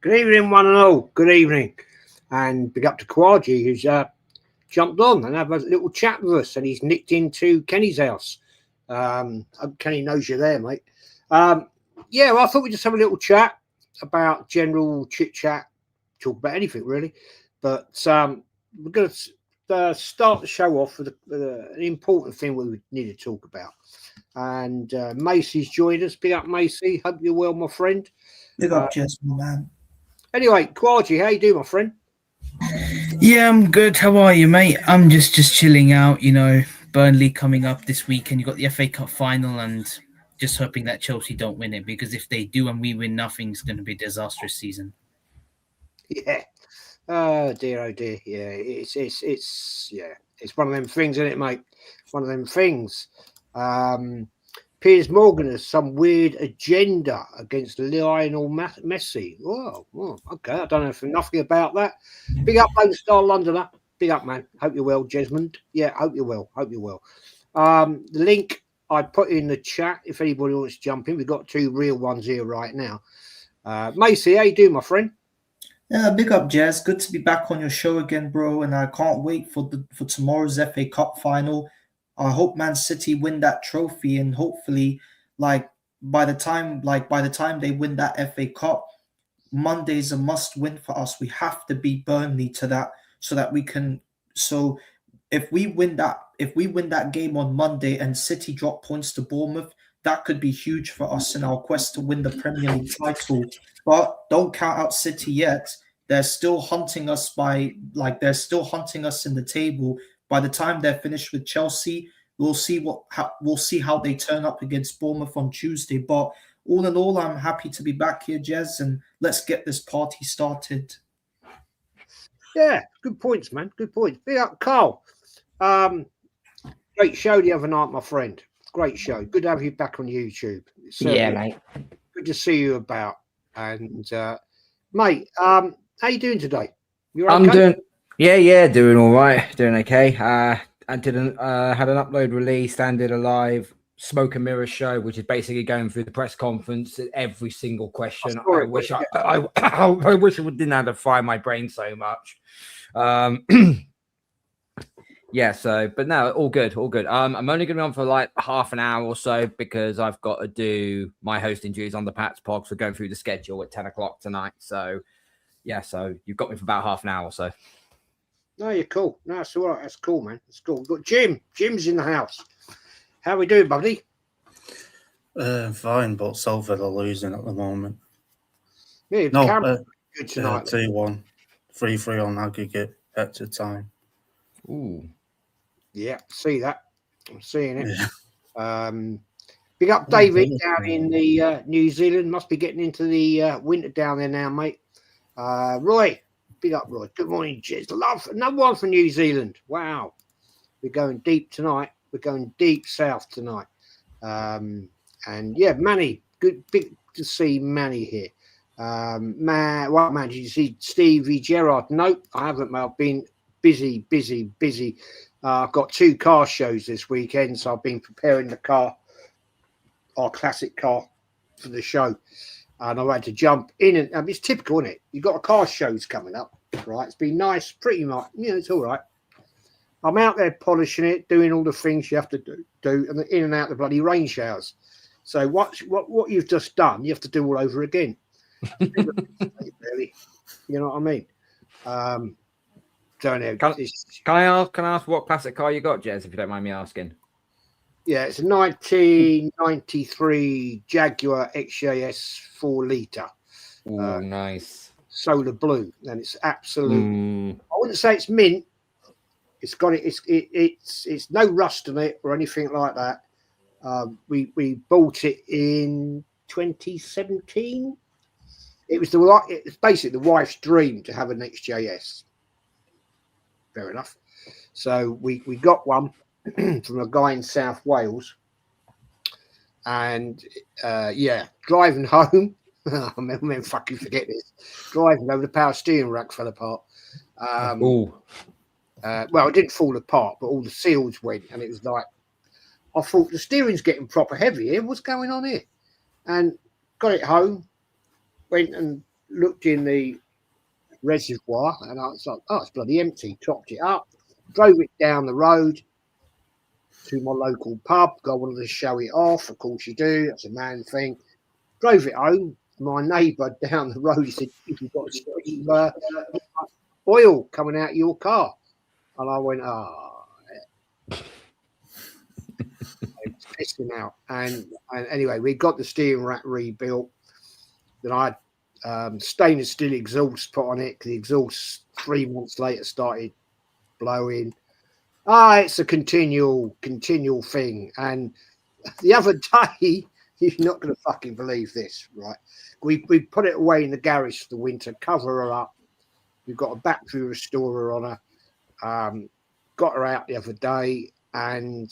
Good evening, one and all. Good evening. And big up to Kwaji, who's jumped on and have a little chat with us. And he's nicked into Kenny's house. Kenny knows you're there, mate. Well, I thought we'd just have a little chat about general chit-chat, talk about anything, really. But we're going to start the show off with an important thing we need to talk about. And Macy's joined us. Big up, Macy. Hope you're well, my friend. Big up, Jess, man. Anyway, Kwaji, how you doing, my friend? Yeah, I'm good. How are you, mate? I'm just chilling out. Burnley coming up this weekend. You got the FA Cup final, and just hoping that Chelsea don't win it, because if they do and we win nothing, it's going to be a disastrous season. Yeah. Oh dear. Yeah, it's one of them things, isn't it, mate? One of them things. Piers Morgan has some weird agenda against Lionel Messi. Oh, okay. I don't know nothing about that. Big up, Lone Star Londoner. Big up, man. Hope you're well, Jesmond. Yeah, hope you're well. The link I put in the chat, if anybody wants to jump in. We've got two real ones here right now. Macy, how you doing, my friend? Yeah, big up, Jazz. Good to be back on your show again, bro. And I can't wait for tomorrow's FA Cup final. I hope Man City win that trophy, and hopefully, by the time they win that FA Cup, Monday's a must win for us. We have to beat Burnley to that, so that we can. So if we win that game on Monday and City drop points to Bournemouth, that could be huge for us in our quest to win the Premier League title. But don't count out City yet. They're still hunting us in the table. By the time they're finished with Chelsea, we'll see how they turn up against Bournemouth on Tuesday. But all in all, I'm happy to be back here, Jez, and let's get this party started. Yeah, good points, man. Good points. Big up, Carl. Great show the other night, my friend. Great show. Good to have you back on YouTube. Yeah, mate. Good to see you about. And mate, how you doing today? You're okay? Doing all right. Doing okay. I didn't had an upload released and did a live smoke and mirror show, which is basically going through the press conference, every single question. I wish I didn't have to fry my brain so much. But no, all good. I'm only going to be on for like half an hour or so, because I've got to do my hosting duties on the Pats pod. So going through the schedule at 10 o'clock tonight. So you've got me for about half an hour or so. No, you're cool. No, that's all right. That's cool, man. That's cool. We've got Jim. Jim's in the house. How we doing, buddy? Fine, but Salford are losing at the moment. Yeah, good tonight. 2-1. 3-3 on aggregate extra time. Ooh. Yeah, see that. I'm seeing it. Yeah. Big up David down in the New Zealand. Must be getting into the winter down there now, mate. Roy. Big up, Roy. Good morning, Jez. Love another one from New Zealand. Wow. We're going deep tonight. We're going deep south tonight. And yeah, Manny. Big to see Manny here. Man, did you see Stevie Gerrard? Nope, I haven't, mate. I've been busy. I've got 2 car shows this weekend, so I've been preparing our classic car for the show. And I had to jump in, and it's typical, isn't it? You've got a car shows coming up, right? It's been nice, pretty much. It's all right. I'm out there polishing it, doing all the things you have to do, and in and out the bloody rain showers. So what you've just done, you have to do all over again. Really, you know what I mean? Can I ask what classic car you got, Jez, if you don't mind me asking? Yeah, it's a 1993 Jaguar XJS 4-litre. Oh, nice. Solar blue, and it's absolute. I wouldn't say it's mint. It's got it. It's no rust on it or anything like that. We bought it in 2017. It's basically the wife's dream to have an XJS. Fair enough. So we got one from a guy in South Wales, and driving home. I mean, fucking forget this. Driving over, the power steering rack fell apart. Well, it didn't fall apart, but all the seals went, and it was like, I thought the steering's getting proper heavy here. What's going on here? And got it home, went and looked in the reservoir, and I was like, oh, it's bloody empty. Topped it up, drove it down the road to my local pub. I wanted to show it off. Of course you do. That's a man thing. Drove it home. My neighbour down the road, he said, you've got oil coming out of your car. And I went, it was pissing out. And anyway, we got the steering rack rebuilt. Then I had stainless steel exhaust put on it. The exhaust 3 months later started blowing. It's a continual thing. And the other day, you're not going to fucking believe this, right? We put it away in the garage for the winter, cover her up. We've got a battery restorer on her. Got her out the other day and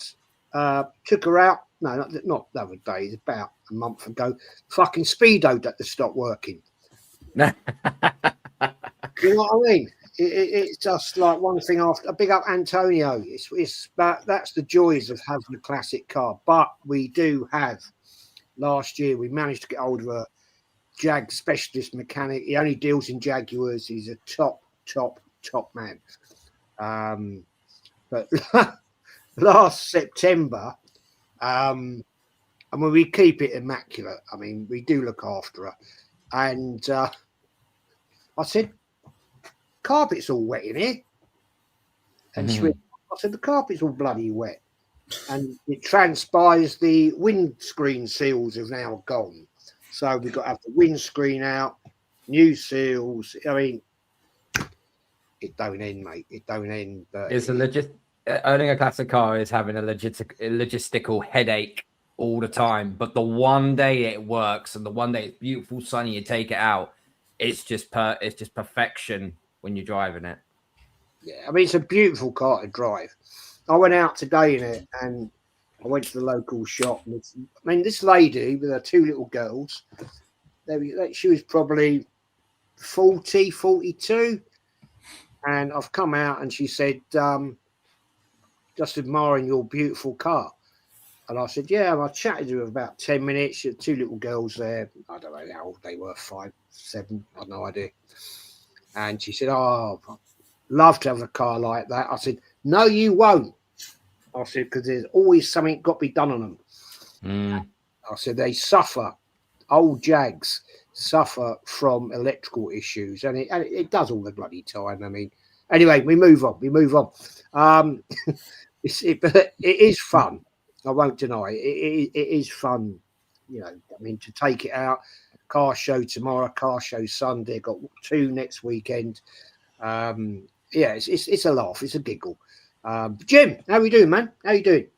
took her out. No, not the other day. It's about a month ago. Fucking speedo had to stop working. You know what I mean? It's just like one thing after. Big up Antonio. It's that's the joys of having a classic car. But we do have. Last year we managed to get hold of a Jag specialist mechanic. He only deals in Jaguars. He's a top man. But last September, and when we keep it immaculate, I mean, we do look after her. And I said, carpet's all wet in here. And she went, I said, the carpet's all bloody wet. And it transpires the windscreen seals have now gone. So we've got to have the windscreen out, new seals. I mean, it don't end, mate. It don't end. It's owning a classic car is having a logistical headache all the time. But the one day it works and the one day it's beautiful, sunny, you take it out, it's just perfection when you're driving it. Yeah, I mean, it's a beautiful car to drive. I went out today in it and I went to the local shop. And this lady with her 2 little girls, she was probably 40, 42. And I've come out and she said, just admiring your beautiful car. And I said, yeah. And I chatted to her about 10 minutes. She had 2 little girls there. I don't know how old they were, 5, 7. I have no idea. And she said, oh, I'd love to have a car like that. I said, no, you won't. I said, because there's always something got to be done on them. I said, they suffer. Old Jags suffer from electrical issues. And it does all the bloody time. I mean, anyway, we move on. It is fun. I won't deny it. It is fun. You know, I mean, to take it out. Car show tomorrow, car show Sunday. Got 2 next weekend. It's a laugh. It's a giggle. Jim, how are we doing, man? How you doing?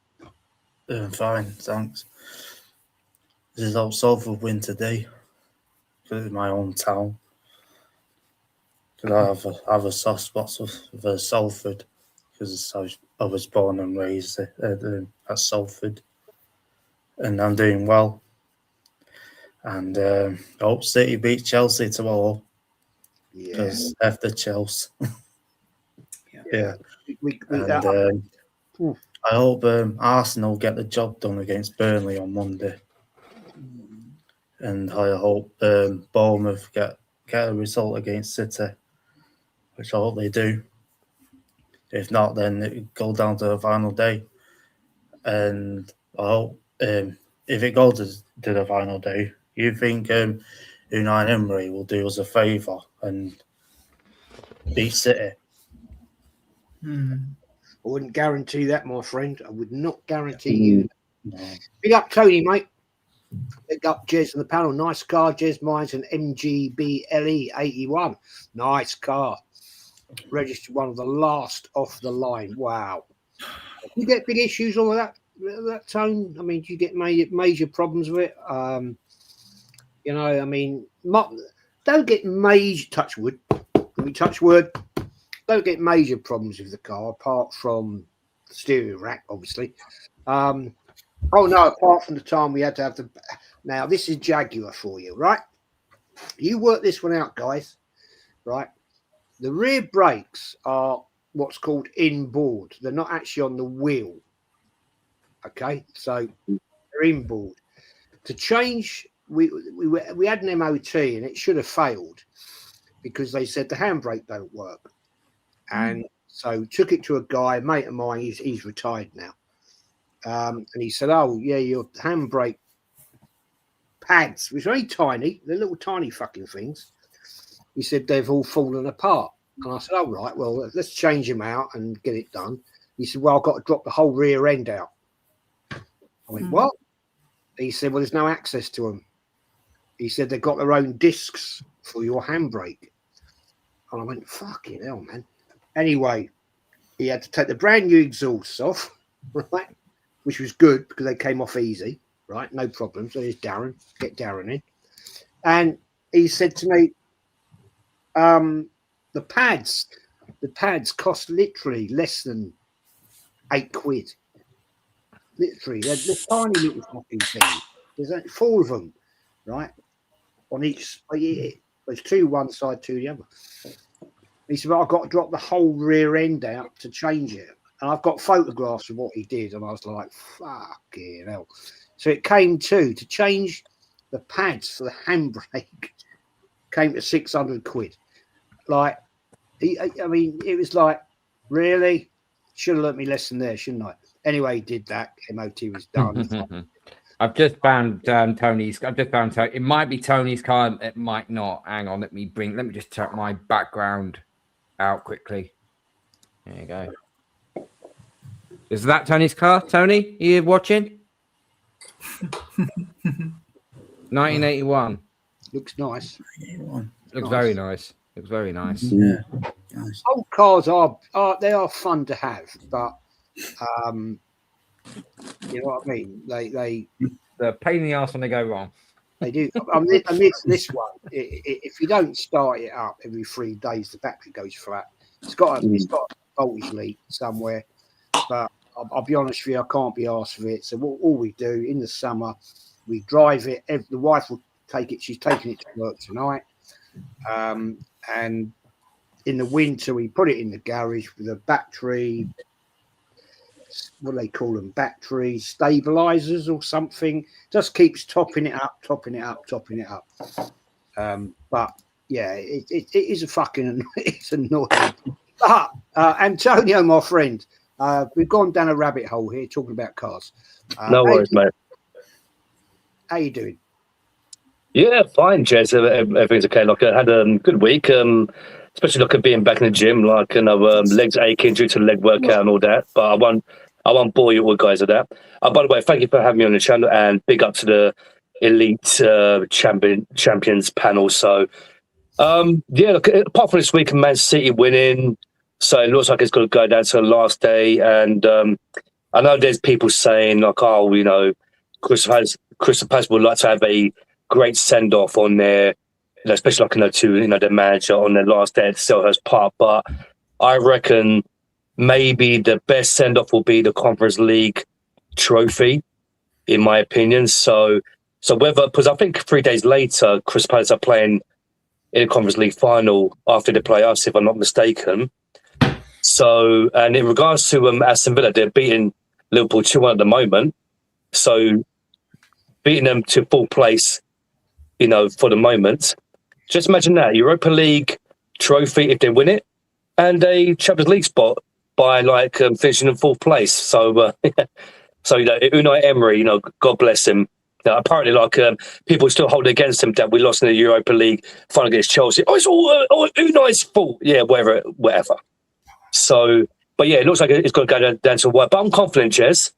Doing fine, thanks. This is old Salford win today because it's my own town. Because I have a soft spot for Salford because I was born and raised at Salford, and I'm doing well. And I hope City beat Chelsea tomorrow. Because after Chelsea. Yeah. I hope Arsenal get the job done against Burnley on Monday. And I hope Bournemouth get a result against City, which I hope they do. If not, then it go down to the final day. And I hope if it goes to the final day, you think Unai Emery will do us a favour and beat City? I wouldn't guarantee that, my friend. I would not guarantee you. No. Big up Tony, mate. Big up Jez on the panel. Nice car, Jez. Mine's an MGBLE 81. Nice car. Registered one of the last off the line. Wow. You get big issues on that Tone? I mean, do you get major problems with it? You know, I mean, don't get major touch wood. Can we touch wood? Don't get major problems with the car apart from the steering rack, obviously. Apart from the time we had to have the. Now, this is Jaguar for you, right? You work this one out, guys, right? The rear brakes are what's called inboard. They're not actually on the wheel. Okay, so they're inboard. To change we had an MOT and it should have failed because they said the handbrake don't work. And so took it to a guy, mate of mine, he's retired now. And he said, oh, yeah, your handbrake pads, which are very tiny, they're little tiny fucking things. He said, they've all fallen apart. And I said, oh, right, well, let's change them out and get it done. He said, well, I've got to drop the whole rear end out. I went, what? He said, well, there's no access to them. He said, they've got their own discs for your handbrake. And I went, fucking hell, man. Anyway, he had to take the brand new exhausts off, right? Which was good because they came off easy, right? No problem. So there's Darren. Get Darren in. And he said to me, the pads cost literally less than £8. Literally, they're tiny little fucking things. There's only 4 of them, right? On each, there's 2 one side, 2 the other. He said, well, I've got to drop the whole rear end out to change it. And I've got photographs of what he did. And I was like, fucking hell. So it came to change the pads for the handbrake came to £600. Like, I mean, it was like, really? Should have learnt me lesson there, shouldn't I? Anyway, he did that. MOT was done. I've just found Tony's. It might be Tony's car. It might not. Hang on. Let me just check my background out quickly. There you go. Is that Tony's car? Tony, you watching? 1981. Looks nice. Looks very nice. Looks very nice. Yeah. Nice. Old cars are fun to have, but you know what I mean. They're a pain in the ass when they go wrong. They do. And this one, if you don't start it up every 3 days, the battery goes flat. It's got a voltage leak somewhere. But I'll be honest with you, I can't be arsed with it. So all we do in the summer, we drive it. The wife will take it. She's taking it to work tonight. And in the winter, we put it in the garage with a battery. What do they call them? Battery stabilizers or something. Just keeps topping it up. But yeah, it is a fucking it's annoying. But Antonio, my friend, we've gone down a rabbit hole here talking about cars. No worries, mate. How you doing? Yeah, fine, Jez. Everything's okay. Like, I had a good week, especially like being back in the gym, like, you know, legs aching due to the leg workout and all that. But I won't bore you all guys with that. By the way, thank you for having me on the channel, and big up to the elite champions panel. So, yeah, look, apart from this week, Man City winning, so it looks like it's going to go down to the last day. And I know there's people saying like, oh, you know, Crystal Palace would like to have a great send off on their, you know, especially like, you know, to, you know, the manager on their last day at Selhurst Park. But I reckon maybe the best send off will be the Conference League trophy, in my opinion. So whether, because I think 3 days later, Crystal Palace are playing in the Conference League final after they play us, if I'm not mistaken. So, and in regards to Aston Villa, they're beating Liverpool 2-1 at the moment. So beating them to full place, you know, for the moment. Just imagine that Europa League trophy if they win it, and a Champions League spot by like finishing in 4th place. So, so you know, Unai Emery, you know, God bless him. Now, apparently, like people still hold against him that we lost in the Europa League final against Chelsea. Oh, it's all Unai's fault. Yeah, whatever. So, but yeah, it looks like it's going to go down to what. But I'm confident, Jez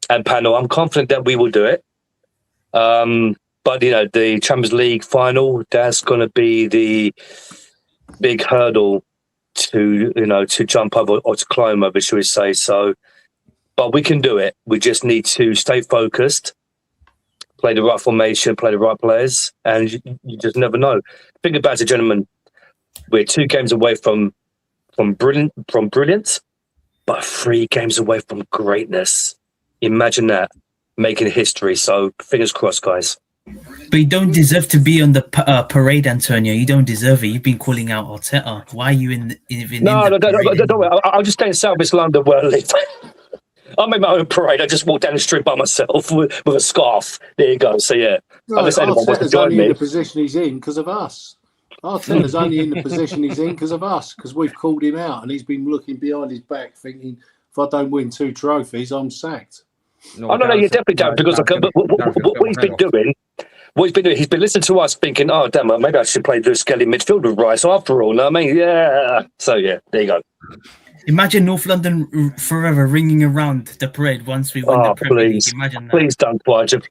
and panel. I'm confident that we will do it. But, you know, the Champions League final, that's going to be the big hurdle to, you know, to jump over or to climb over, should we say. So, but we can do it. We just need to stay focused, play the right formation, play the right players, and you just never know. Think about it, gentlemen. We're 2 games away from brilliant, but 3 games away from greatness. Imagine that, making history. So fingers crossed, guys. But you don't deserve to be on the parade, Antonio. You don't deserve it. You've been calling out Arteta. Why are you in? No, don't worry. I'll just stay in South East London where I live. I made my own parade. I just walked down the street by myself with a scarf. There you go. So yeah, Right, unless anyone wants to Arteta's join only in me. the position he's in because of us. Arteta's only in the position he's in because of us, because we've called him out and he's been looking behind his back thinking, if I don't win 2 trophies, I'm sacked. No, you definitely don't, because what he's been doing, he's been listening to us thinking, oh, damn, maybe I should play Luke Skelly midfield with Rice after all. I mean, yeah. So, yeah, there you go. Imagine North London forever ringing around the parade once we win the Premier League. Imagine that. Please don't, Roger.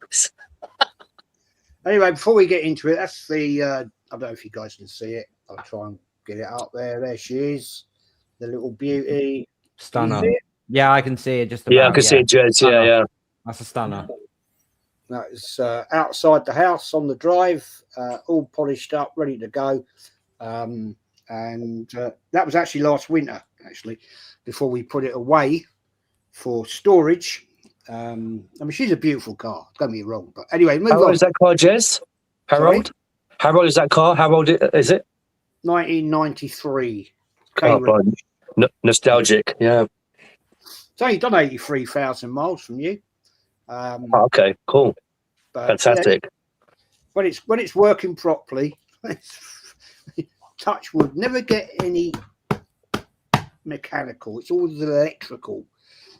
Anyway, before we get into it, that's the, I don't know if you guys can see it. I'll try and get it up there. There she is. The little beauty. Stunner. Yeah, I can see it just about. Yeah, I can see it, Jez. Yeah. That's a stunner. That's outside the house on the drive, all polished up, ready to go. And that was actually last winter, before we put it away for storage. I mean, she's a beautiful car, don't get me wrong. But anyway, move on. How old is that car, Jez? How old is that car? How old is it? 1993. Nostalgic, yeah. It's only done 83,000 miles from you. Okay, cool. But, fantastic. When it's working properly, touch wood, never get any mechanical. It's all electrical.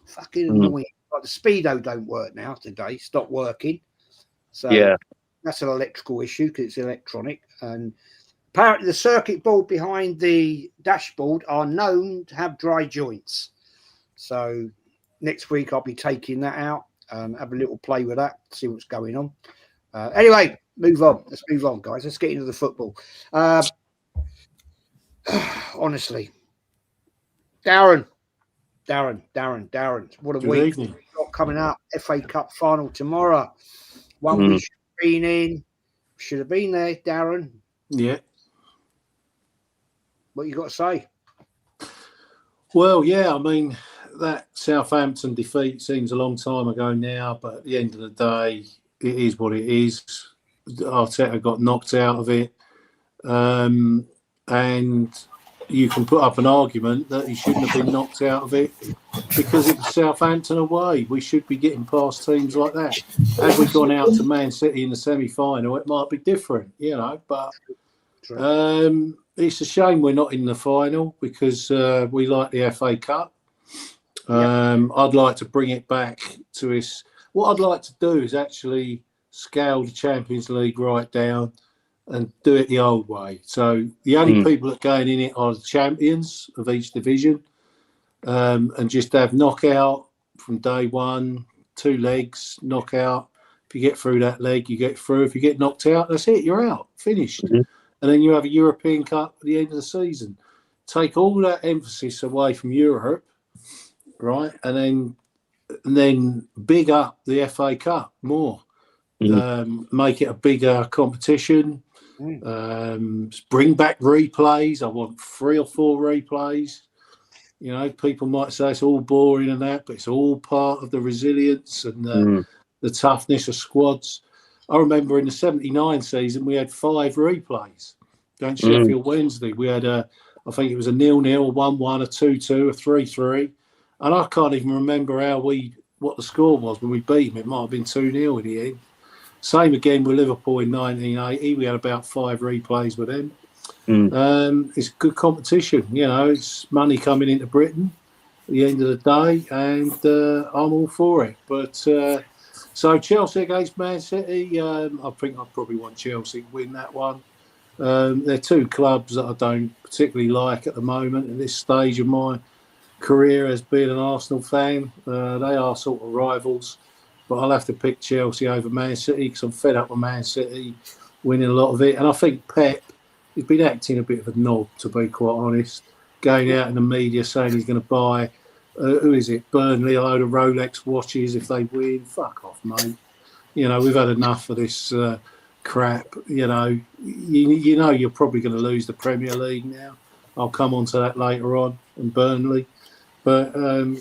Fucking annoying. Like the speedo don't work now today. Stop working. So yeah, that's an electrical issue because it's electronic. And apparently the circuit board behind the dashboard are known to have dry joints. So next week I'll be taking that out and have a little play with that, see what's going on. Anyway, move on. Let's move on, guys. Let's get into the football. Honestly, Darren. What a Good week evening. we've got coming up. FA Cup final tomorrow. One we should have been in. Should have been there, Darren. Yeah. What you got to say? Well, yeah, I mean, that Southampton defeat seems a long time ago now, but at the end of the day, it is what it is. Arteta got knocked out of it. And you can put up an argument that he shouldn't have been knocked out of it because it was Southampton away. We should be getting past teams like that. Had we gone out to Man City in the semi-final, it might be different, but it's a shame we're not in the final because we like the FA Cup. I'd like to bring it back to its... What I'd like to do is actually scale the Champions League right down and do it the old way. So the only people that are going in it are the champions of each division, and just have knockout from day one, 2 legs, knockout. If you get through that leg, you get through. If you get knocked out, that's it. You're out, finished. And then you have a European Cup at the end of the season. Take all that emphasis away from Europe, right? And then big up the FA Cup more. Make it a bigger competition. Bring back replays. I want 3 or 4 replays. People might say it's all boring and that, but it's all part of the resilience and the toughness of squads. I remember in the 79 season, we had 5 replays. Against Sheffield Wednesday, we had I think it was a 0-0, a 1-1, a 2-2, a 3-3. And I can't even remember what the score was when we beat them. It might have been 2-0 in the end. Same again with Liverpool in 1980. We had about 5 replays with them. It's good competition. It's money coming into Britain at the end of the day, and I'm all for it. But so Chelsea against Man City, I think I probably want Chelsea to win that one. They're 2 clubs that I don't particularly like at the moment at this stage of my career as being an Arsenal fan. They are sort of rivals. But I'll have to pick Chelsea over Man City because I'm fed up with Man City winning a lot of it. And I think Pep, he's been acting a bit of a knob, to be quite honest. Going out in the media saying he's going to buy, Burnley, a load of Rolex watches if they win. Fuck off, mate. We've had enough of this crap. You know you're probably going to lose the Premier League now. I'll come on to that later on, and Burnley. But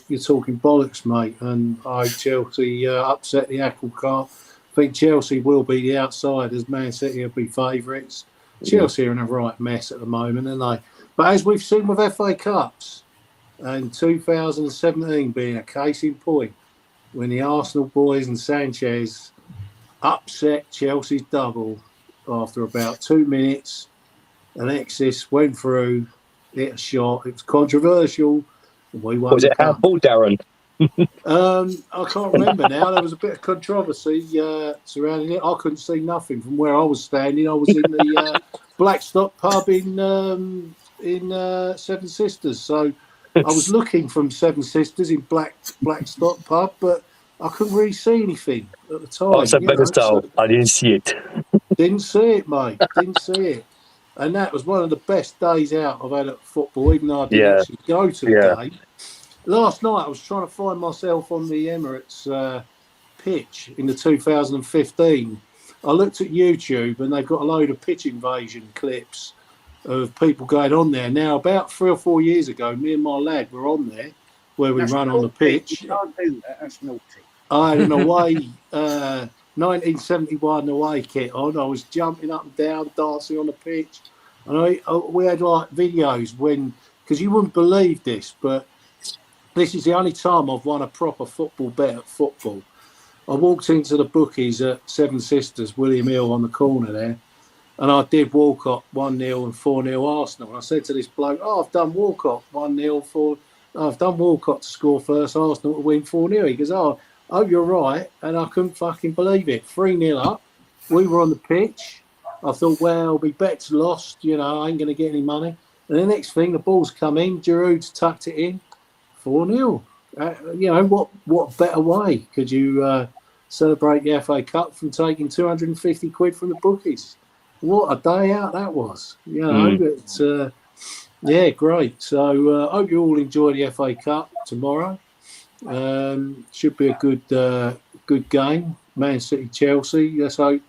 you're talking bollocks, mate. And Chelsea upset the apple cart. I think Chelsea will be the outsiders. Man City will be favourites. Chelsea are in a right mess at the moment, aren't they? But as we've seen with FA Cups, and 2017 being a case in point when the Arsenal boys and Sanchez upset Chelsea's double after about 2 minutes. Alexis went through, hit a shot. It was controversial. And we won Was the it cup. handball, Darren? I can't remember now. There was a bit of controversy surrounding it. I couldn't see nothing from where I was standing. I was in the Blackstock pub in Seven Sisters. So I was looking from Seven Sisters in Blackstock pub, but I couldn't really see anything at the time. Oh, so better style. So I didn't see it. didn't see it, mate. Didn't see it. And that was one of the best days out I've had at football, even though I didn't actually go to the game. Last night, I was trying to find myself on the Emirates pitch in the 2015. I looked at YouTube and they've got a load of pitch invasion clips of people going on there. Now, about 3 or 4 years ago, me and my lad were on there where we run on the pitch. You can't do that. That's naughty. I had an away 1971 away kit on. I was jumping up and down, dancing on the pitch. And we had like videos when, because you wouldn't believe this, but this is the only time I've won a proper football bet at football. I walked into the bookies at Seven Sisters, William Hill on the corner there, and I did Walcott 1-0 and 4-0 Arsenal. And I said to this bloke, I've done Walcott 1-0 I've done Walcott to score first, Arsenal to win 4-0. He goes, I hope you're right. And I couldn't fucking believe it. 3-0 up. We were on the pitch. I thought, well, we bet's lost. I ain't going to get any money. And the next thing, the ball's come in. Giroud's tucked it in. 4-0. What better way could you celebrate the FA Cup from taking 250 quid from the bookies? What a day out that was. But, great. So I hope you all enjoy the FA Cup tomorrow. Should be a good game. Man City, Chelsea. Let's hope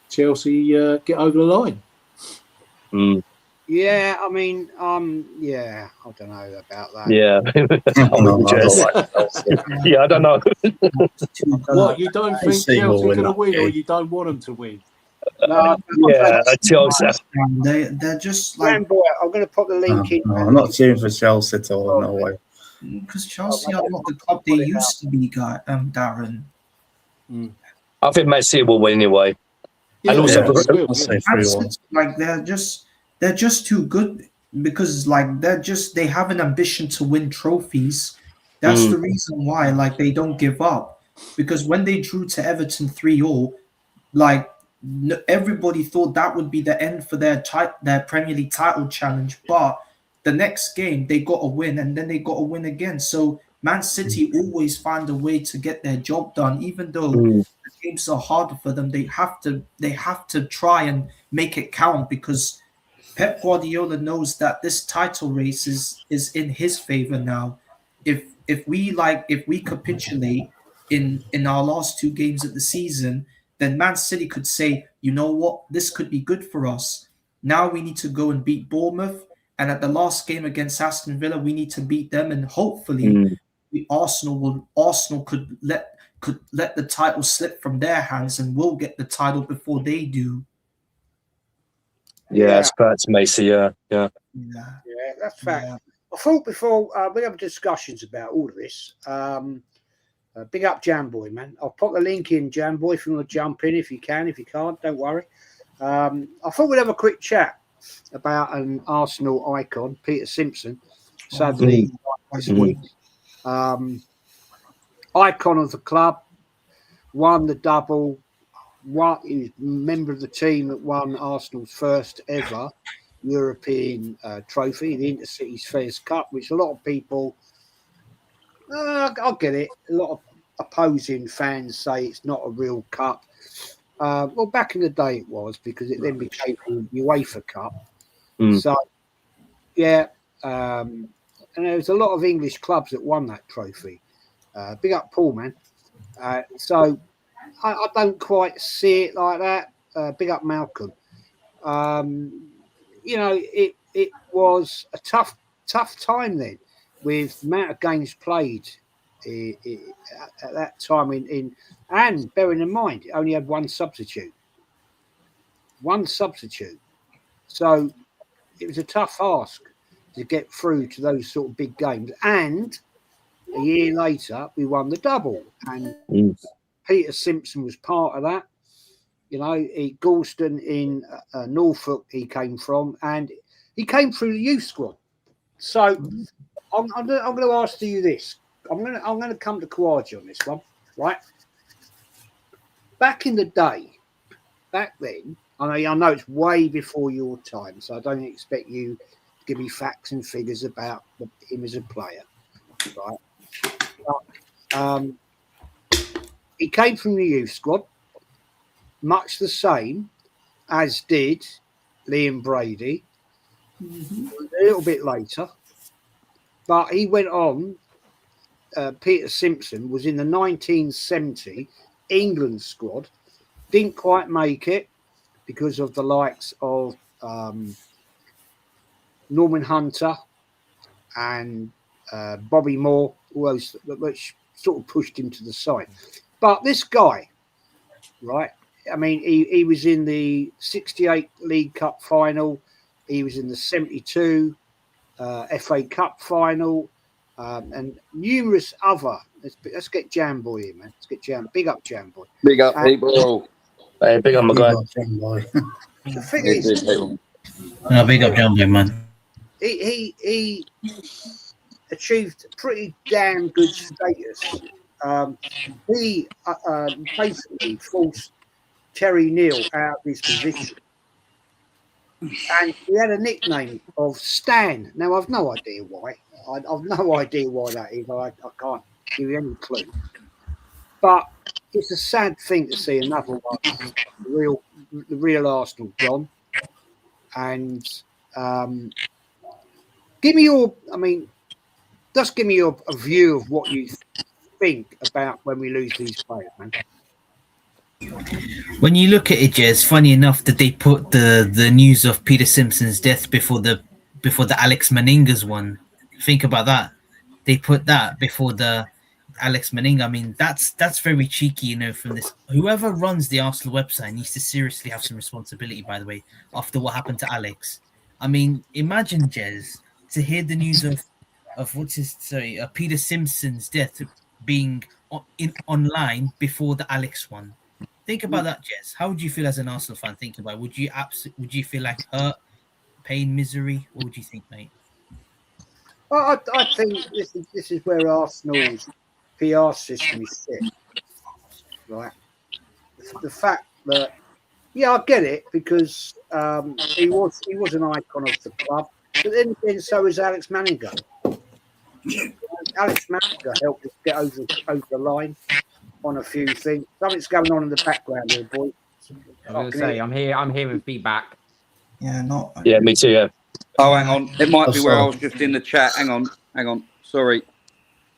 Chelsea get over the line. Yeah, I mean, I don't know about that. Yeah. I don't know. What, you don't think Chelsea are going to win, or you don't want them to win? No, Chelsea. They're just like. Boy, I'm going to put the link in. I'm not cheering for Chelsea at all. No way. Because Chelsea are not the club they used to be, Darren. I think Man City will win anyway. Yeah, and also, like they're just too good because they have an ambition to win trophies. That's the reason why they don't give up. Because when they drew to Everton 3-0, everybody thought that would be the end for their Premier League title challenge. But the next game they got a win, and then they got a win again. So Man City always find a way to get their job done, even though the games are harder for them. They have to try and make it count because Pep Guardiola knows that this title race is in his favor now. If we capitulate in our last 2 games of the season, then Man City could say, you know what, this could be good for us. Now we need to go and beat Bournemouth, and at the last game against Aston Villa, we need to beat them, and hopefully Arsenal could let the title slip from their hands, and we'll get the title before they do. Yeah, that's Macy. Yeah, that's fact. Yeah. I thought before we have discussions about all of this. Big up Jamboy, man. I'll put the link in, Jamboy, if you want to jump in. If you can, if you can't, don't worry. I thought we'd have a quick chat about an Arsenal icon, Peter Simpson. Sadly, this week. Icon of the club, won the double. He was a member of the team that won Arsenal's first ever European trophy, the Intercities Fairs Cup, which a lot of people, I'll get it, a lot of opposing fans say it's not a real cup. Well, back in the day it was, because it then became the UEFA Cup. So, and there was a lot of English clubs that won that trophy. Big up Paul, man. So I don't quite see it like that. Big up Malcolm. It was a tough time then, with the amount of games played at that time and bearing in mind it only had one substitute. So it was a tough ask to get through to those sort of big games. And a year later, we won the double, and Peter Simpson was part of that. You know, Galston in Norfolk he came from, and he came through the youth squad. So I'm going to ask you this. I'm going to come to Kawaji on this one, right? Back in the day, back then, I know it's way before your time, so I don't expect you to give me facts and figures about him as a player, right? But, he came from the youth squad, much the same as did Liam Brady, a little bit later. But he went on, Peter Simpson was in the 1970 England squad, didn't quite make it because of the likes of Norman Hunter and Bobby Moore, which sort of pushed him to the side. But this guy, right, I mean, he was in the 68 League Cup final. He was in the 72 FA Cup final and numerous other. Let's get Jamboy here, man. Let's get Big up Jamboy. Big up, people. Hey, big up my guy. The thing is, No, big up Jamboy, man. he achieved pretty damn good status. He basically forced Terry Neal out of his position. And he had a nickname of Stan. Now, I've no idea why. I've no idea why that is. I can't give you any clue. But it's a sad thing to see another one, the real Arsenal gone. And give me your, just give me a view of what you think about when we lose these players, man. When you look at it, Jez, funny enough that they put the news of Peter Simpson's death before the Alex Meninga's one. Think about that. They put that before the Alex Meninga. I mean, that's very cheeky, you know, from this. Whoever runs the Arsenal website needs to seriously have some responsibility, by the way, after what happened to Alex. I mean, imagine, Jez, to hear the news of Peter Simpson's death being online before the Alex one. Think about that, Jez. How would you feel as an Arsenal fan thinking about it? Would you feel like hurt, pain, misery? What would you think, mate? I think this is where Arsenal's PR system is set, right? The fact that, yeah, I get it because he was an icon of the club, but then so is Alex Meninga. Alex Meninga helped us get over the line on a few things. Something's going on in the background here, boy. I was going to say, I'm hearing feedback. Yeah, not. Yeah, me too, yeah. Oh, hang on. It might be where I was just in the chat. Hang on. Sorry.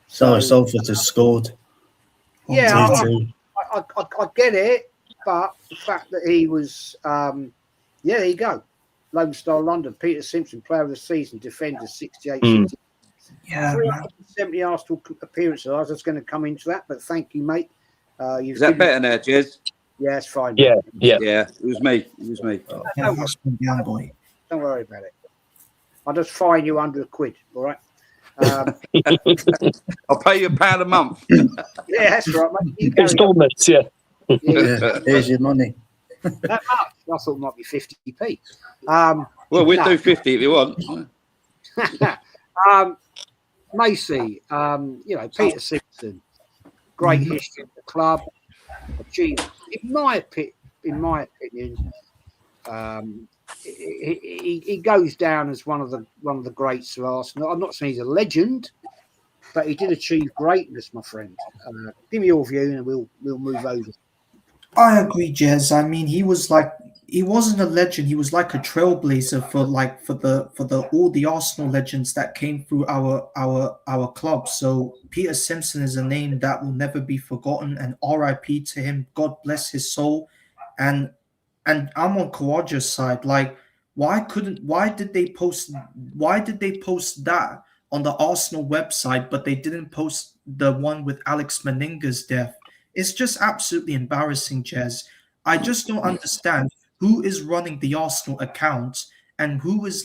Salford has scored. Yeah, I get it, but the fact that he was, there you go. Lone Star London, Peter Simpson, player of the season, defender, 68. Yeah, 370 Arsenal appearances. I was just going to come into that, but thank you, mate. Is that better now, Jez? Yeah, it's fine. Yeah. It was me. yeah, that's young boy. Don't worry about it. I'll just fine you £100, all right? I'll pay you £1 a month. Yeah, that's right, mate. Installments, yeah. Yeah, here's your money. That much? I thought it might be 50p. Well, we'll do 50 if you want. Macy, Peter Simpson, great history of the club. Achieved, in my opinion, he goes down as one of the greats of Arsenal. I'm not saying he's a legend, but he did achieve greatness, my friend. Give me your view, and we'll move over. I agree, Jez. I mean, he wasn't a legend. He was like a trailblazer for all the Arsenal legends that came through our club. So Peter Simpson is a name that will never be forgotten, and RIP to him. God bless his soul. And I'm on Kawaja's side. Like, why did they post that on the Arsenal website, but they didn't post the one with Alex Meninga's death? It's just absolutely embarrassing, Jez. I just don't understand who is running the Arsenal account And who is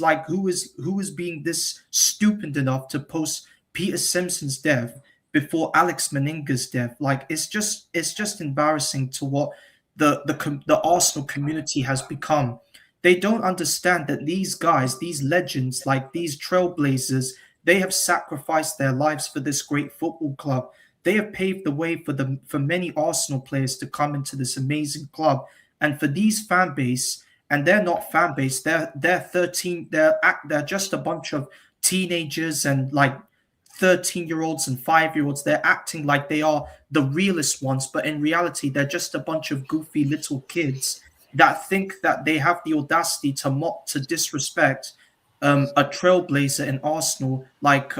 being this stupid enough to post Peter Simpson's death before Alex Meninga's death? Like, it's just embarrassing to what the Arsenal community has become. They don't understand that these guys, these legends, like these trailblazers, they have sacrificed their lives for this great football club. They have paved the way for many Arsenal players to come into this amazing club. And for these fan base, and they're not fan base, they're 13, they're just a bunch of teenagers and like 13-year-olds and 5-year-olds. They're acting like they are the realest ones, but in reality, they're just a bunch of goofy little kids that think that they have the audacity to mock, to disrespect a trailblazer in Arsenal like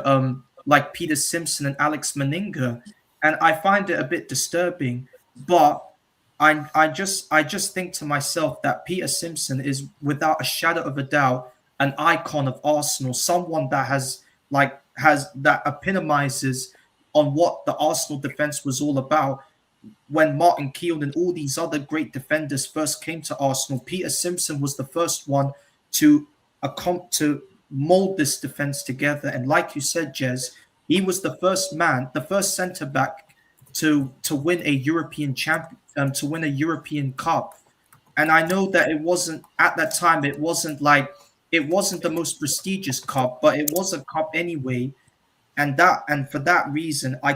Peter Simpson and Alex Meninga. And I find it a bit disturbing, but I just think to myself that Peter Simpson is, without a shadow of a doubt, an icon of Arsenal, someone that has that epitomizes on what the Arsenal defense was all about. When Martin Keown and all these other great defenders first came to Arsenal, Peter Simpson was the first one to mold this defense together. And like you said, Jez, he was the first centre back to win a European to win a European Cup. And I know that it wasn't at that time. It wasn't the most prestigious cup, but it was a cup anyway. And for that reason, I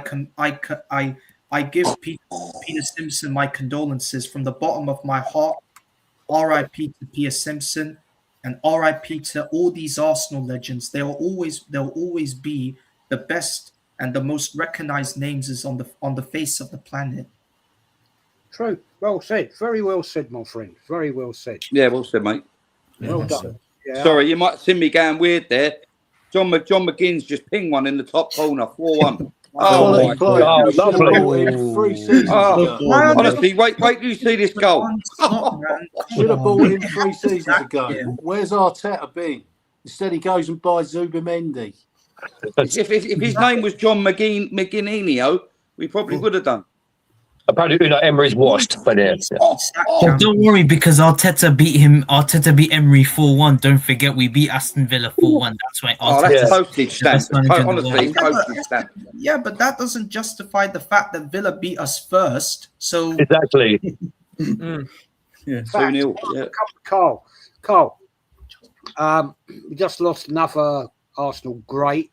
give Peter Simpson my condolences from the bottom of my heart. R.I.P. to Peter Simpson, and R.I.P. to all these Arsenal legends. They'll always be the best and the most recognized names on the face of the planet. True. Well said. Very well said, my friend. Very well said. Yeah, well said, mate. Well done. Yeah. Sorry, you might see me going weird there. John McGinn's just pinged one in the top corner, 4-1. Oh, my God. Lovely. 3 seasons ago. Honestly, wait till you see this goal. Should have bought him 3 seasons ago. Where's Arteta been? Instead, he goes and buys Zubimendi. If his name was John McGinnino, we probably would have done. Apparently, Emery's washed, but yeah. Oh, don't worry, because Arteta beat Emery 4-1. Don't forget, we beat Aston Villa 4-1. That's why. That's postage stamp. Honestly, postage stamp. Yeah, but that doesn't justify the fact that Villa beat us first. So exactly. Yeah, 2-0. Yeah. Carl, we just lost another Arsenal great.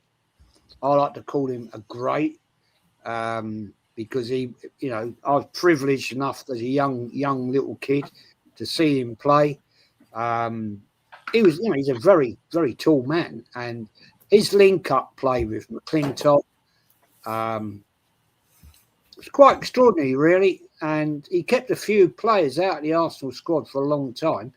I like to call him a great. Because he, I was privileged enough as a young little kid to see him play. He's a very, very tall man, and his link-up play with McClintock was quite extraordinary, really. And he kept a few players out of the Arsenal squad for a long time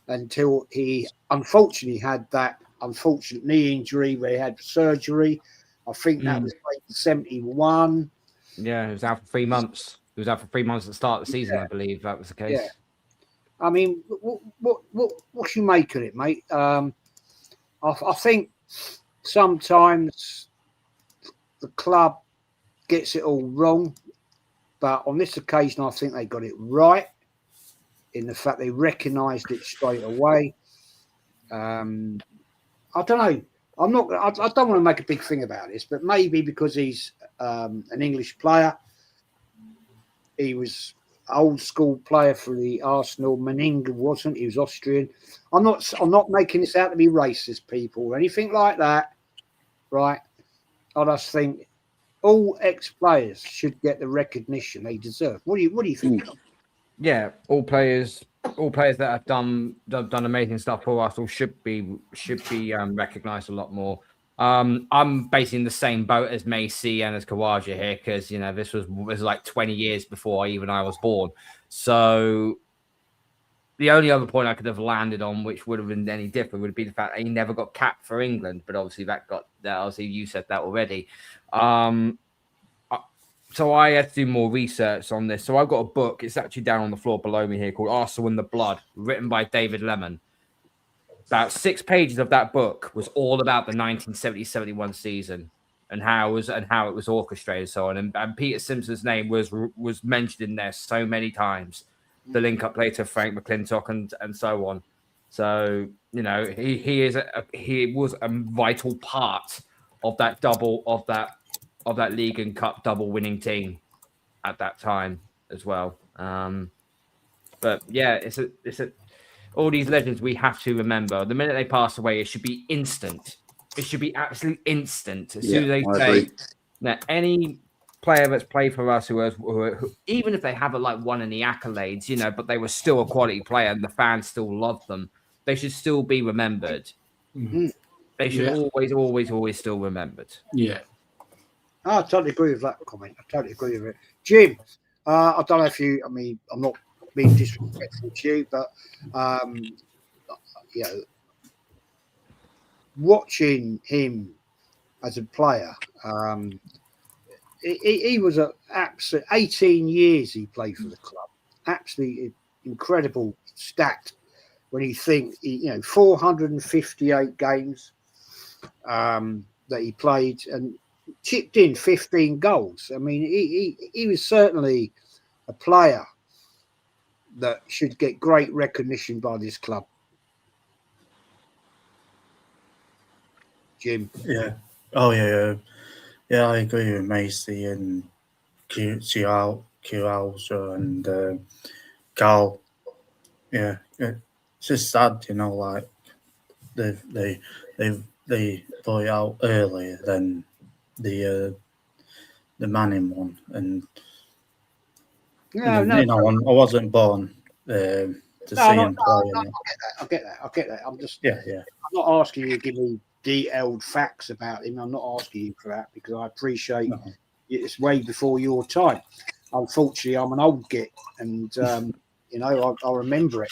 until he unfortunately had that unfortunate knee injury where he had surgery. I think that was like 71. Yeah, he was out for 3 months. He was out for 3 months at the start of the season, I believe that was the case. Yeah. I mean, what you make of it, mate? I think sometimes the club gets it all wrong, but on this occasion, I think they got it right in the fact they recognised it straight away. I don't know. I don't want to make a big thing about this, but maybe because he's an English player, he was an old school player for the Arsenal. Meninga wasn't. He was Austrian. I'm not making this out to be racist, people, or anything like that, right? I just think all ex-players should get the recognition they deserve. What do you think? Yeah, all players that have done amazing stuff for Arsenal should be recognised a lot more. I'm basically in the same boat as Macy and as Kawaja here because this was like 20 years before I was born. So the only other point I could have landed on, which would have been any different, would be the fact that he never got capped for England. But obviously obviously you said that already. So I had to do more research on this. So I've got a book. It's actually down on the floor below me here called Arsenal in the Blood, written by David Lemon. About 6 pages of that book was all about the 1970-71 season and how it was orchestrated and so on. And Peter Simpson's name was mentioned in there so many times. The link up later, Frank McClintock and so on. So he was a vital part of that league and cup double winning team at that time as well. But yeah, it's all these legends we have to remember. The minute they pass away, it should be instant. It should be absolute instant. As soon as they say that any player that's played for us who even if they haven't won any accolades, but they were still a quality player and the fans still love them, they should still be remembered. Mm-hmm. They should always still remembered. Yeah. I totally agree with that comment. I totally agree with it. Jim, I don't know if you, I'm not being disrespectful to you, but, watching him as a player, he was an absolute 18 years he played for the club. Absolutely incredible stat when you think, 458 games that he played and chipped in 15 goals. He was certainly a player that should get great recognition by this club. Jim. Yeah. Oh, yeah. Yeah, I agree with Macy and Qiao and Carl. Yeah, it's just sad, they put it out earlier than the Manning one, and I wasn't born to see him play. I get that. I'm just I'm not asking you to give me detailed facts about him. I'm not asking you for that because I appreciate it's way before your time. Unfortunately, I'm an old git, and I remember it.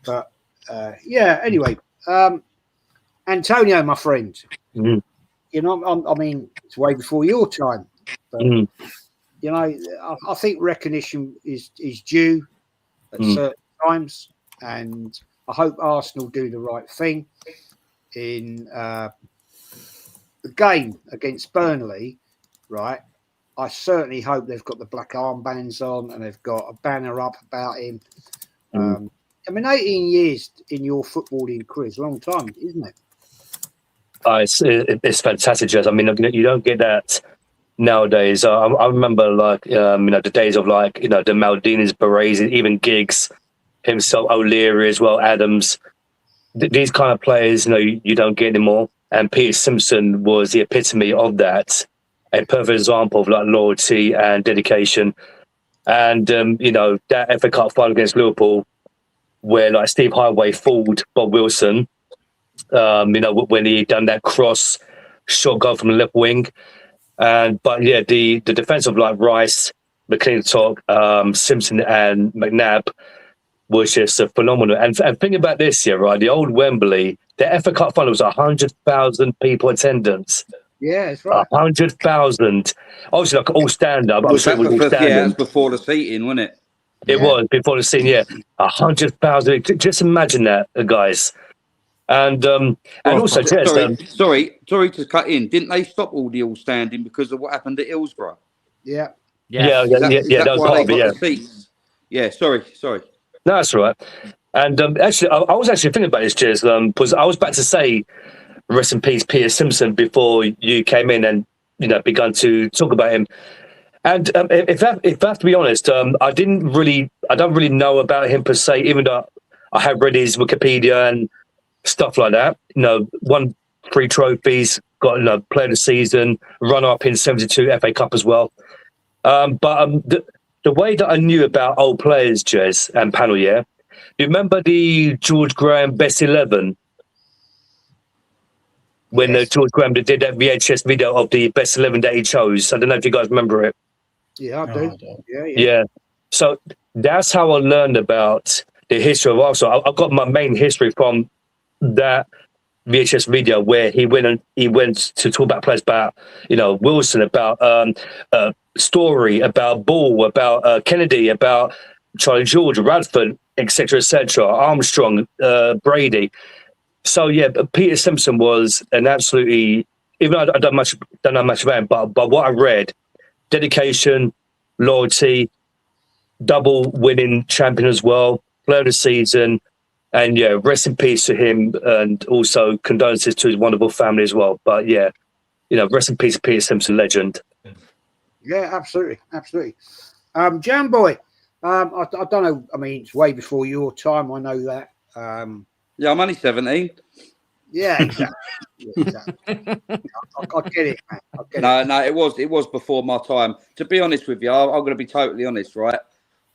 But anyway, Antonio, my friend, it's way before your time. But, I think recognition is due at certain times, and I hope Arsenal do the right thing in the game against Burnley, right? I certainly hope they've got the black armbands on and they've got a banner up about him. 18 years in your footballing career is a long time, isn't it? It's fantastic, Jez. You don't get that nowadays. I remember, the days of, the Maldinis, Berets, even Giggs, himself, O'Leary as well, Adams. These kind of players, you don't get anymore. And Peter Simpson was the epitome of that. A perfect example of loyalty and dedication. And, that FA Cup final against Liverpool, where Steve Highway fooled Bob Wilson, when he done that cross shot goal from the left wing. The defense of Rice, McClintock, Simpson and McNabb was just phenomenal. And think about this, right? The old Wembley, the FA Cup final was 100,000 people attendance. Yeah, that's right. 100,000. Obviously, all stand up. Was that was before the seating, wasn't it? It was before the seating. Yeah, 100,000. Just imagine that, guys. And also, Jez, sorry to cut in. Didn't they stop all the all standing because of what happened at Hillsborough? Yeah. That was part of it. Yeah. Seats? Yeah. Sorry. No, that's all right. And actually, I was actually thinking about this, Jez, because I was about to say, rest in peace, Peter Simpson, before you came in and begun to talk about him. And if I have to be honest, I don't really know about him per se, even though I have read his Wikipedia and stuff like that. Won 3 trophies, got player of the season, run up in 72 FA Cup as well. But the way that I knew about old players, Jez and panel, you remember the George Graham Best 11? When George Graham did that VHS video of the Best 11 that he chose. I don't know if you guys remember it. Yeah, I do. Yeah. So that's how I learned about the history of Arsenal. I got my main history from that VHS video where he went to talk about players, about Wilson, about Story, about Ball, about Kennedy, about Charlie George, Radford, etc., Armstrong, Brady. So but Peter Simpson was an absolutely, even though I don't know much about him, but what I read, dedication, loyalty, double winning champion as well, player of the season, And yeah, rest in peace to him, and also condolences to his wonderful family as well. But yeah, rest in peace, Peter Simpson, legend. Yeah, absolutely, absolutely. Jam Boy, I don't know. I mean, it's way before your time. I know that. Yeah, I'm only 17. Yeah, exactly. Yeah, exactly. I get it, man. I get it. No, it was before my time. To be honest with you, I'm going to be totally honest, right?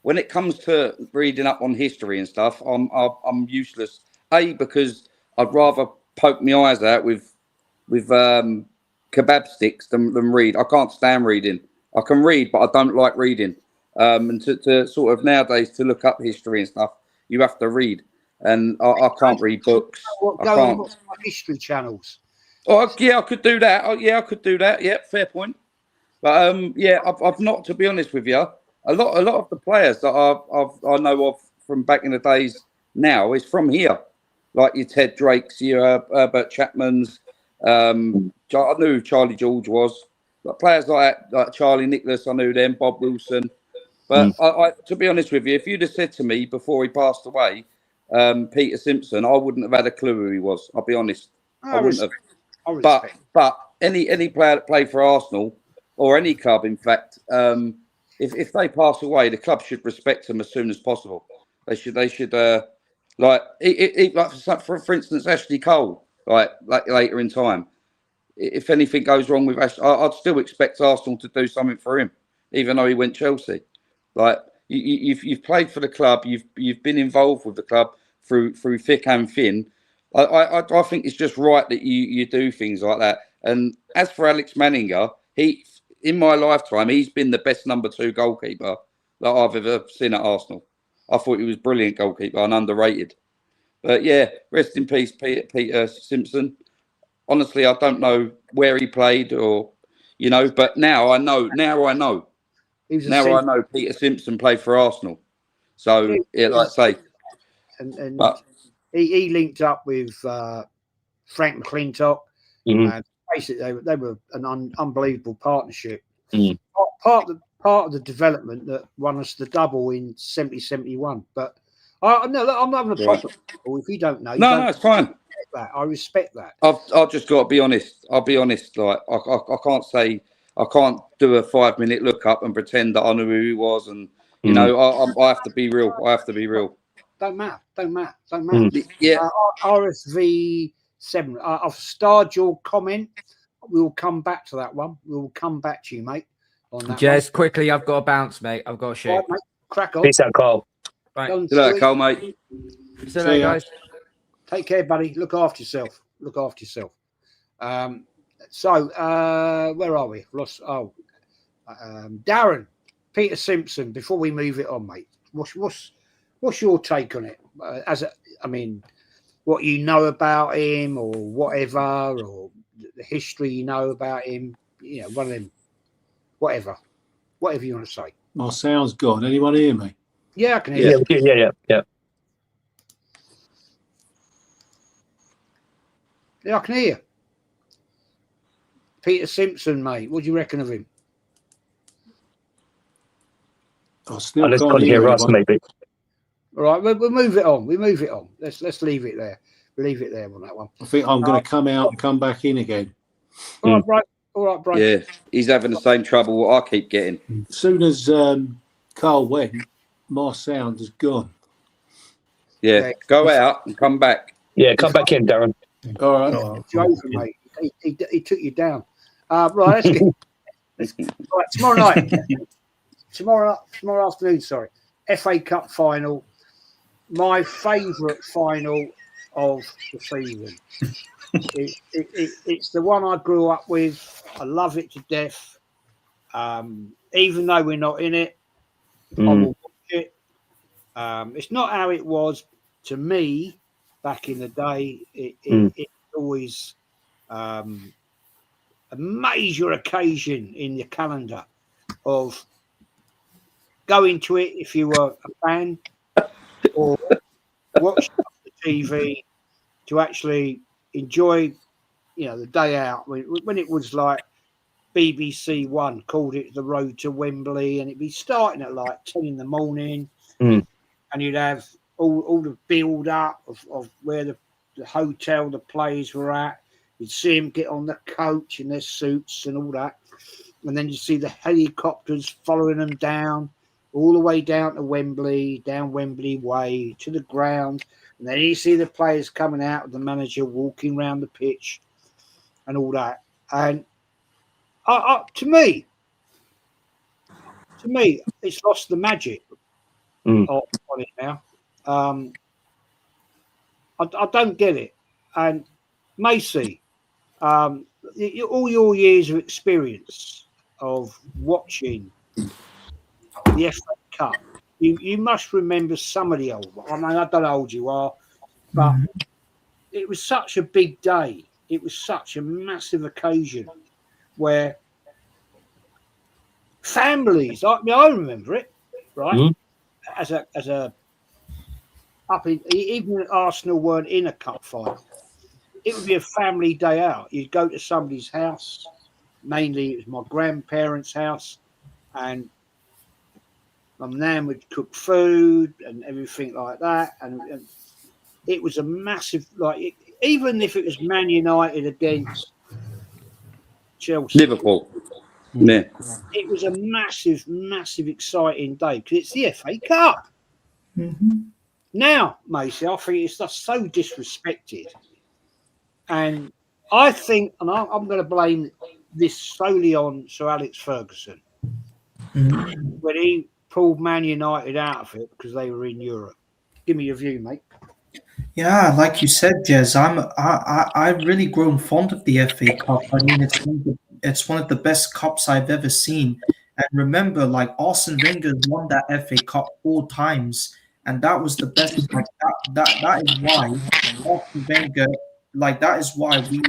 When it comes to reading up on history and stuff, I'm useless. Because I'd rather poke my eyes out with kebab sticks than read. I can't stand reading. I can read, but I don't like reading. And to sort of nowadays to look up history and stuff, you have to read, and I can't read books. I can't. On history channels. Oh yeah, I could do that. Oh, yeah, I could do that. Yeah, fair point. But yeah, I've not, to be honest with you, a lot of the players that I know of from back in the days now is from here, like your Ted Drakes, your Herbert Chapman's. I knew who Charlie George was. Like players like that, like Charlie Nicholas, I knew them. Bob Wilson. But I, to be honest with you, if you'd have said to me before he passed away, Peter Simpson, I wouldn't have had a clue who he was. I'll be honest, I wouldn't have. But any player that played for Arsenal or any club, in fact, if they pass away, the club should respect them as soon as possible. They should like for instance, Ashley Cole, like later in time. If anything goes wrong with Ashley, I'd still expect Arsenal to do something for him, even though he went Chelsea. Like you've played for the club, you've been involved with the club through thick and thin. I think it's just right that you do things like that. And as for Alex Manninger, in my lifetime, he's been the best number 2 goalkeeper that I've ever seen at Arsenal. I thought he was a brilliant goalkeeper and underrated. But yeah, rest in peace, Peter Simpson. Honestly, I don't know where he played but now I know. Now I know Peter Simpson played for Arsenal. So, yeah, like I say. And he linked up with Frank McClintock. And basically, they were an unbelievable partnership. Part of the development that won us the double in 70-71. But I'm not having a problem. If you don't know, no, it's fine. I respect that. I've just got to be honest. I'll be honest. Like I can't say, I can't do a 5-minute look up and pretend that I knew who he was. And I have to be real. Don't matter. Yeah. RSV7. I've starred your comment. We'll come back to that one. We'll come back to you, mate. On that. Just quickly, I've got to bounce, mate. I've got to shoot. Right, mate. Crack on. Peace out, Carl. Right. See you later, Carl, mate. See you later, guys. Take care, buddy. Look after yourself. So where are we? Darren, Peter Simpson. Before we move it on, mate, what's your take on it? What you know about him, or whatever, or the history you know about him. One of them. Whatever you want to say. My sound's gone. Anyone hear me? Yeah, I can hear you. Yeah. Yeah, I can hear you. Peter Simpson, mate. What do you reckon of him? I still Let's can't hear hear us, maybe. All right, we'll move it on. Let's leave it there. Leave it there on that one. I think I'm going to come out and come back in again. All right, Brian. Yeah, he's having the same trouble what I keep getting. As soon as Carl went, my sound is gone. Yeah, go out and come back. Yeah, come back in, Darren. All right. It's over, mate. He took you down. Right, let's get right, tomorrow night. tomorrow afternoon, sorry. FA Cup final. My favourite final of the season. It's the one I grew up with. I love it to death. Even though we're not in it, I will watch it. It's not how it was to me back in the day. It's always a major occasion in the calendar of going to it if you were a fan, or watch the TV to actually enjoy, the day out. When it was like BBC One called it The Road to Wembley, and it'd be starting at like 10 in the morning, and you'd have all the build up of where the hotel the players were at. You'd see them get on the coach in their suits and all that. And then you see the helicopters following them down, all the way down to Wembley, down Wembley Way to the ground. And then you see the players coming out of the manager walking around the pitch and all that. And to me, it's lost the magic on it now. I don't get it. And Macy, all your years of experience of watching the FA Cup, you must remember some of the old ones. I mean, I don't know how old you are, but it was such a big day. It was such a massive occasion where families, I remember it, right? As a up in, even if Arsenal weren't in a cup final, it would be a family day out. You'd go to somebody's house, mainly it was my grandparents' house, and my nan would cook food and everything like that. And it was a massive, even if it was Man United against Chelsea, Liverpool. Yeah. It was a massive, massive, exciting day because it's the FA Cup. Now, Macy, I think it's just so disrespected. And I think, and I'm going to blame this solely on Sir Alex Ferguson, when he pulled Man United out of it because they were in Europe. Give me your view, mate. Yeah, like you said, Jez, I've really grown fond of the FA Cup. I mean, it's one of the best cups I've ever seen. And remember, like Arsene Wenger won that FA Cup 4 times, and that was the best. Like that is why Arsene Wenger, that is why the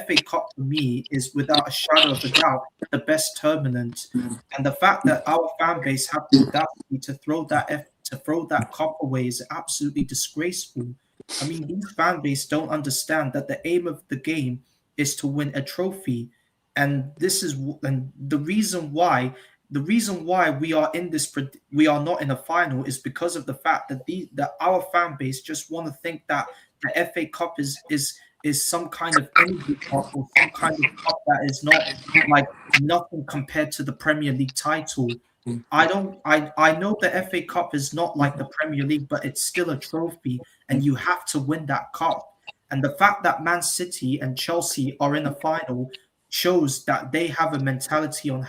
FA Cup for me is without a shadow of a doubt the best tournament. And the fact that our fan base have the audacity to throw that cup away is absolutely disgraceful. I mean, these fan base don't understand that the aim of the game is to win a trophy, and the reason why we are not in a final is because of the fact that our fan base just want to think that the FA Cup is some kind of energy cup or some kind of cup that is not like nothing compared to the Premier League title. I know the FA Cup is not like the Premier League, but it's still a trophy, and you have to win that cup. And the fact that Man City and Chelsea are in a final shows that they have a mentality on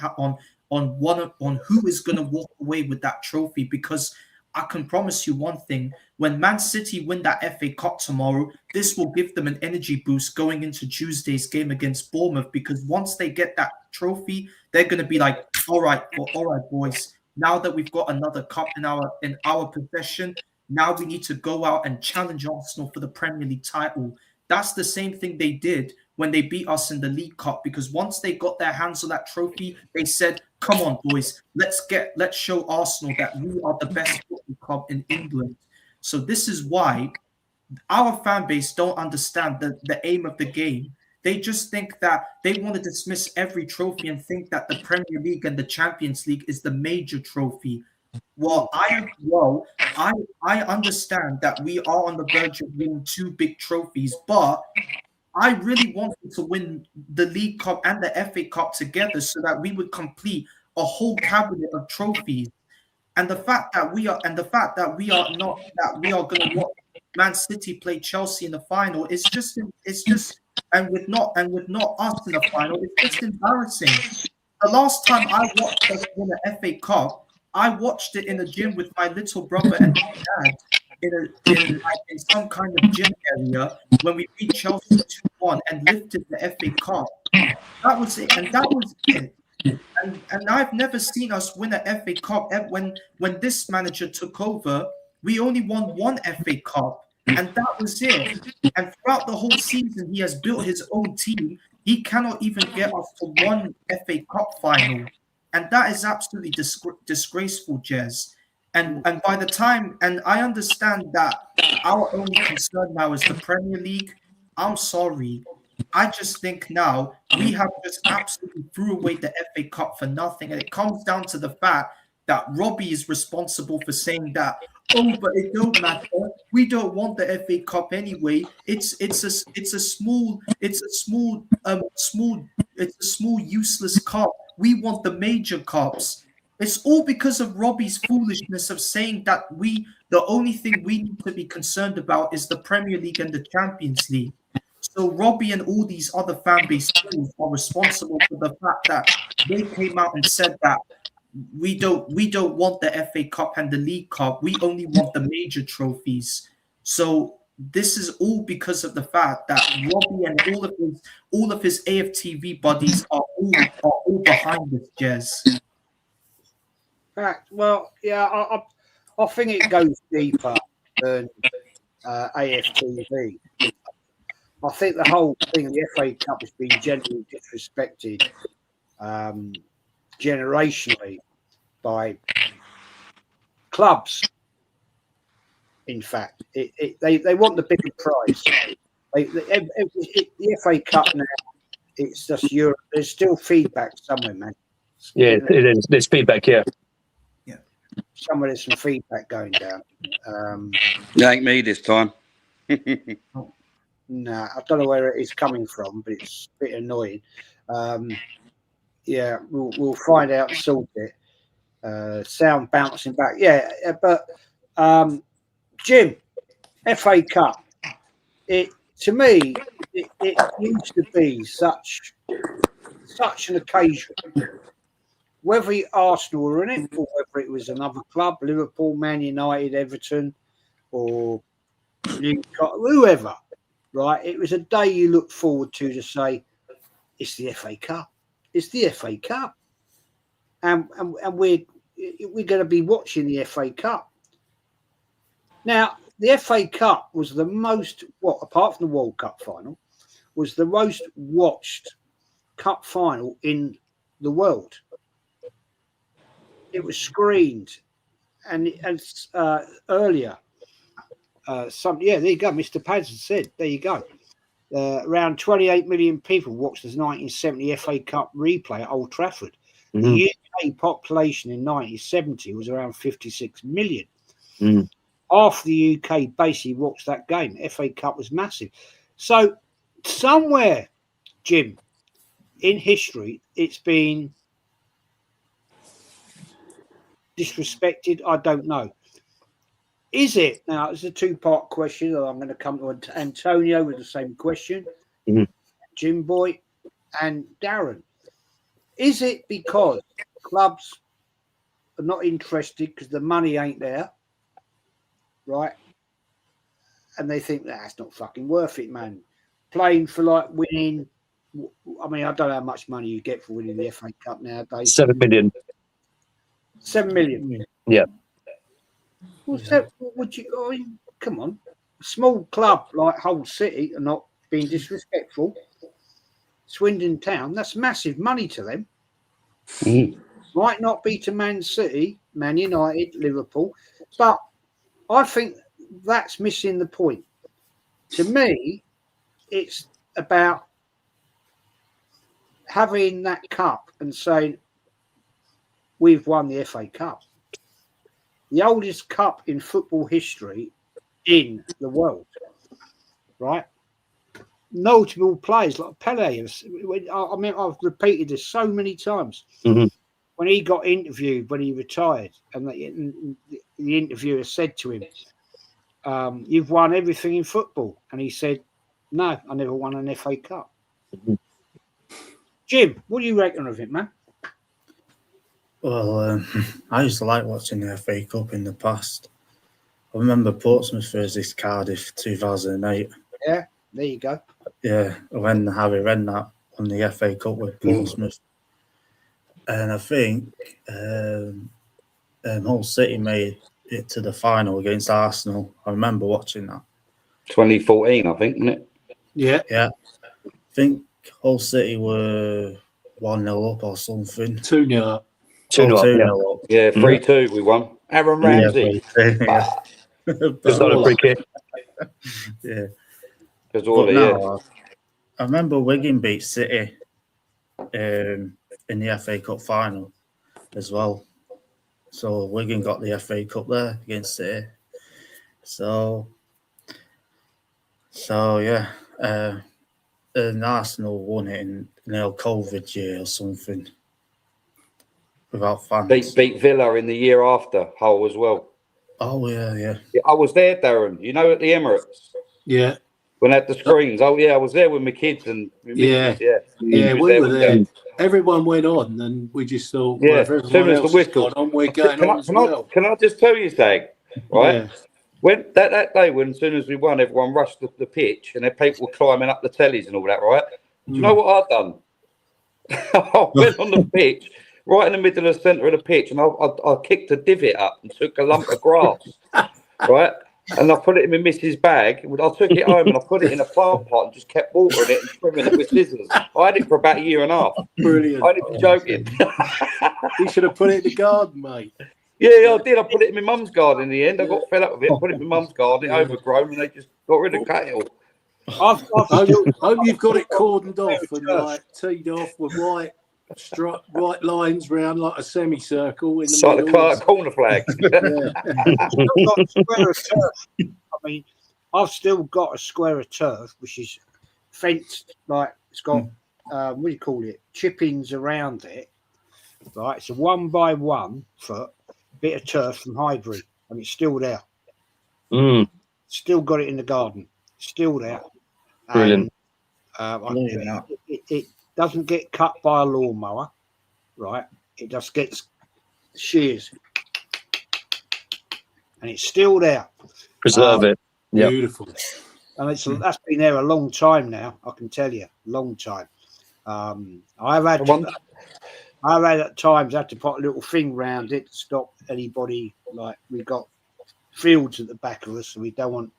who is going to walk away with that trophy. Because I can promise you one thing: when Man City win that FA Cup tomorrow, this will give them an energy boost going into Tuesday's game against Bournemouth. Because once they get that trophy, they're going to be like, all right, boys. Now that we've got another cup in our possession, now we need to go out and challenge Arsenal for the Premier League title. That's the same thing they did when they beat us in the League Cup, because once they got their hands on that trophy, they said, come on, boys, let's show Arsenal that we are the best football club in England. So this is why our fan base don't understand the aim of the game. They just think that they want to dismiss every trophy and think that the Premier League and the Champions League is the major trophy. Well, I understand that we are on the verge of winning 2 big trophies, but I really wanted to win the League Cup and the FA Cup together so that we would complete a whole cabinet of trophies. And the fact that we are going to watch Man City play Chelsea in the final is just and with not us in the final, it's just embarrassing. The last time I watched us win an FA Cup, I watched it in a gym with my little brother and my dad in some kind of gym area when we beat Chelsea 2-1 and lifted the FA Cup. That was it, and that was it. And I've never seen us win an FA Cup. When this manager took over, we only won 1 FA Cup, and that was it. And throughout the whole season, he has built his own team. He cannot even get us to 1 FA Cup final, and that is absolutely disgraceful, Jez. And by the time, and I understand that our only concern now is the Premier League. I'm sorry. I just think now we have just absolutely threw away the FA Cup for nothing. And it comes down to the fact that Robbie is responsible for saying that, Oh, but it don't matter. We don't want the FA Cup anyway. It's a small useless cup. We want the major cups. It's all because of Robbie's foolishness of saying that the only thing we need to be concerned about is the Premier League and the Champions League. So Robbie and all these other fan base teams are responsible for the fact that they came out and said that we don't want the FA Cup and the League Cup. We only want the major trophies. So this is all because of the fact that Robbie and all of his AFTV buddies are all behind this, Jez. Fact. Well, yeah, I think it goes deeper than AFTV. I think the whole thing, the FA Cup, has been generally disrespected generationally by clubs. In fact, they want the bigger prize. The FA Cup now, it's just Europe. There's still feedback somewhere, man. Yeah, it is. There's feedback, yeah. Somewhere there's some feedback going down. It ain't me this time. No, I don't know where it is coming from, but it's a bit annoying. Yeah, we'll find out and sort it. Sound bouncing back. Yeah, but Jim, FA Cup. To me, it used to be such an occasion. Whether Arsenal were in it or whether it was another club, Liverpool, Man United, Everton, or Newcastle, whoever, right? It was a day you looked forward to say, it's the FA Cup. It's the FA Cup. And we're going to be watching the FA Cup. Now, the FA Cup was the most, apart from the World Cup final, was the most watched cup final in the world. It was screened, and earlier, there you go. Mr. Padson said, there you go. Around 28 million people watched the 1970 FA Cup replay at Old Trafford. Mm-hmm. The UK population in 1970 was around 56 million. Mm. Half the UK basically watched that game. FA Cup was massive. So somewhere, Jim, in history, it's been disrespected. I don't know. Is it? Now, it's a two-part question. I'm going to come to Antonio with the same question. Mm-hmm. Jim Boy and Darren. Is it because clubs are not interested because the money ain't there, right? And they think that's not fucking worth it, man. Playing for like winning. I mean, I don't know how much money you get for winning the FA Cup nowadays. 7 million. 7 million. Yeah. Well, would you? I mean, come on, a small club like Hull City are not being disrespectful. Swindon Town, that's massive money to them. Might not be to Man City, Man United, Liverpool, but I think that's missing the point. To me, it's about having that cup and saying, we've won the FA Cup. The oldest cup in football history in the world, right? Notable players like Pele. I mean, I've repeated this so many times. Mm-hmm. When he got interviewed, when he retired, and the interviewer said to him, you've won everything in football. And he said, no, I never won an FA Cup. Mm-hmm. Jim, what do you reckon of it, man? Well, I used to like watching the FA Cup in the past. I remember Portsmouth versus Cardiff 2008. Yeah, there you go. Yeah, when Harry Redknapp won the FA Cup with Portsmouth. And I think Hull City made it to the final against Arsenal. I remember watching that. 2014, I think, isn't it? Yeah. Yeah. I think Hull City were 1-0 up or something. 2-0 up. 2-0 up. Yeah, 3-2 we won. Aaron Ramsey. Yeah. Just not a free kick. Yeah. Now, I remember Wigan beat City in the FA Cup final as well. So Wigan got the FA Cup there against City. So yeah, and Arsenal won it in the COVID year or something without fans. Beat Villa in the year after Hull as well. Oh yeah. I was there, Darren. You know, at the Emirates Yeah. when they had the screens. Oh yeah, I was there with my kids and my missus. Yeah, we were there. Everyone went on, and we just thought, well, if everyone else has gone on, we're going on as well. Can I just tell you, Zag? Right. Yeah. When that day, when as soon as we won, everyone rushed the pitch, and then people were climbing up the tellies and all that. Right? Do you know what I've done? I went on the pitch, right in the middle of the centre of the pitch, and I kicked a divot up and took a lump of grass, right? And I put it in my missus' bag. I took it home and I put it in a plant pot and just kept watering it and trimming it with scissors. I had it for about a year and a half. Brilliant. I ain't even joking. You should have put it in the garden, mate. Yeah, I did. I put it in my mum's garden in the end. I got fed up with it. Put it in my mum's garden. It overgrown, and they just got rid of cattle. I hope you've got it cordoned off and like teed off with white lines round like a semicircle in the like middle. the corner flag. I mean, I've still got a square of turf which is fenced, like it's got what do you call it? Chippings around it. Right, it's a 1 by 1 foot bit of turf from Highbury, and it's still there. Still got it in the garden. Still there. Brilliant. And, it doesn't get cut by a lawnmower, right? It just gets shears, and it's still there. Preserve it. Yeah. Beautiful. And that's been there a long time now. I can tell you, long time. I've had at times had to put a little thing round it to stop anybody. Like we've got fields at the back of us, so we don't want.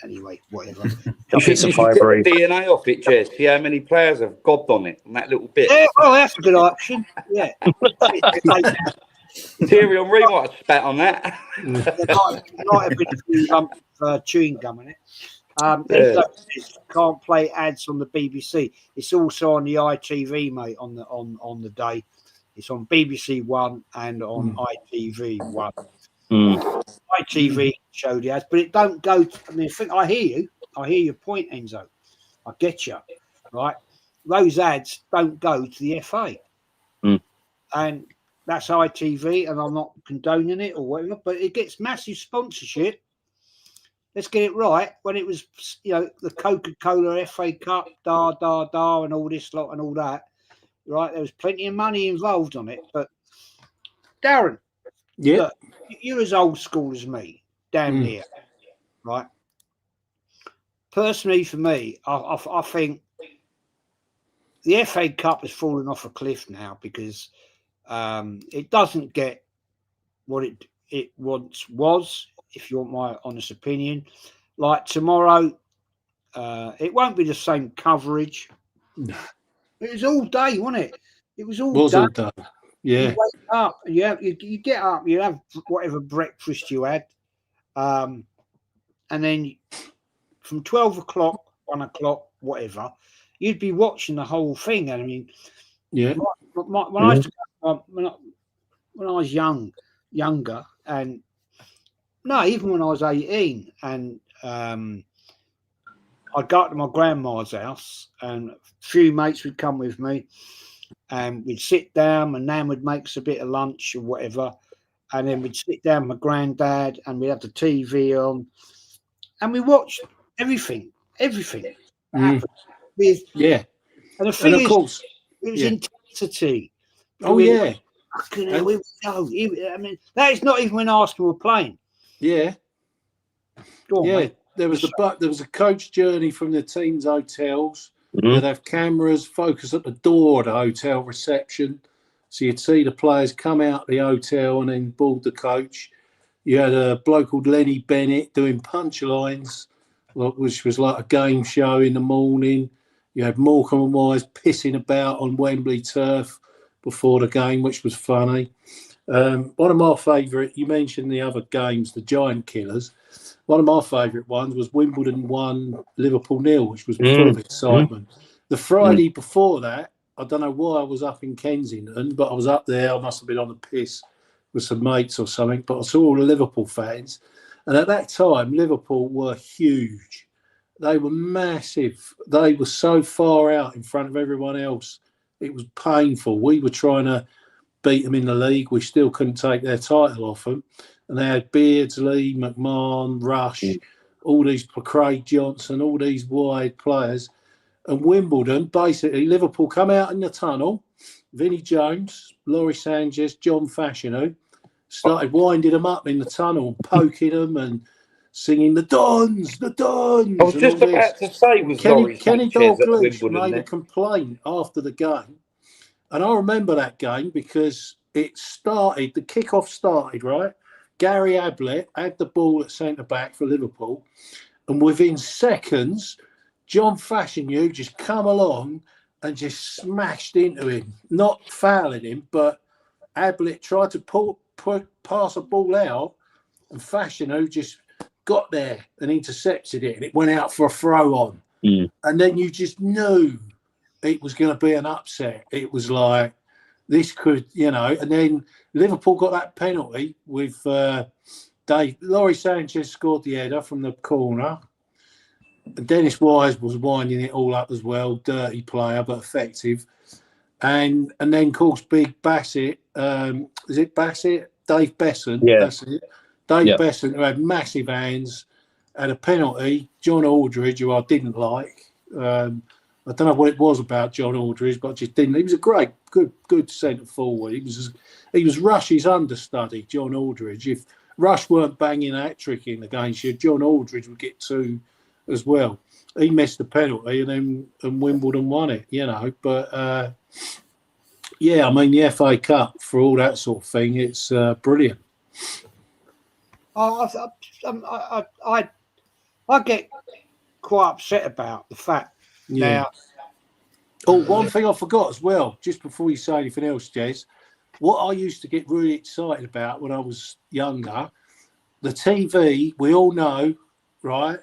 Anyway, whatever. You should get the DNA off it, Jez. See how many players have gobbed on it, on that little bit. Yeah, well, that's a good option. Yeah. Thierry Henry might have spat on that. There might have been a few lumps of chewing gum in it. Can't play ads on the BBC. It's also on the ITV, mate, on the day. It's on BBC One and on ITV One. ITV showed the ads, but it don't go to, I mean, I hear your point, Enzo. I get you, right? Those ads don't go to the FA. And that's ITV, and I'm not condoning it or whatever, but it gets massive sponsorship. Let's get it right. When it was, the Coca-Cola FA Cup, and all this lot and all that, right? There was plenty of money involved on it. But Darren, look, you're as old school as me, damn near, right? Personally, for me, I think the FA Cup has fallen off a cliff now because it doesn't get what it once was, if you want my honest opinion. Like tomorrow, it won't be the same coverage. It was all day, wasn't it? It was all day. All day. Yeah. You wake up, you get up, you have whatever breakfast you had, and then from 12 o'clock, 1 o'clock, whatever, you'd be watching the whole thing. And I mean, when I used to, when I was younger, and no, even when I was 18, and I'd go up to my grandma's house, and a few mates would come with me, and we'd sit down. My nan would make us a bit of lunch or whatever, and then we'd sit down with my granddad, and we'd have the TV on, and we watched everything. And the thing is, of course, it was intensity. Oh, yeah. Here we go. I mean, that is not even when Arsenal were playing. Yeah. Go on, mate. There was a coach journey from the team's hotels. They'd have cameras focused at the door of the hotel reception. So you'd see the players come out the hotel and then board the coach. You had a bloke called Lenny Bennett doing punchlines, which was like a game show in the morning. You had Morecambe and Wise pissing about on Wembley turf before the game, which was funny. One of my favourite, you mentioned the other games, the Giant Killers. One of my favourite ones was Wimbledon 1, Liverpool 0, which was full of excitement. The Friday before that, I don't know why I was up in Kensington, but I was up there. I must have been on the piss with some mates or something, but I saw all the Liverpool fans. And at that time, Liverpool were huge. They were massive. They were so far out in front of everyone else. It was painful. We were trying to beat them in the league. We still couldn't take their title off them. And they had Beardsley, McMahon, Rush, all these, Craig Johnson, all these wide players. And Wimbledon, basically, Liverpool come out in the tunnel. Vinnie Jones, Laurie Sanchez, John Fashanu started winding them up in the tunnel, poking them and singing the Dons, the Dons. I was just about to say, was Laurie Kenny Sanchez at Dalglish Wimbledon made a complaint after the game. And I remember that game because it started, the kickoff started, right? Gary Ablett had the ball at centre-back for Liverpool. And within seconds, John Fashanu just come along and just smashed into him. Not fouling him, but Ablett tried to pass a ball out, and Fashanu just got there and intercepted it, and it went out for a throw on. And then you just knew it was going to be an upset. It was like, this could, and then Liverpool got that penalty with Dave. Laurie Sanchez scored the header from the corner. Dennis Wise was winding it all up as well. Dirty player, but effective. And then, of course, big Bassett. Is it Bassett? Dave Besson. Yeah. That's it. Dave Besson, who had massive hands, had a penalty. John Aldridge, who I didn't like. I don't know what it was about John Aldridge, but I just didn't. He was a great, good centre forward. He was Rush's understudy, John Aldridge. If Rush weren't banging a hat-trick in against you, John Aldridge would get two as well. He missed the penalty and Wimbledon won it, But the FA Cup, for all that sort of thing, it's brilliant. I get quite upset about the fact now. Oh, one thing I forgot as well, just before you say anything else, Jez, what I used to get really excited about when I was younger, the TV, we all know, right?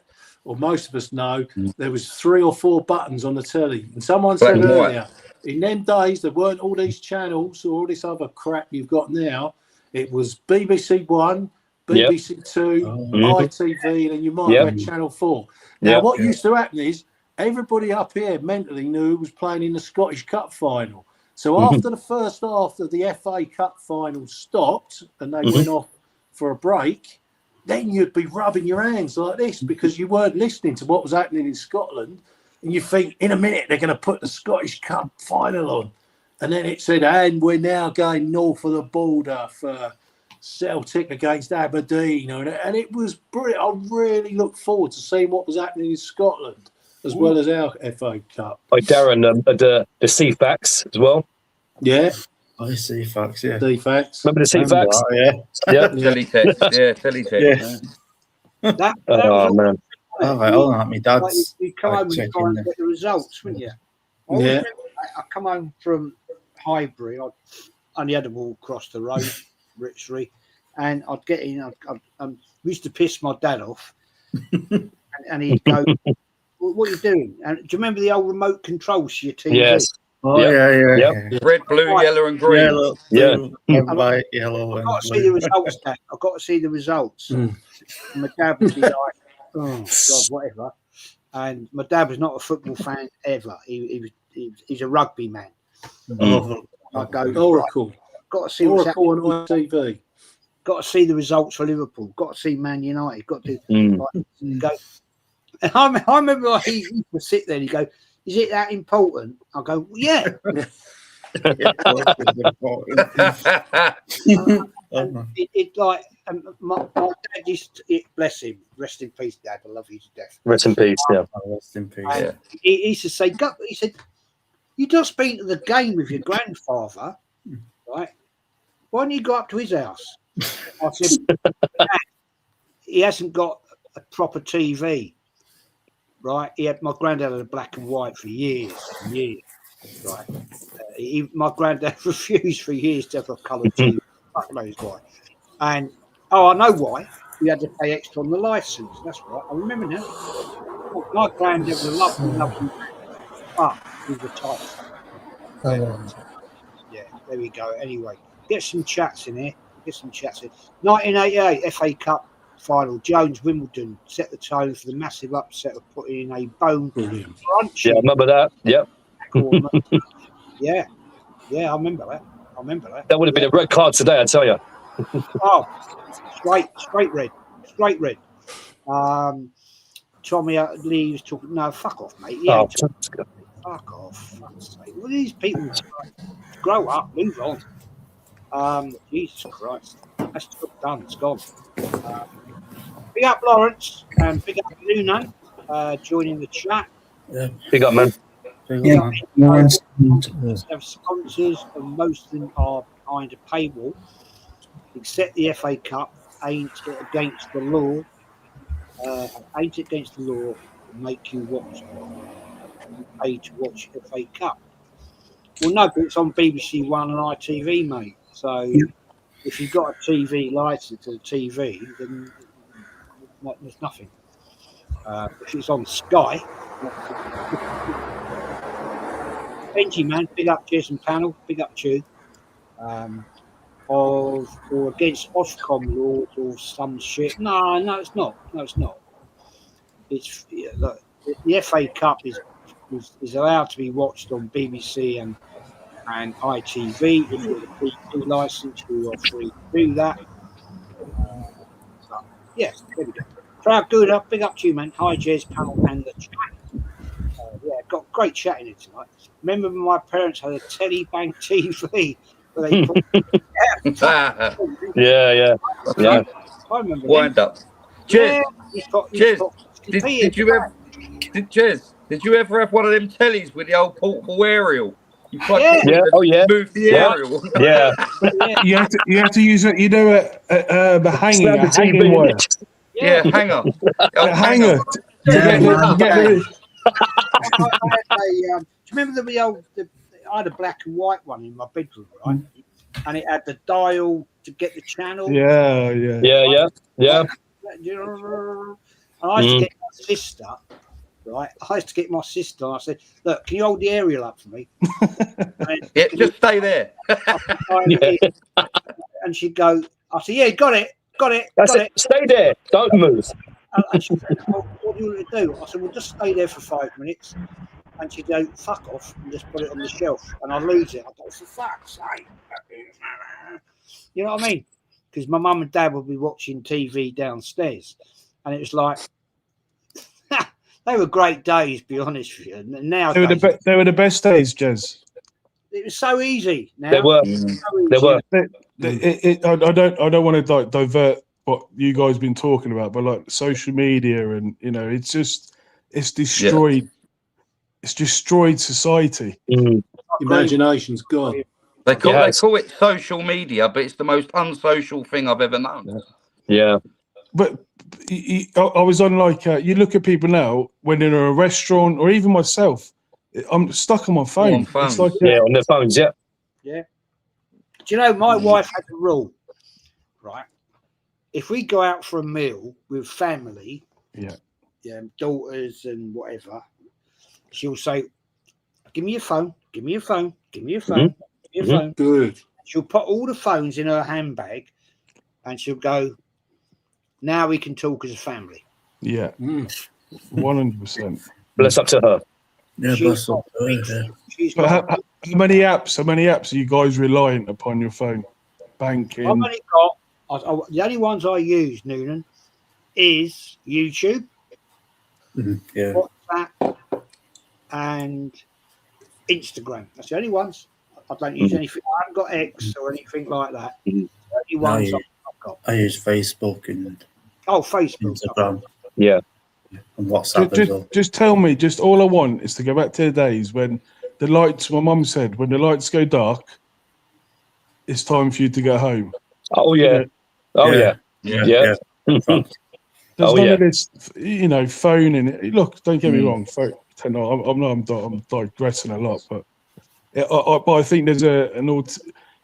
Or most of us know, there was 3 or 4 buttons on the telly. And someone said earlier, in them days, there weren't all these channels or all this other crap you've got now. It was BBC One, BBC Two, ITV, and then you might have had Channel 4. Now, what used to happen is everybody up here mentally knew who was playing in the Scottish Cup final. So after the first half of the FA Cup final stopped and they went off for a break, then you'd be rubbing your hands like this because you weren't listening to what was happening in Scotland. And you think, in a minute, they're going to put the Scottish Cup final on. And then it said, and we're now going north of the border for Celtic against Aberdeen. And it was brilliant. I really look forward to seeing what was happening in Scotland as well as our FA Cup. Like Darren, the CFAX as well. Yeah. Oh, the CFAX, yeah. CFAX. Remember the CFAX? Yeah. Teletext. That Oh, man. Oh, right, all right, my dad's you come home and try and get the results, wouldn't you? I come home from Highbury. I only had to walk across the road, Richbury, and I'd get in. I used to piss my dad off, and he'd go, "What are you doing?" And do you remember the old remote controls to your TV? Yes. Oh, yeah. Red, blue, yellow, and green. White, yellow. I've got to see the results, Dad. I've got to see the results. And my dad would be like, oh, God, whatever. And my dad was not a football fan ever. He's a rugby man. I go, Oracle. Got to see what's happening on TV. Got to see the results for Liverpool. Got to see Man United. Got to go. And I remember he would sit there and he'd go, "Is it that important?" I'll go, "Yeah." My dad used to, bless him, rest in peace, Dad. I love you to death. Rest in peace, Rest in peace. He used to say, he said, "You just been to the game with your grandfather, right? Why don't you go up to his house?" I said, "He hasn't got a proper TV, right? My granddad had a black and white for years and years, right? My granddad refused for years to have a coloured TV. Fuck knows why. And I know why. We had to pay extra on the licence. That's right. I remember now. My granddad was a lovely man, but he was retired. Yeah, there we go. Anyway, get some chats in here. 1988 FA Cup final. Jones Wimbledon set the tone for the massive upset of putting in a bone Brilliant. crunchy. Yeah, I remember that. Yep. yeah, I remember that. That would have been a red card today, I tell you. Oh, straight red. Tommy Lee was talking. No, fuck off, mate. Yeah, fuck off. Fuck's sake. Well, these people grow up, move on. Jesus Christ, that's job done. It's gone. Big up Lawrence and big up Luna joining the chat. Yeah. Big up, man. Yeah, Lawrence. Have sponsors, and most of them are behind a paywall. Except the FA Cup ain't against the law. Ain't against the law. Make you watch. You pay to watch FA Cup. Well, no, but it's on BBC One and ITV, mate. So if you've got a TV license to the TV, then there's nothing. If it's on Sky, Benji, man, big up Jason Panel, big up Chew. Or against Ofcom laws or some shit. No, it's not. It's look, the FA Cup is allowed to be watched on BBC and ITV. If you're the BBC license, you are free to do that. There we go. Proud good up, big up to you, man. Hi, Jez, Panel, and the chat. Got great chat in it tonight. Remember when my parents had a Teddy Bank TV? Where they put, Yeah. I remember. Wind up. Yeah, Cheers. Did you ever have one of them tellies with the old portable aerial? You plug it in and move the aerial. Yeah. You have to use it. You know a hanging wire. Yeah, hanger. A hanger. Do you remember I had a black and white one in my bedroom, right? And it had the dial to get the channel. Yeah. And I used to get my sister, right? And I said, look, can you hold the aerial up for me? Just stay there. And she'd go, I said, yeah, got it. That's it. Stay there. Don't move. And she said, well, what do you want to do? I said, well, just stay there for 5 minutes. And she'd go, fuck off, and just put it on the shelf. And I lose it. I go, for fuck's sake. You know what I mean? Because my mum and dad would be watching TV downstairs. And it was like, they were great days, to be honest with you. And now they were the best days, Jez. It was so easy. Now. They were. I don't want to divert what you guys been talking about, but like social media and it's destroyed. It's destroyed society. Imagination's gone. They call it social media, but it's the most unsocial thing I've ever known. Yeah. But I was on you look at people now when they're in a restaurant or even myself, I'm stuck on my phone. It's like on their phones, Yeah. Do you know, my wife has a rule, right? If we go out for a meal with family, daughters and whatever, she'll say, give me your phone. Good. She'll put all the phones in her handbag and she'll go, now we can talk as a family. Yeah. 100%. Bless up to her. Yeah, bless up to her. But how many apps are you guys reliant upon your phone? Banking. I've only got, the only ones I use, Noonan, is YouTube, WhatsApp, and Instagram. That's the only ones. I don't use anything. I haven't got X or anything like that. The only ones I've got. I use Facebook and Facebook, Instagram. Yeah. And WhatsApp as well. Just tell me, all I want is to go back to the days when the lights, my mum said, when the lights go dark, it's time for you to go home. Oh, yeah. Yeah. There's none of this, phoning. Look, don't get me wrong. I'm digressing a lot, but I think there's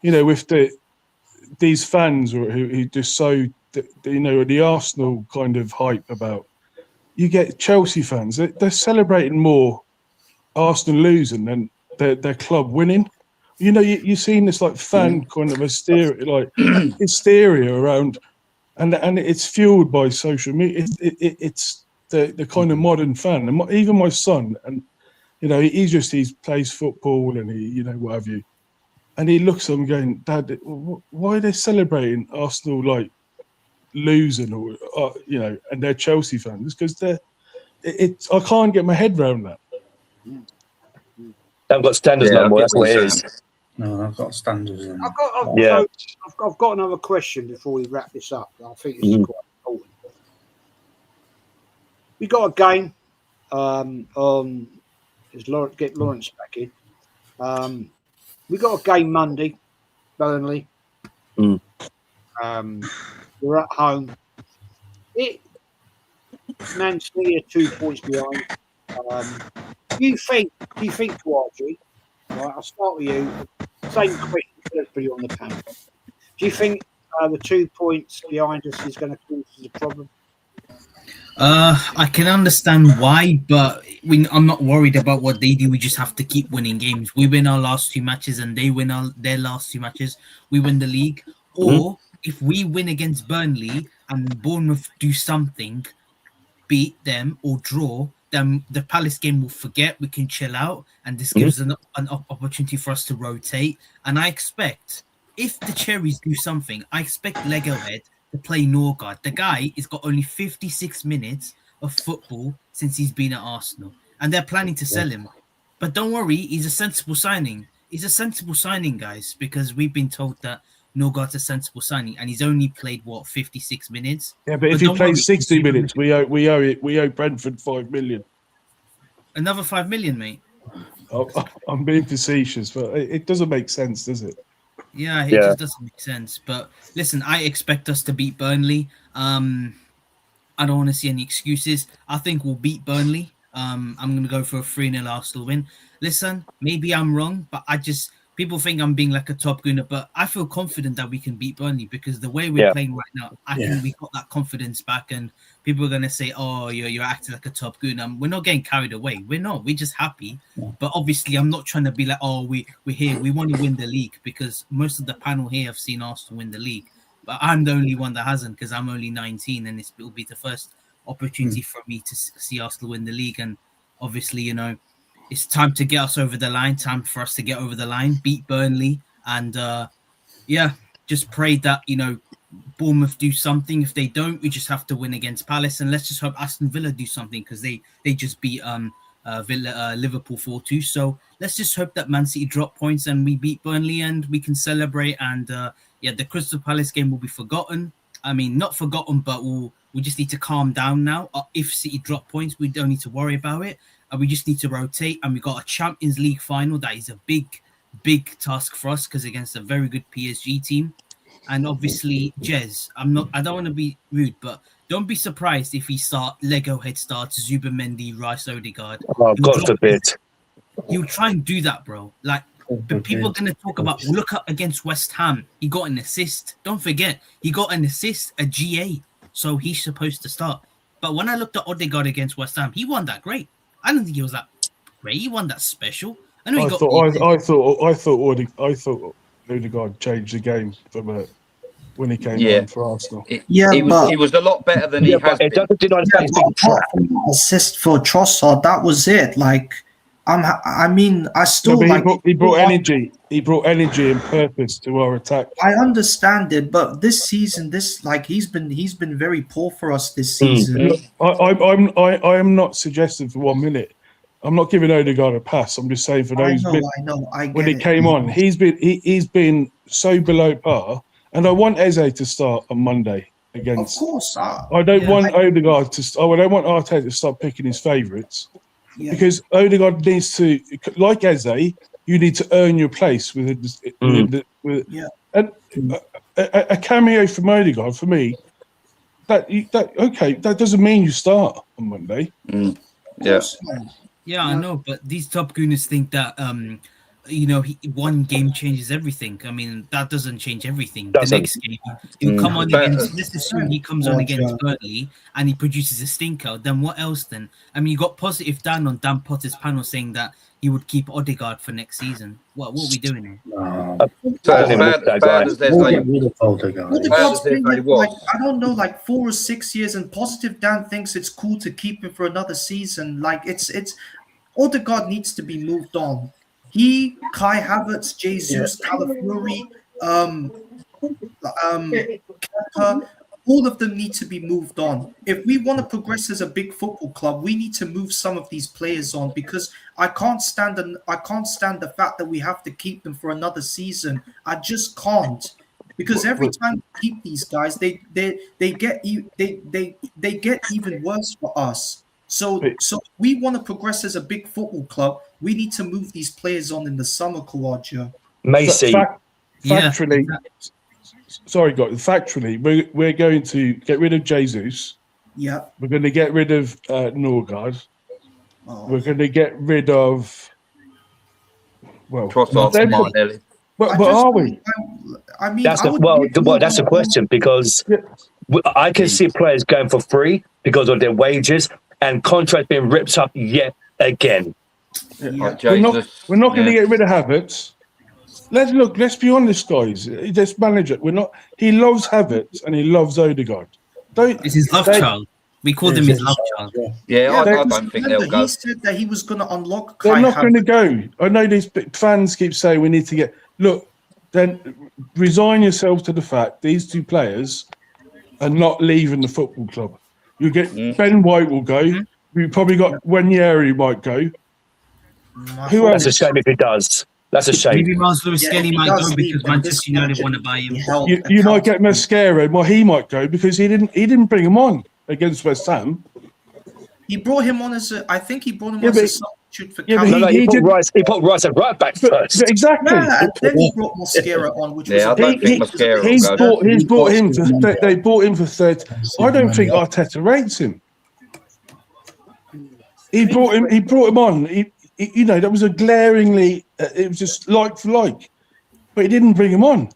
with these fans who just so the Arsenal kind of hype about. You get Chelsea fans; they're celebrating more Arsenal losing than their club winning. You've seen this fan kind of hysteria around and it's fueled by social media. It's the kind of modern fan, and even my son, and he plays football and he what have you, and he looks at them going, Dad, why are they celebrating Arsenal like losing or and they're Chelsea fans? Because I can't get my head around that. They haven't got standards no more. That's what it is. No, I've got standards. I've got another question before we wrap this up. I think it's quite important. We got a game on. Get Lawrence back in. We got a game Monday, Burnley. We're at home. Man City are 2 points behind. Do you think, Dwadgy? Right, I'll start with you. Same question for everybody on the panel. Do you think the 2 points behind us is going to cause us a problem? I can understand why, but I'm not worried about what they do. We just have to keep winning games. We win our last 2 matches and they win their last 2 matches. We win the league. Or if we win against Burnley and Bournemouth do something, beat them or draw, then the Palace game will forget. We can chill out, and this gives an opportunity for us to rotate. And I expect, if the Cherries do something, I expect Lego Head to play Norgard. The guy has got only 56 minutes of football since he's been at Arsenal, and they're planning to sell him. But don't worry, he's a sensible signing. He's a sensible signing, guys, because we've been told that Norgard's a sensible signing, and he's only played 56 minutes. Yeah, but if he plays 60 minutes, we owe Brentford 5 million. Another 5 million, mate. I'm being facetious, but it doesn't make sense, does it? Yeah, it just doesn't make sense. But listen, I expect us to beat Burnley. I don't want to see any excuses. I think we'll beat Burnley. I'm going to go for a 3-0 Arsenal win. Listen, maybe I'm wrong, but people think I'm being like a top gunner, but I feel confident that we can beat Burnley because the way we're playing right now, I think we got that confidence back, and people are going to say, oh, you're acting like a top gunner. We're not getting carried away. We're not. We're just happy. Yeah. But obviously, I'm not trying to be like, oh, we're here. We want to win the league, because most of the panel here have seen Arsenal win the league. But I'm the only one that hasn't, because I'm only 19, and it will be the first opportunity for me to see Arsenal win the league. And obviously, it's time to get us over the line. Time for us to get over the line, beat Burnley, and just pray that Bournemouth do something. If they don't, we just have to win against Palace, and let's just hope Aston Villa do something, because they just beat Liverpool 4-2. So let's just hope that Man City drop points and we beat Burnley, and we can celebrate. And the Crystal Palace game will be forgotten. I mean, not forgotten, but we just need to calm down now. If City drop points, we don't need to worry about it. We just need to rotate, and we got a Champions League final. That is a big task for us, because against a very good PSG team. And obviously, Jez, I don't want to be rude, but don't be surprised if Lego Head starts Zubimendi, Rice, Odegaard. Oh, God forbid. He'll try and do that, bro. Like, but people are going to talk about, look up against West Ham. He got an assist. Don't forget, he got an assist, a GA. So he's supposed to start. But when I looked at Odegaard against West Ham, he won that great. I don't think he was that great. He won that special. I thought Odegaard changed the game from when he came on for Arsenal. He was a lot better than he has been. Assist for Trossard, that was it. Like, I still he brought energy. He brought energy and purpose to our attack. I understand it, but this season, he's been very poor for us this season. I am not suggesting for 1 minute. I'm not giving Odegaard a pass. I'm just saying for those when he came on, he's been so below par, and I want Eze to start on Monday against. Of course, I don't want Odegaard to. I don't want Arteta to start picking his favourites. Yeah. Because Odegaard needs to, like Eze, you need to earn your place and a cameo from Odegaard for me. That doesn't mean you start on Monday. Yeah, I know, but these top gooners think that one game changes everything. I mean, that doesn't change everything. Doesn't. The next game, he'll come on against. Let's assume he comes on against Burnley and he produces a stinker. Then what else? Then you got positive Dan on Dan Potter's panel saying that he would keep Odegaard for next season. What are we doing here? Odegaard's been, like, I don't know, like 4 or 6 years, and positive Dan thinks it's cool to keep him for another season. Like it's Odegaard needs to be moved on. He, Kai Havertz, Jesus, Calafiori, Kepa, all of them need to be moved on. If we want to progress as a big football club, we need to move some of these players on, because I can't stand the fact that we have to keep them for another season. I just can't, because every time we keep these guys, they get even worse for us. So we want to progress as a big football club. We need to move these players on in the summer, Kawaja. Macy. Factually, sorry, guys. Factually, we're going to get rid of Jesus. Yeah. We're going to get rid of Norgard. We're going to get rid of. Well, Martinelli. But are we? I mean, that's the question, because I can see players going for free because of their wages and contracts being ripped up yet again. Yeah. We're not going to get rid of Havertz. Let's be honest, guys. This manager, he loves Havertz and he loves Odegaard. It's his love child. We called him his love child. Yeah, I don't think they'll go. He said that he was going to unlock. They're not going to go. I know these fans keep saying we need to get. Look, then resign yourself to the fact these two players are not leaving the football club. You get Ben White will go. We probably got Wanyeri might go. Who else? That's a shame if he does. That's a shame. Maybe Miles Lewis-Skelly might go because Manchester United want to buy him. You might get Mascara. Well, he might go because he didn't bring him on against West Ham. He brought him on as a substitute for Cameron. He put Rice at right back first. Exactly. Yeah, and then he brought Mascara on, which was I don't think Mascara. They bought him for 30. I don't think Arteta rates him. He brought him on. That was a glaringly. It was just like for like, but he didn't bring him on.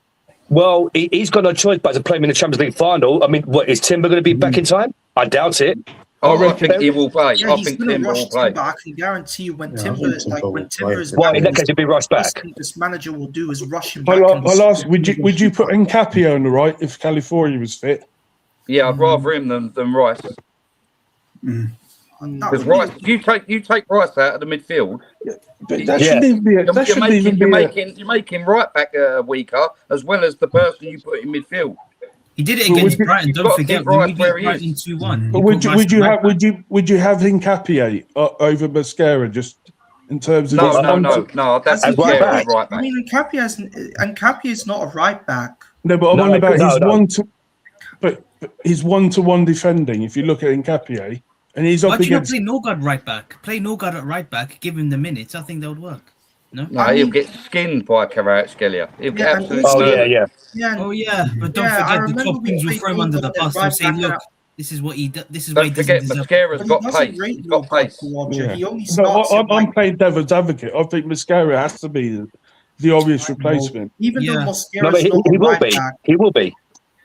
Well, he's got no choice but to play him in the Champions League final. I mean, is Timber going to be back in time? I doubt it. I think he will play. Yeah, I think Timber will play. I can guarantee you when Timber is back. Well, in that case, he'll be rushed back. This manager will do is rush him back. I'll ask. Would you put Nkapia on the right if California was fit? Yeah, I'd rather him than Rice. Because Rice, you take Rice out of the midfield. But that shouldn't even be. You're making right back weaker, as well as the person you put in midfield. He did it against Brighton. Don't forget, we beat Brighton 2-1. But would you have Nkapia over Mascara just in terms of no? That's right back. I mean, Nkapia is not a right back. No, but I'm on about his one-to-one defending. If you look at Nkapia. And he's up against. Play Norgard right back. Play Norgard at right back. Give him the minutes. I think that would work. No, he'll get skinned by Kvaratskhelia. He'll get absolutely. But don't forget the top teams will throw him under the bus. They'll say, "Look, this is what he does. This is what he doesn't deserve." Mascara's got pace. He's got pace. I'm playing devil's advocate. I think Mascara has to be the obvious replacement. Even though Mascara's not he will be. He will be.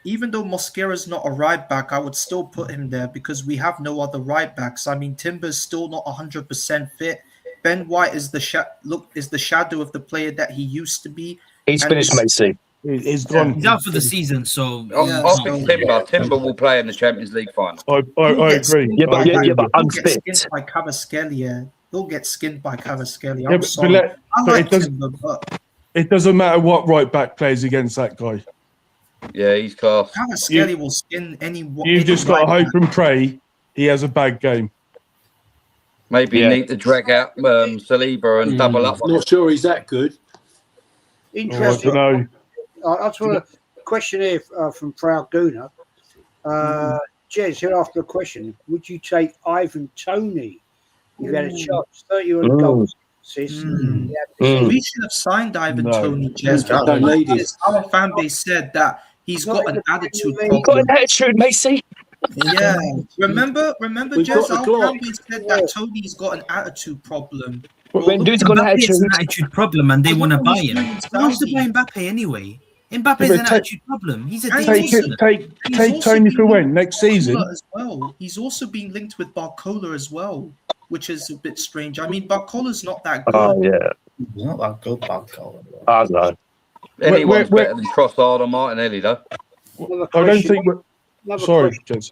Even though Mosquera's not a right back, I would still put him there because we have no other right backs. I mean, Timber's still not 100% fit. Ben White is the shadow of the player that he used to be. He's finished, Macy. He's gone. He's out for the season, so I think Timber will play in the Champions League final. I agree. But unfit. By Kvaratskhelia. He'll get skinned by Kvaratskhelia. I'm sorry. I like Timber, but it doesn't matter what right back plays against that guy. Yeah, he's class. Kvaratskhelia will skin anyone. You've just got to hope and pray he has a bad game. Maybe you need to drag out Saliba and double up. I'm not sure he's that good. Interesting. I don't know. I just want a question here from Proud Gooner. Jez, here after the question, would you take Ivan Toney? You've had a chance, 31 goals. We should have signed Ivan Toney, Jez. Our fan base said that he's got an attitude problem. He's got an attitude, Macy. Yeah. Remember, Jez, our fan base said that Tony's got an attitude problem. When dude's got an Mbappe is an attitude. attitude problem, and they want to buy him. He's Who wants to Saudi. buy Mbappe anyway? Mbappe is but an take- attitude problem. He's a Take dictator. He's take also Tony been for when linked next with season. Barcola as well. He's also been linked with Barcola as well, which is a bit strange. I mean, Barcola's not that good. Oh yeah, He's not that good, bad call. I don't know. Anyone's where- better than Trossard or Martinelli, though. Another I don't question. think. We're, Another sorry, question. Jez.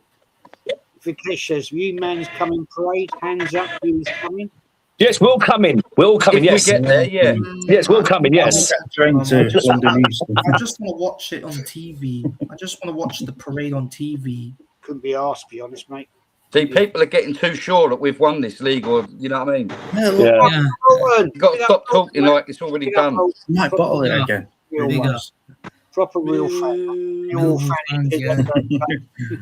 Vikesh says, "You man's coming parade. Hands up, who's coming?" Yes, we'll come in. We'll come in. If we Yes, get there, yeah. yes, we'll come in. Yes. Train to London Euston. I just want to watch it on TV. I just want to watch the parade on TV. Couldn't be asked, to be honest, mate. See, people are getting too sure that we've won this league, or you know what I mean? Yeah, look, Yeah. Yeah, Owen, You've got to stop talking like it's already done. might bottle it Yeah. again. Real Big ones. Proper real fan. Real fan. fans, yeah.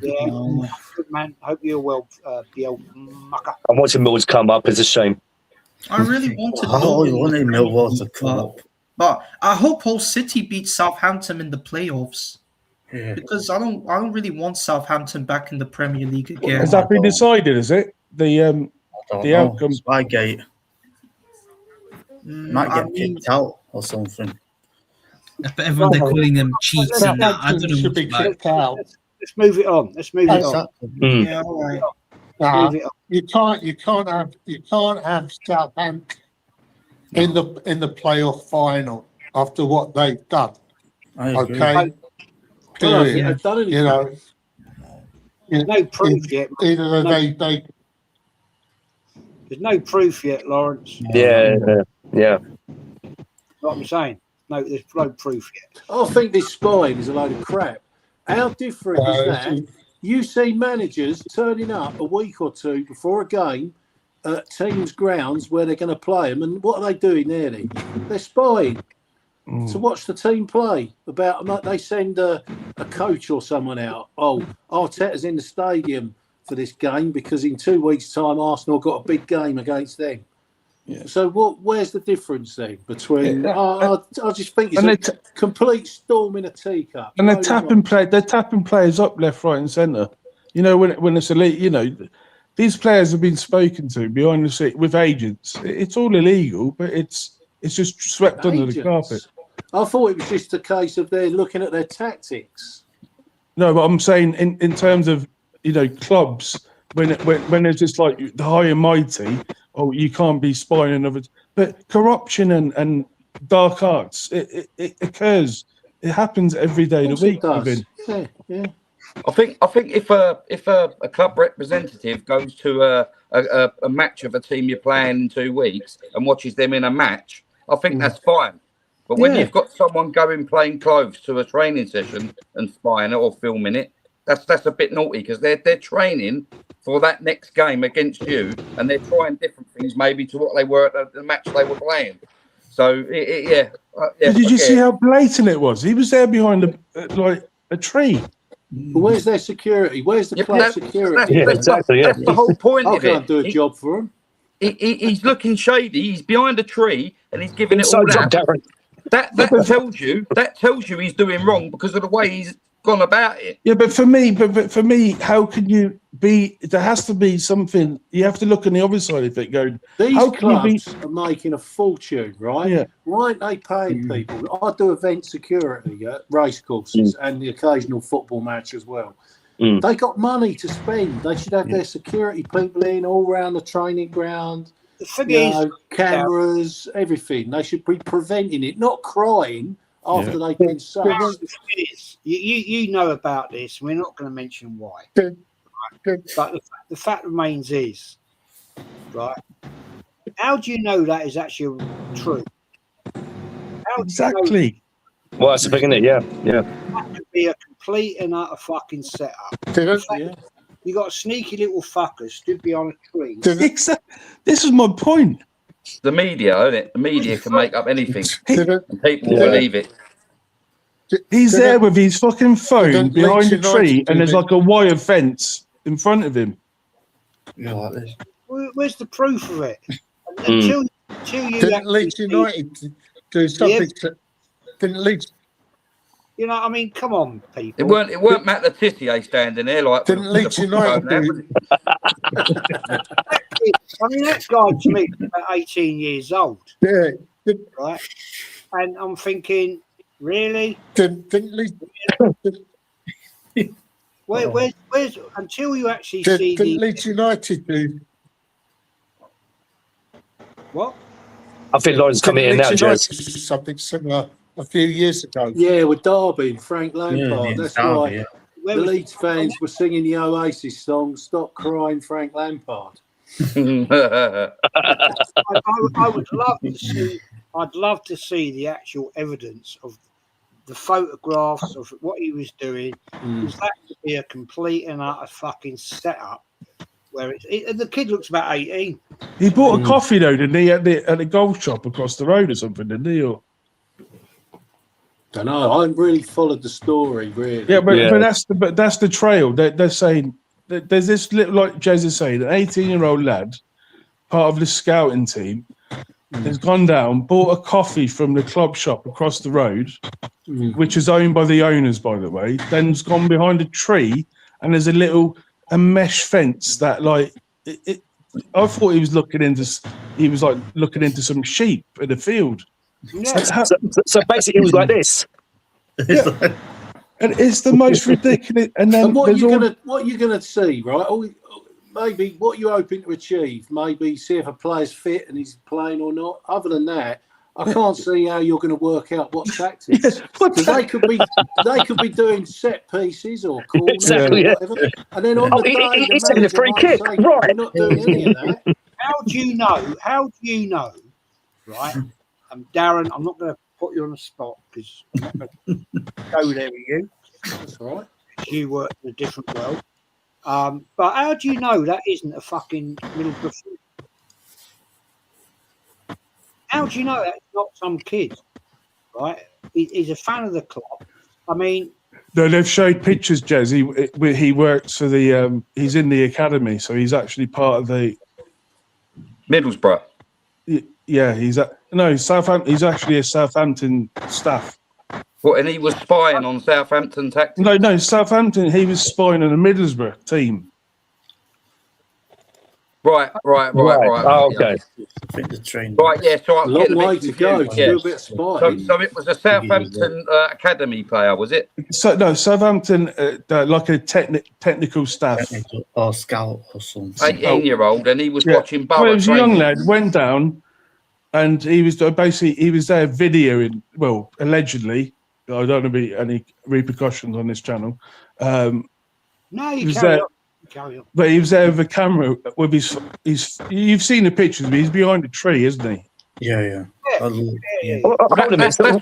Yeah, good man. Hope you're well, Biel Mucker. I'm watching Mills come up. It's a shame. I really wanted Oh, you Millwall wanted to Millwall to beat, come up. but I hope Hull City beats Southampton in the playoffs Yeah. because I don't really want Southampton back in the Premier League again. Has that been decided? Is it the I don't the know. outcome? Spygate might I get mean, kicked out or something. but everyone they're calling them cheats and that. I don't know should what be to like. kicked out. Let's move it on. Let's move it on. Exactly. Mm. yeah, all right. Nah, Move it on. you can't have Southampton in the playoff final after what they've done. I agree. Okay, Well, period. they've done anything. You know, There's no proof yet. either they There's no proof yet, Lawrence. Yeah, yeah. What I'm saying. No, there's no proof yet. I think this spine is a load of crap. How different is that? You see managers turning up a week or two before a game at teams' grounds where they're going to play them, and what are they doing nearly? They're spying to watch the team play. They send a coach or someone out. Oh, Arteta's in the stadium for this game because in 2 weeks' time Arsenal got a big game against them. Yeah. So where's the difference then between? Yeah. I just think And it's a complete storm in a teacup. And they're No, tapping players up left, right, and centre. You know, when it's elite, you know, these players have been spoken to behind the seat with agents. It's all illegal, but it's just swept under the agents. carpet. I thought it was just a case of they're looking at their tactics. No, but I'm saying in terms of, you know, clubs, when it's just like the high and mighty, oh, you can't be spying another. But corruption and dark arts, it occurs. It happens every day of the week. Even. Yeah. I think if a club representative goes to a match of a team you're playing in 2 weeks and watches them in a match, I think that's fine. But when you've got someone going plain clothes to a training session and spying it or filming it, that's a bit naughty because they're training for that next game against you, and they're trying different things maybe to what they were at the match they were playing. So yeah. But did you see how blatant it was? He was there behind a tree. But where's their security? Where's the club security? Yeah, exactly. Yeah. That's the whole point I of can't it. do a job for them. He's looking shady. He's behind a tree and he's giving it So all job, that. Darren. That tells you he's doing wrong because of the way he's gone about it. Yeah, but for me, how can you be? There has to be something. You have to look on the other side of it. Going, These how can you be? clubs are making a fortune, right? Yeah. Why aren't they paying people? I do event security at racecourses and the occasional football match as well. They got money to spend. They should have their security people in all around the training ground. The thing is, cameras, everything. They should be preventing it, not crying after they've been sacked. you know about this. We're not going to mention why. But the fact remains is, right? How do you know that is actually true? Exactly. Well, that's the thing, isn't it? Yeah. That could be a complete and utter fucking setup. You got a sneaky little fucker stood behind a tree. Exactly. This is my point. The media, isn't it? The media can make up anything, and people believe it. He's there with his fucking phone behind a tree, and there's like a wire fence in front of him. Yeah, like this. Where's the proof of it? Until you didn't Leeds United do something? Didn't Leeds? You know, I mean, come on, people. It weren't Matt Letizia standing there like. Didn't Leeds United do? I mean, that guy to me is about 18 years old, Yeah. right? And I'm thinking, really? Where's until you actually see Didn't Leeds United do? what? I think Lauren's coming in now, Jez. Something similar a few years ago. Yeah, with Derby and Frank Lampard. That's Derby, why yeah. the Leeds fans were singing the Oasis song, Stop Crying Frank Lampard. I would love to see. I'd love to see the actual evidence of the photographs of what he was doing. Because that could be a complete and utter fucking setup. Where the kid looks about 18. He bought a coffee though, didn't he, at the golf shop across the road or something, didn't he? Or... Don't know. I haven't really followed the story, really. Yeah, but that's the trail. They're saying that there's this little, like Jez is saying, an 18-year-old lad, part of the scouting team, has gone down, bought a coffee from the club shop across the road, which is owned by the owners, by the way. Then's gone behind a tree, and there's a mesh fence that, like, I thought he was looking into some sheep in the field. Yeah. So basically, it was like this. Yeah. And it's the most ridiculous. And what you're gonna see, right? Maybe what you're hoping to achieve, maybe see if a player's fit and he's playing or not. Other than that, I can't see how you're going to work out what tactics. Because they could be doing set pieces or corners or whatever. And then on the day, he's taking a free kick, right? We're not doing any of that. How do you know? Right, Darren, I'm not going to put you on the spot because I'm not going to go there with you. That's all right. You work in a different world. But how do you know that isn't a fucking Middlesbrough? How do you know that's not some kid? Right? He's a fan of the club. I mean, no, they've showed pictures, Jez. He works for the. He's in the academy, so he's actually part of the Middlesbrough. Yeah, he's Southampton. He's actually a Southampton staff. What? And he was spying on Southampton tactics? No, Southampton. He was spying on the Middlesbrough team. Right. Oh, okay. I think the train. Right, yeah. So I'm long way to go to do a bit of spying. So it was a Southampton academy player, was it? So no, Southampton, like a technical staff or scout or something. 18-year-old, and he was watching Borough. Well, he was a training. young lad. Went down, and he was there videoing. Well, allegedly, I don't want to be any repercussions on this channel. no, you carry on. But he was there with a camera with his. You've seen the pictures. But he's behind a tree, isn't he? Yeah. That's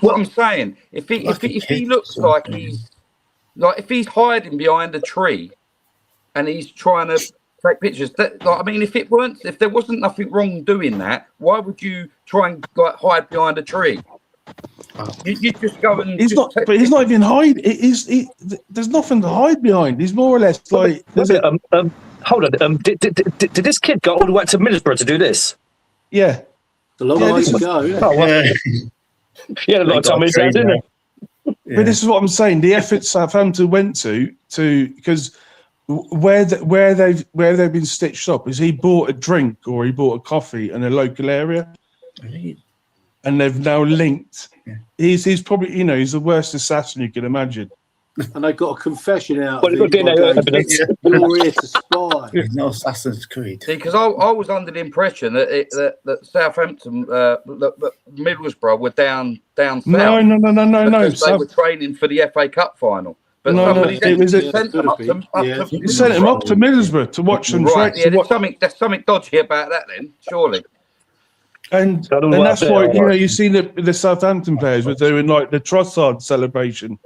what I'm saying. If he looks like if he's hiding behind a tree, and he's trying to take pictures, if there wasn't nothing wrong doing that, why would you try and hide behind a tree? You just go and. He's not even hiding. There's nothing to hide behind. He's more or less like. Hold on. Did this kid go all the way to Middlesbrough to do this? Yeah. It's a long way to go. Yeah, a lot of time is that, didn't it? But this is what I'm saying. The effort Southampton went to because where they've been stitched up is he bought a drink or he bought a coffee in a local area. And they've now linked. He's probably, he's the worst assassin you can imagine. And they got a confession out. Well, of him evidence. You're here to spy. He's no Assassin's Creed. See, because I was under the impression that Southampton, that Middlesbrough were down south. No. They were training for the FA Cup final. But somebody sent them up to Middlesbrough to watch them. Right, there's something dodgy about that then, surely. And that's why you see the Southampton players were doing like the Trossard celebration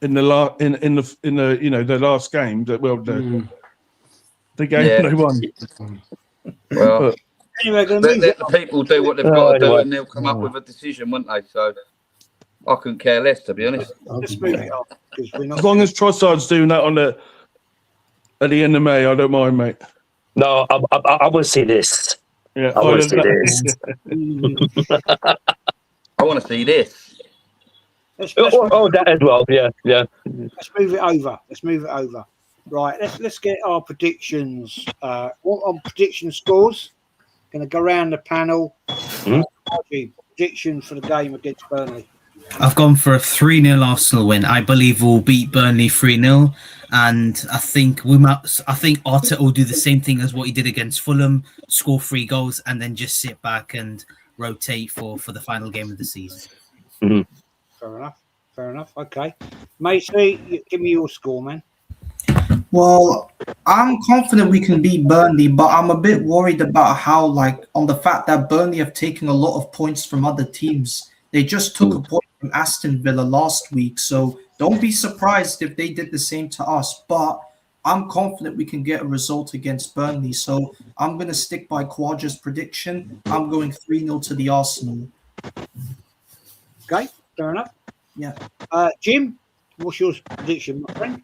in the the last game that the game they won. Well, the people do what they've got to do, and they'll come up with a decision, won't they? So I couldn't care less, to be honest. Let's move it on, as long as Trossard's doing that at the end of May, I don't mind, mate. No, I want to see this. Yeah, I want to see this. I want to see this. That as well. Yeah. Let's move it over. Right. Let's get our predictions. What are prediction scores? Going to go around the panel. Mhm. Prediction for the game against Burnley. I've gone for a 3-0 Arsenal win. I believe we'll beat Burnley 3-0, and I think Arteta will do the same thing as what he did against Fulham, score 3 goals, and then just sit back and rotate for the final game of the season. Fair enough. Okay. Macy, give me your score, man. Well, I'm confident we can beat Burnley, but I'm a bit worried about on the fact that Burnley have taken a lot of points from other teams. They just took a point from Aston Villa last week, so don't be surprised if they did the same to us. But I'm confident we can get a result against Burnley, so I'm going to stick by Quadra's prediction. I'm going 3-0 to the Arsenal. Okay, fair enough. Yeah. Jim, what's your prediction, my friend?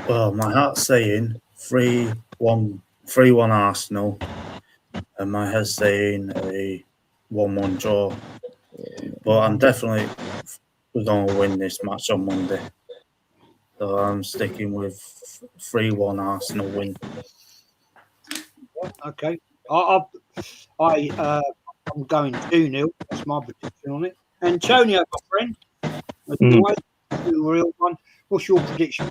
Well, my heart's saying 3-1 Arsenal, and my head's saying a 1-1 draw. But I'm definitely going to win this match on Monday. So I'm sticking with 3-1 Arsenal win. Okay. I'm going 2-0. That's my prediction on it. Antonio, my friend, the real one. What's your prediction?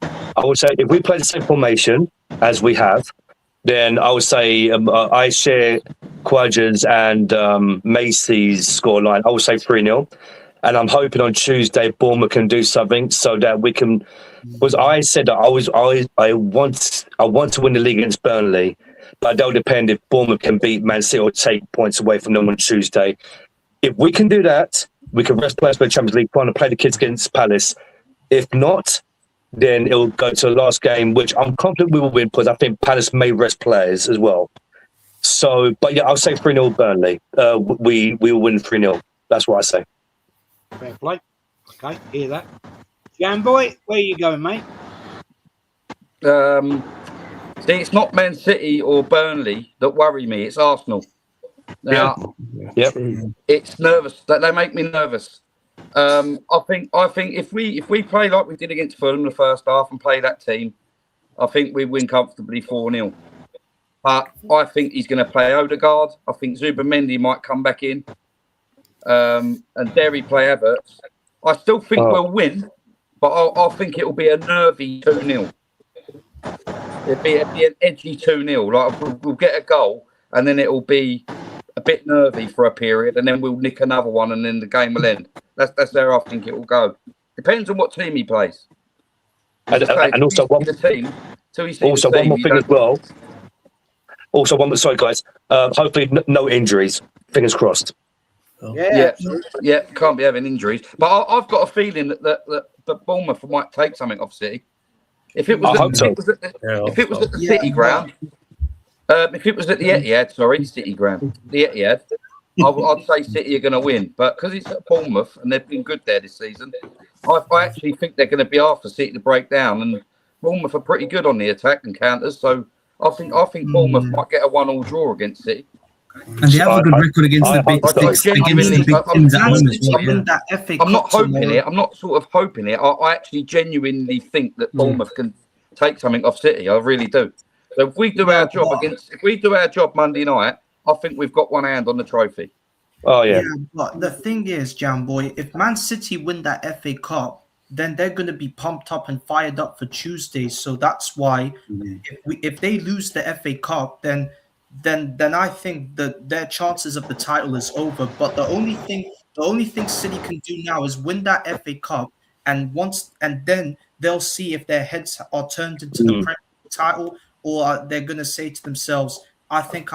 I would say if we play the same formation as we have, then I would say I share Quadra's and Macy's scoreline. I would say 3-0. And I'm hoping on Tuesday Bournemouth can do something so that we can. Because I said that I want to win the league against Burnley, but that'll depend if Bournemouth can beat Man City or take points away from them on Tuesday. If we can do that, we can rest players for the Champions League final, play the kids against Palace. If not, then it'll go to the last game, which I'm confident we will win because I think Palace may rest players as well. So, but yeah, I'll say 3-0 Burnley. We will win 3-0. That's what I say. Fair play. Okay, hear that. Jan boy, where you going, mate? See, it's not Man City or Burnley that worry me. It's Arsenal. Now, it's nervous. They make me nervous. I think if we play like we did against Fulham the first half and play that team, I think we win comfortably 4-0. But I think he's going to play Odegaard. I think Zubimendi might come back in, and Derry play Havertz. I still think we'll win, but I think it will be a nervy 2-0. It'll be an edgy 2-0. Like we'll get a goal, and then it will be a bit nervy for a period, and then we'll nick another one, and then the game will end. That's where I think it will go. Depends on what team he plays. And also one more thing as well. Also, one more. Sorry, guys. Hopefully, no injuries. Fingers crossed. Yeah. Can't be having injuries. But I've got a feeling that Bournemouth might take something off City. If it was at the City ground. If it was at the Etihad, City ground, the Etihad, I'd say City are going to win. But because it's at Bournemouth and they've been good there this season, I actually think they're going to be after City to break down. And Bournemouth are pretty good on the attack and counters, so I think Bournemouth might get a 1-1 draw against City. And they have a good record against the big teams at home as well. I'm not hoping it. I'm not sort of hoping it. I actually genuinely think that Bournemouth can take something off City. I really do. So if we do our job Monday night, I think we've got one hand on the trophy. Oh yeah. But the thing is, Jan boy, if Man City win that FA Cup, then they're going to be pumped up and fired up for Tuesday. So that's why if they lose the FA Cup, then I think that their chances of the title is over. But the only thing City can do now is win that FA Cup, and then they'll see if their heads are turned into the Premier League title, or they're going to say to themselves, I think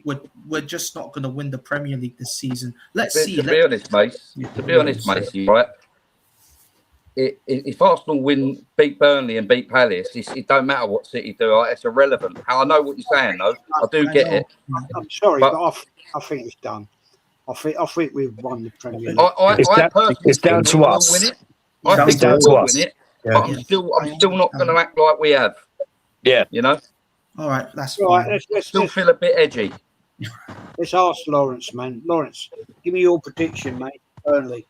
we're just not going to win the Premier League this season. Let's see. To be honest, Mace, right? If Arsenal beat Burnley and beat Palace, it don't matter what City do. It's irrelevant. I know what you're saying, though. I do get it. I'm sorry, but I think it's done. I think we've won the Premier League. It's down to us. I think we'll win it, but I'm still not going to act like we have. Yeah, you know. All right, that's right. fine. Let's still feel a bit edgy. Let's ask Lawrence, man. Lawrence, give me your prediction, mate. Burnley.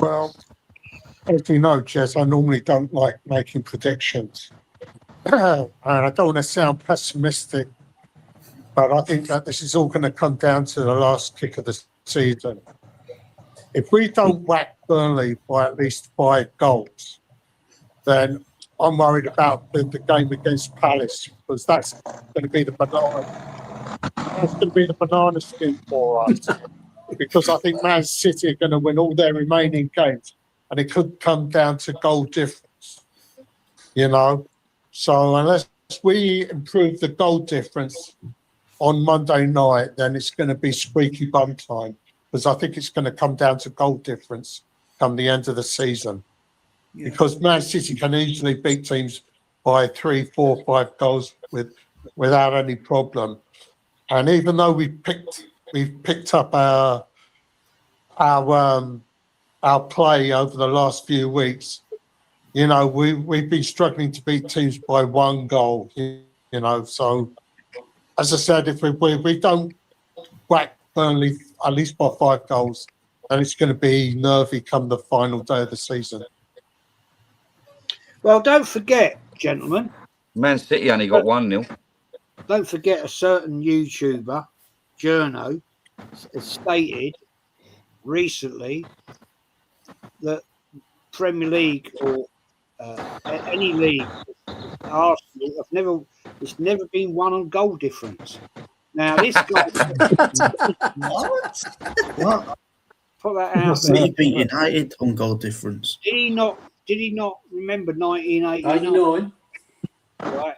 Well, as you know, Jess, I normally don't like making predictions. and I don't want to sound pessimistic, but I think that this is all going to come down to the last kick of the season. If we don't whack Burnley by at least 5 goals, then I'm worried about the game against Palace, because that's going to be the banana. That's going to be the banana skin for us, because I think Man City are going to win all their remaining games, and it could come down to goal difference. You know, so unless we improve the goal difference on Monday night, then it's going to be squeaky bum time, because I think it's going to come down to goal difference come the end of the season. Yeah. Because Man City can easily beat teams by 3, 4, 5 goals without any problem. And even though we've picked up our play over the last few weeks, you know, we've been struggling to beat teams by 1 goal. You know, so as I said, if we don't whack Burnley at least by 5 goals, then it's going to be nervy come the final day of the season. Well, don't forget, gentlemen. Man City only got 1-0. Don't forget a certain YouTuber, Journo, has stated recently that Premier League or any league, Arsenal, it's never been won on goal difference. Now this guy, what? Put that out. City beat United on goal difference. Did he not remember 1989? Right.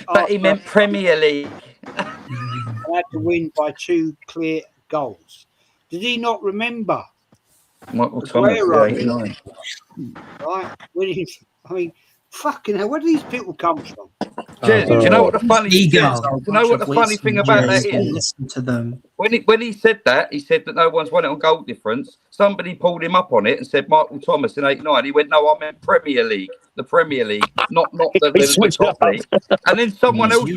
But he meant Premier League. They had to win by 2 clear goals. Did he not remember? Michael Thomas, right? Winning. I mean, fucking hell, where do these people come from? Do you know what the funny thing is? Do you know what the funny thing about that is? Listen to them. When he said that, he said that no one's won it on goal difference. Somebody pulled him up on it and said Michael Thomas in '89. He went, no, I meant Premier League, the Premier League, not the top league. And then someone else, I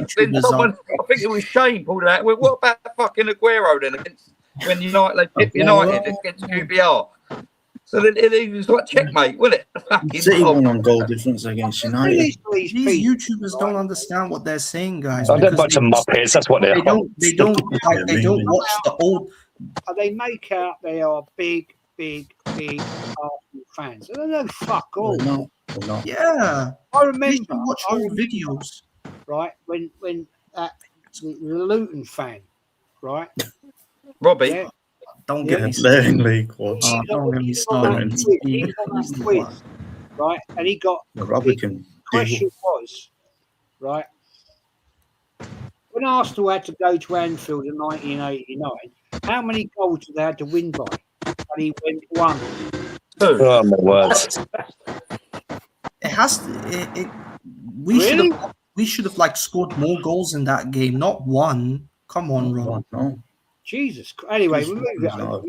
think it was Shane, pulled it out. Well, what about fucking Aguero then when they tip United against QPR? So then it was like checkmate, wasn't it? City won on goal difference against United. These YouTubers don't understand what they're saying, guys. They're a bunch of muppets. That's what they are. They don't watch the old. They make out they are big Arsenal fans. I don't know, fuck all. No. Yeah, I remember. Watch old videos. Right when the Luton fan, right? Robbie. Yeah. Don't get me started. League one. Don't get me started. He got that quiz, right? And he got the question was, right? When Arsenal had to go to Anfield in 1989, how many goals did they had to win by? And he went 1. Oh my word! It has to. We should have like scored more goals in that game, not 1. Come on, Rob. No. Jesus. Anyway, we move on.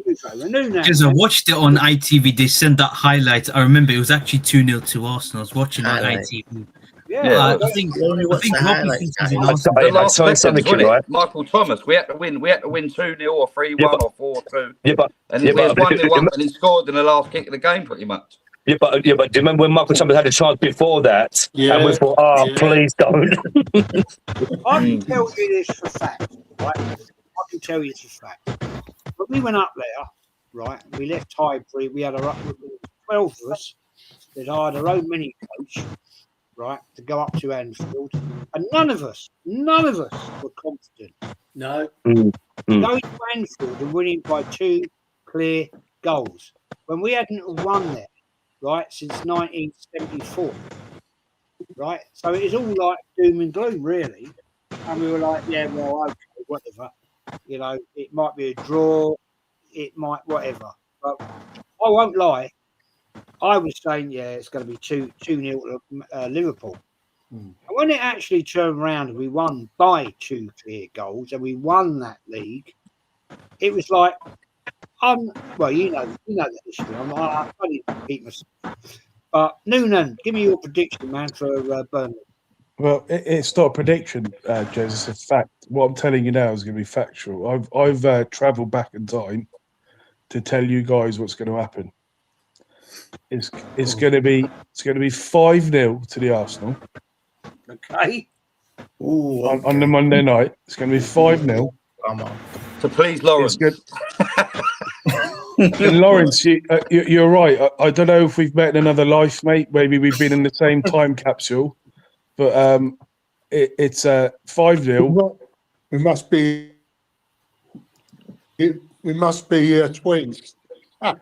Because I watched it on ITV. They sent that highlight. I remember it was actually 2-0 to Arsenal. I was watching on ITV. Yeah, I think Robbie thinks he's in the last seconds, right? Michael Thomas. We had to win 2-0 or 3-1 or 4-2. Yeah, but we had 1-0 up, and he scored in the last kick of the game, pretty much. Yeah, but do you remember when Michael Thomas had a chance before that? Yeah. And we thought, please don't. I can tell you this for fact, right? I can tell you this for fact. When we went up there, right, we left Highbury, we had 12 of us that hired our own mini coach, right, to go up to Anfield, and none of us were confident. No. Going to Anfield and winning by 2 clear goals when we hadn't won there, right, since 1974, right? So it is all like doom and gloom, really. And we were like, yeah, well, okay, whatever. You know, it might be a draw, it might whatever. But I won't lie. I was saying, yeah, it's going to be 2-0 to Liverpool. And when it actually turned around and we won by 2 clear goals and we won that league, it was like, well, you know the history. I need to repeat myself. But Noonan, give me your prediction, man, for Burnley. Well, it's not a prediction, Jez. It's a fact. What I'm telling you now is going to be factual. I've travelled back in time to tell you guys what's going to happen. It's going to be 5-0 to the Arsenal. Okay. Ooh, on the Monday night. It's going to be 5-0. Come on. To please Lawrence. It's good. And Lawrence, you're right. I don't know if we've met in another life, mate. Maybe we've been in the same time capsule, but it's 5-0. We must be. We must be twins. Mate,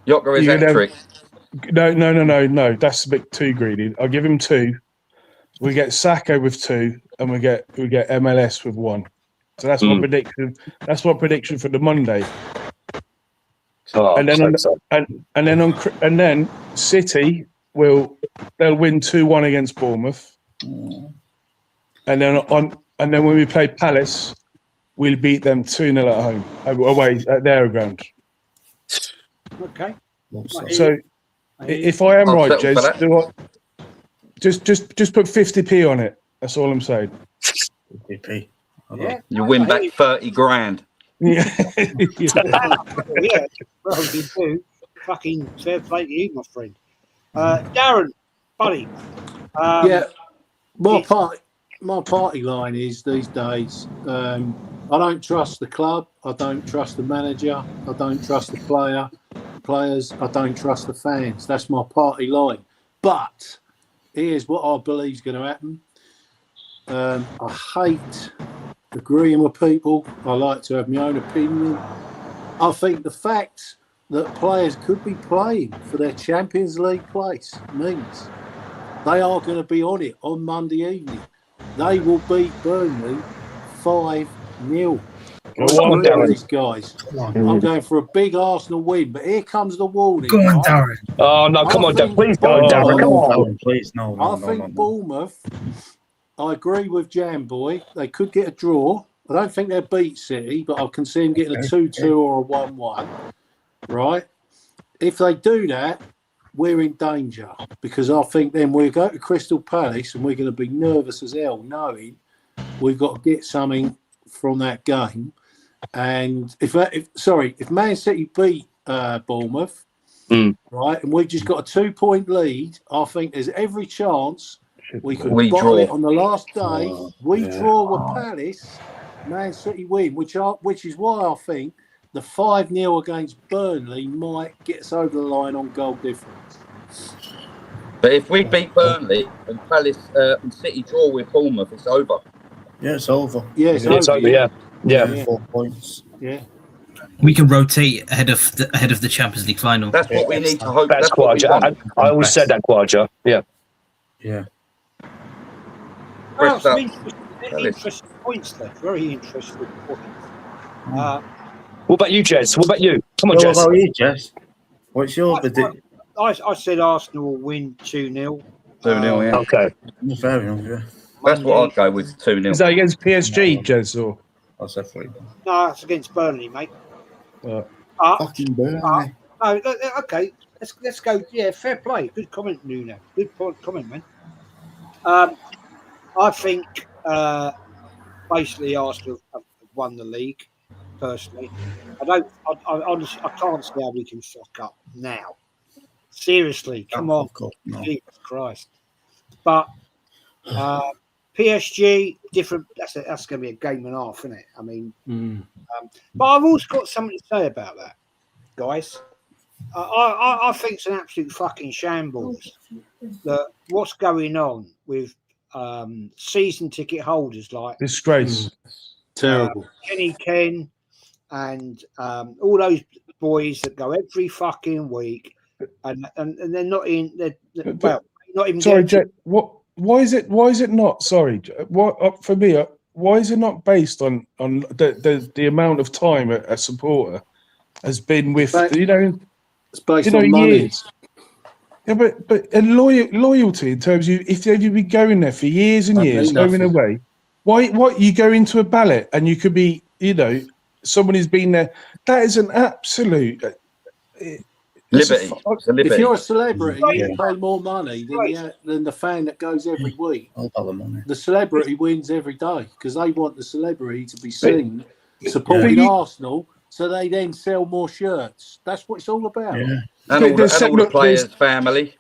Yocker is hat-trick. No. That's a bit too greedy. I'll give him 2. We get Sacco with 2, and we get MLS with 1. So that's my prediction. That's my prediction for the Monday. Oh, and then City they'll win 2-1 against Bournemouth. And then when we play Palace, we'll beat them 2-0 at home, away at their ground. Okay. So if I am right, Jez, just put 50p on it. That's all I'm saying. 50p. Yeah. You win back 30 grand. Yeah. Yeah. Well, you do. Fucking fair play to you, my friend. Darren, buddy. My party line is these days. I don't trust the club. I don't trust the manager. I don't trust the players. I don't trust the fans. That's my party line. But here's what I believe is going to happen. I hate agreeing with people. I like to have my own opinion. I think the fact that players could be playing for their Champions League place means they are going to be on it on Monday evening. They will beat Burnley 5-0. These guys. I'm going for a big Arsenal win, but here comes the warning. Go on, Darren. Oh no, come on, Darren. Please don't, Darren. Come on. Please, no. I think Bournemouth, I agree with Jamboy. They could get a draw. I don't think they'll beat City, but I can see them getting a 2-2 or a 1-1. Right? If they do that, we're in danger because I think then we'll go to Crystal Palace and we're going to be nervous as hell, knowing we've got to get something from that game. And if Man City beat Bournemouth, right, and we've just got a 2-point lead, I think there's every chance we could bottle it on the last day. We draw with Palace, Man City win, which is why I think the 5-0 against Burnley might get us over the line on goal difference. But if we beat Burnley and Palace and City draw with Bournemouth, it's over. Yeah, it's over. Yeah, it's over. Yeah. 4 points. Yeah. We can rotate ahead of the Champions League final. That's what we need to hope. That's Quadja. I always said that, Quadja. Yeah. Yeah. Well, some interesting points there. Very interesting points. What about you, Jez? What about you? Come on, Jez. What about you, Jez? What's your prediction? I said Arsenal will win 2-0. 2-0, yeah. Okay. Fair enough, yeah. That's what I'd go with, 2-0. Is that against PSG, Jez? Or? I'll say 3. No, it's against Burnley, mate. Fucking Burnley. Okay, let's go. Yeah, fair play. Good comment, Nuno. Good comment, man. I think basically Arsenal have won the league. Personally, I honestly can't see how we can fuck up now. Seriously, come on, Jesus Christ! But PSG, different. That's going to be a game and a half, isn't it? I mean, but I've also got something to say about that, guys. I think it's an absolute fucking shambles. That what's going on with season ticket holders like disgrace, terrible. Kenny Ken. And all those boys that go every fucking week, and they're not in. They're not even. Sorry, Jack. Why is it not? Sorry, what for me? Why is it not based on the amount of time a supporter has been with? It's based on money. Years. Yeah, but loyalty in terms of if you've been going there for years and years, going away. Why you go into a ballot and you could be, someone who's been there. That is an absolute liberty. If you're a celebrity, you pay more money than the fan that goes every week. The celebrity wins every day because they want the celebrity to be seen supporting Arsenal, so they then sell more shirts. That's what it's all about. Yeah. And all the players' family.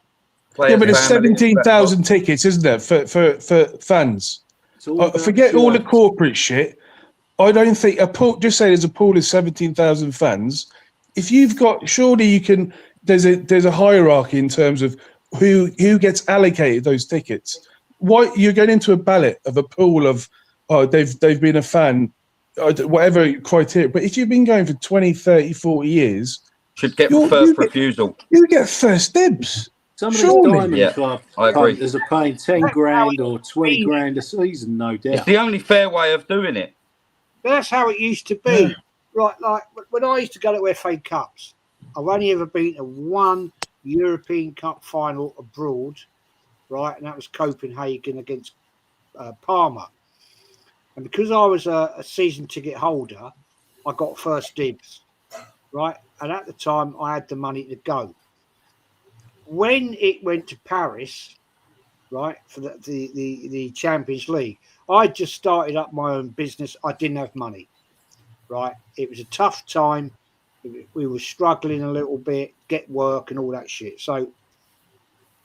players' but there's families, 17,000 tickets, isn't there, for fans? Forget all the corporate shit. I don't think a pool. Just say there's a pool of 17,000 fans. If you've got, surely you can. There's a hierarchy in terms of who gets allocated those tickets. Why you're going into a ballot of a pool of they've been a fan, whatever criteria. But if you've been going for 20, 30, 40 years, should get first refusal. You get first dibs. Some of these Surely. diamond club I agree. punters are paying 10 grand or 20 grand a season, no doubt. It's the only fair way of doing it. That's how it used to be. Right, like when I used to go to FA Cups, I've only ever been to one European Cup final abroad, right, and that was Copenhagen against Parma. And because I was a season ticket holder, I got first dibs, right? And at the time, I had the money to go. When it went to Paris, right, for the Champions League, I just started up my own business. I didn't have money, right? It was a tough time. We were struggling a little bit, get work and all that shit. So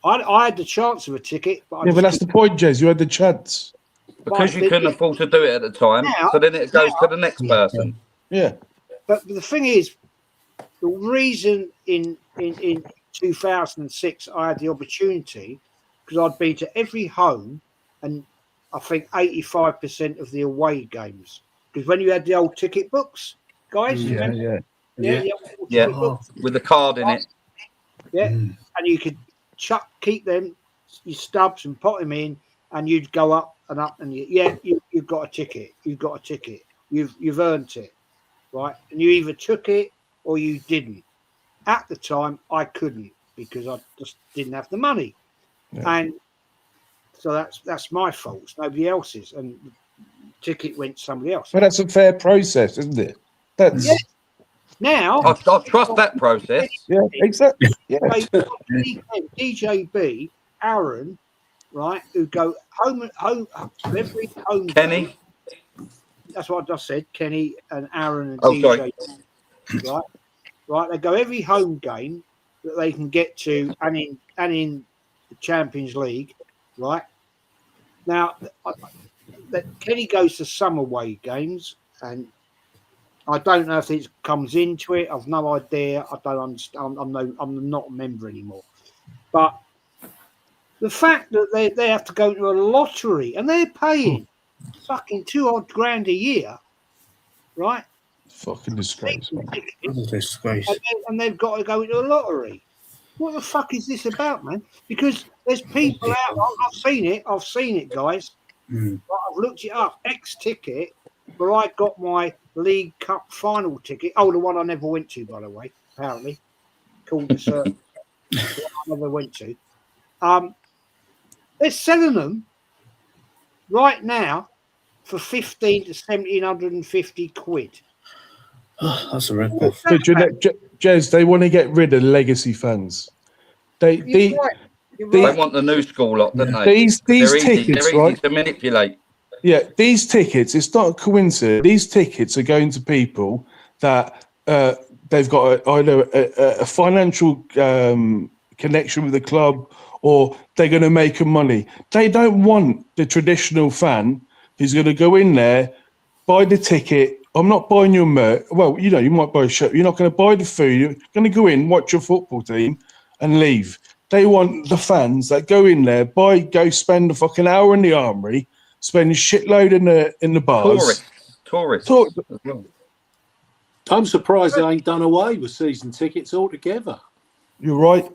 I had the chance of a ticket. But but that's the point, Jez. You had the chance. Because you couldn't afford to do it at the time. Now, so then it goes to the next person. Yeah. But the thing is, the reason in 2006 I had the opportunity, because I'd been to every home and I think 85% of the away games. Because when you had the old ticket books, guys, Yeah, books, with the card in it. Yeah, and you could keep them, your stubs, and put them in, and you'd go up and up, and you've got a ticket. You've got a ticket. You've earned it, right? And you either took it or you didn't. At the time, I couldn't because I just didn't have the money, and so that's my fault. It's nobody else's, and the ticket went to somebody else. But that's a fair process, isn't it? That's now. I trust that process. Yeah, exactly. Yeah. DJB, Aaron, right, who go home every home. Kenny. Game. That's what I just said. Kenny and Aaron and DJ. Sorry. Right. They go every home game that they can get to, and in the Champions League, right. Now, Kenny goes to some away games, and I don't know if it comes into it. I've no idea. I don't understand. I'm not a member anymore. But the fact that they have to go to a lottery and they're paying fucking $2 grand a year, right? Fucking disgrace, man. Disgrace. And they've got to go into a lottery. What the fuck is this about, man? Because there's people out. I've seen it, guys. I've looked it up. X-Ticket, where I got my League Cup final ticket. Oh, the one I never went to, by the way, apparently. Called this I never went to. They're selling them right now for 1,500 to 1,750 quid. That's a rip-off. Jez, they want to get rid of legacy fans. You're right. They want the new school lot, don't they? These tickets, they're right? easy to manipulate. Yeah, these tickets, it's not a coincidence. These tickets are going to people that they've got either a financial connection with the club or they're going to make them money. They don't want the traditional fan who's going to go in there, buy the ticket. I'm not buying your merch. Well, you might buy a shirt. You're not going to buy the food. You're going to go in, watch your football team and leave. They want the fans that go in there, go spend a fucking hour in the Armory, spend a shitload in the bars. Tourists. I'm surprised they ain't done away with season tickets altogether. You're right.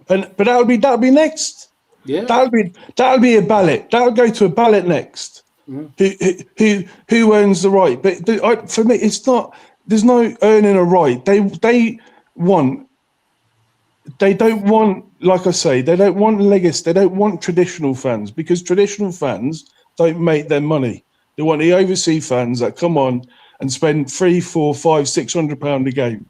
But that'll be next. Yeah. That'll be a ballot. That'll go to a ballot next. Who owns the right? But for me, it's not. There's no earning a right. They don't want, like I say, they don't want legacy. They don't want traditional fans because traditional fans don't make their money. They want the overseas fans that come on and spend £300, £400, £500, £600 a game.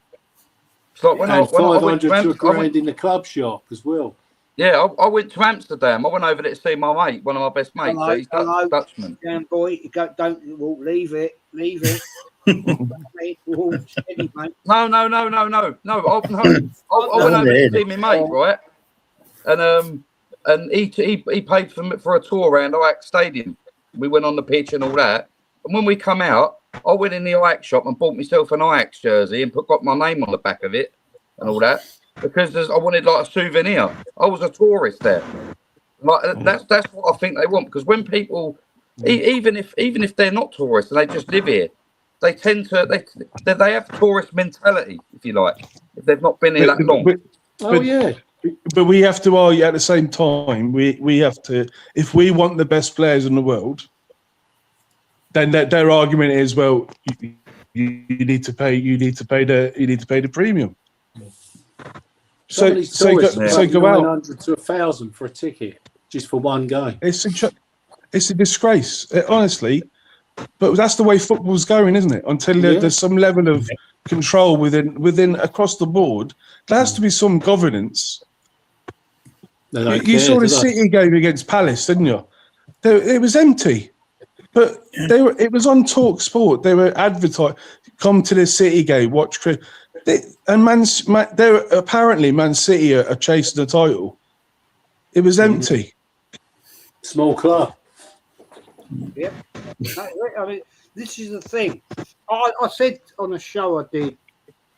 It's like when 500 to a grand in the club shop as well. Yeah, I went to Amsterdam. I went over there to see my mate, one of my best mates. He's Dutchman. Yeah, boy, leave it. No. I went over to see my mate, right? and he paid for a tour around Ajax Stadium. We went on the pitch and all that. And when we come out, I went in the Ajax shop and bought myself an Ajax jersey and got my name on the back of it and all that because I wanted like a souvenir. I was a tourist there. Like that's what I think they want, because when people, even if they're not tourists and they just live here, they tend to they have tourist mentality, if you like, if they've not been here that long. But we have to argue at the same time. We have to, if we want the best players in the world, then their argument is, well, you need to pay the premium. So go out 900 to 1,000 for a ticket just for one game. It's a disgrace, honestly. But that's the way football's going, isn't it? Until there's some level of control within across the board, there has to be some governance. You saw the City game against Palace, didn't you? It was empty, but it was on Talk Sport. They were advertising, come to the City game, watch cricket. Apparently Man City are chasing the title. It was empty. Small club. Yep. I mean, this is the thing. I said on a show I did,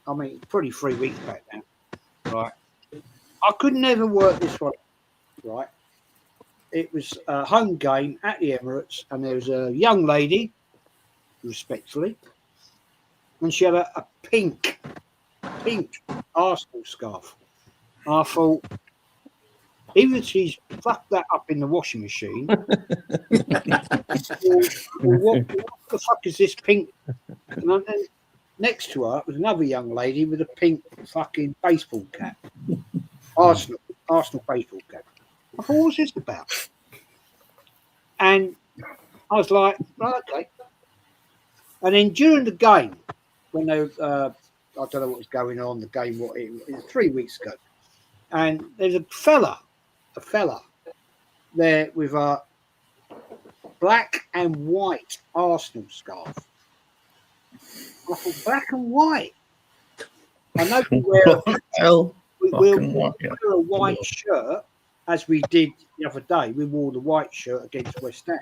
I mean, probably 3 weeks back now, right? I could never work this one, right? It was a home game at the Emirates, and there was a young lady, respectfully, and she had a pink Arsenal scarf. And I thought, even if she's fucked that up in the washing machine, what the fuck is this pink? And then next to her was another young lady with a pink fucking baseball cap. Arsenal baseball cap. I thought, what's this about? And I was like, right, okay. And then during the game, when they, I don't know what was going on, the game, it was 3 weeks ago, and there's a fella there with a black and white Arsenal scarf. I thought, black and white. I know we'll wear a white shirt, as we did the other day. We wore the white shirt against West Ham.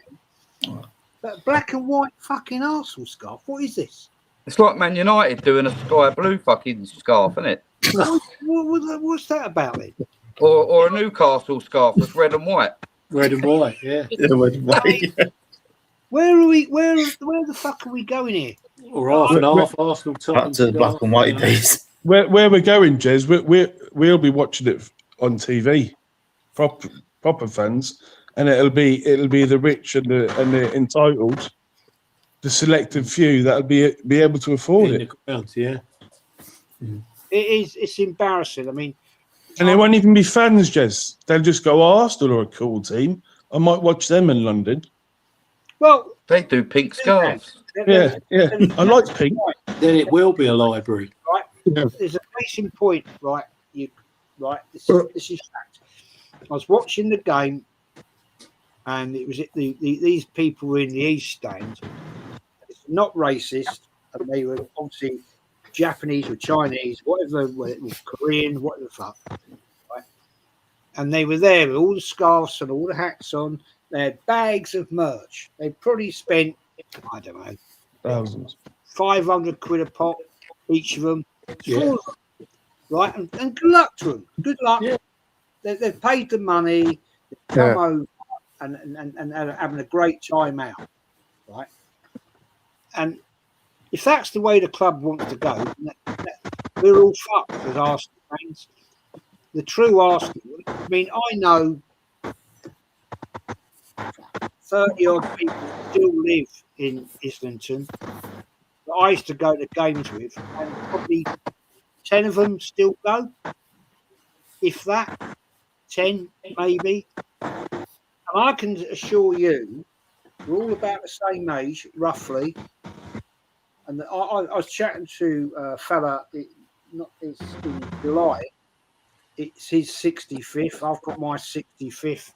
But black and white fucking Arsenal scarf. What is this? It's like Man United doing a sky blue fucking scarf, isn't it? What's that about then? Or a Newcastle scarf that's red and white. Red and white, yeah. Red and white. Where are we? Where the fuck are we going here? Or half and half Arsenal. Back to the black and white days. Where we're going, Jez, we'll be watching it on TV, proper fans, and it'll be the rich and the entitled, the selected few that'll be able to afford it. Ground, yeah. It's embarrassing. I mean, and they won't even be fans, Jez. They'll just go, Arsenal are a cool team. I might watch them in London. Well, they do pink scarves. Yeah. I like pink. Then it will be a library. Right. There's a case in point, right? This is fact. I was watching the game, and it was these people were in the East Stand. It's not racist, and they were obviously Japanese or Chinese, whatever, Korean, whatever the fuck. Right? And they were there with all the scarves and all the hats on. They had bags of merch. They probably spent, I don't know, thousands, 500 quid a pop, each of them. Yeah. Right, and good luck to them. Good luck. Yeah. They've paid the money. They've come over and having a great time out. Right, and if that's the way the club wants to go, we're all fucked as Arsenal fans. The true Arsenal. I mean, I know 30 odd people still live in Islington that I used to go to games with, and probably 10 of them still go. If that, 10 maybe. And I can assure you, we're all about the same age, roughly. And I was chatting to a fella, it's in July. It's his 65th. I've got my 65th